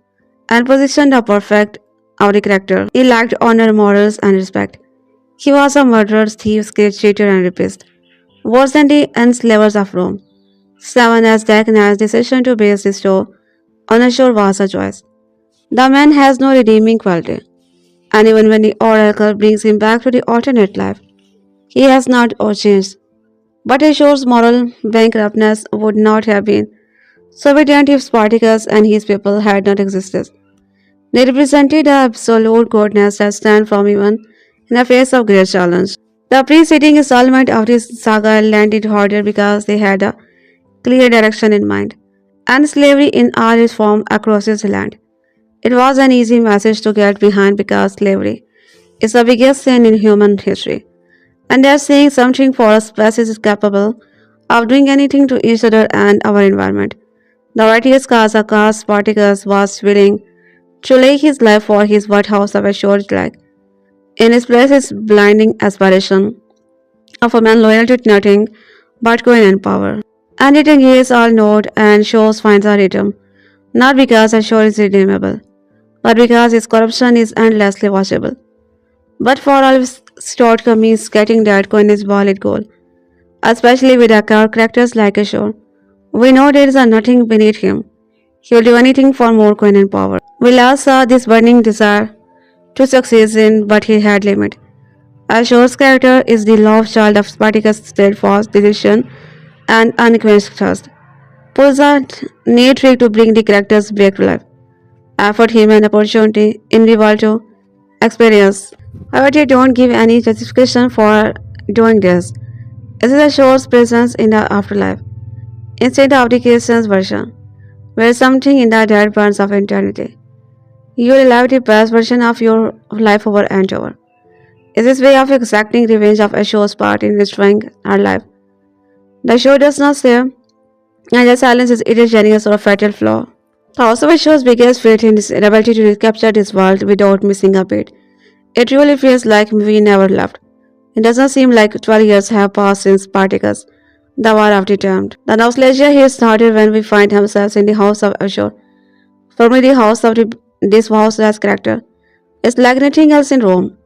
and positioned the perfect of the character. He lacked honor, morals, and respect. He was a murderer, thief, cheater, and rapist, worse than the enslavers of Rome. Seven as DeKnight's decision to base his show on a shore was a choice. The man has no redeeming quality, and even when the oracle brings him back to the alternate life, he has not changed. But Ashur's moral bankruptness would not have been so evident if Spartacus and his people had not existed. They represented the absolute goodness that stand firm even in the face of great challenge. The preceding installment of this saga landed harder because they had a clear direction in mind, and slavery in all its form across this land. It was an easy message to get behind because slavery is the biggest sin in human history, and they are saying something for a species is capable of doing anything to each other and our environment. The righteous Kazaka Spartacus was willing to lay his life for his what house of assured like. In his place is blinding aspiration of a man loyal to nothing but coin and power. And it engages all node and shows finds a rhythm, not because Ashur is redeemable, but because his corruption is endlessly watchable. But for all his shortcomings, getting that coin is valid goal, especially with our characters like Ashur. We know there is a nothing beneath him. He will do anything for more coin and power. We last saw this burning desire to succeed in, but he had limit. Ashur's character is the love child of Spartacus' steadfast decision and unquenched thirst. Pulls a neat trick to bring the characters back to life. Afford him an opportunity in the world to experience. However, they don't give any justification for doing this. This is Ashur's presence in the afterlife, instead of the Christian's version, where something in the dead burns of eternity. You will live the best version of your life over and over. Is this way of exacting revenge of Ashur's part in destroying our life? The show does not say, and the silence is either genius or a fatal flaw. The House of Ashur's biggest faith in his ability to recapture this world without missing a beat. It really feels like we never left. It doesn't seem like 12 years have passed since Spartacus, the war of the damned. The nostalgia here started when we find ourselves in the House of Ashur. For me, the house of this houseless character is like nothing else in Rome,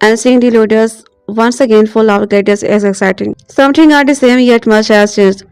and seeing the ludus once again full of gladiators is exciting. Something are the same yet much has changed.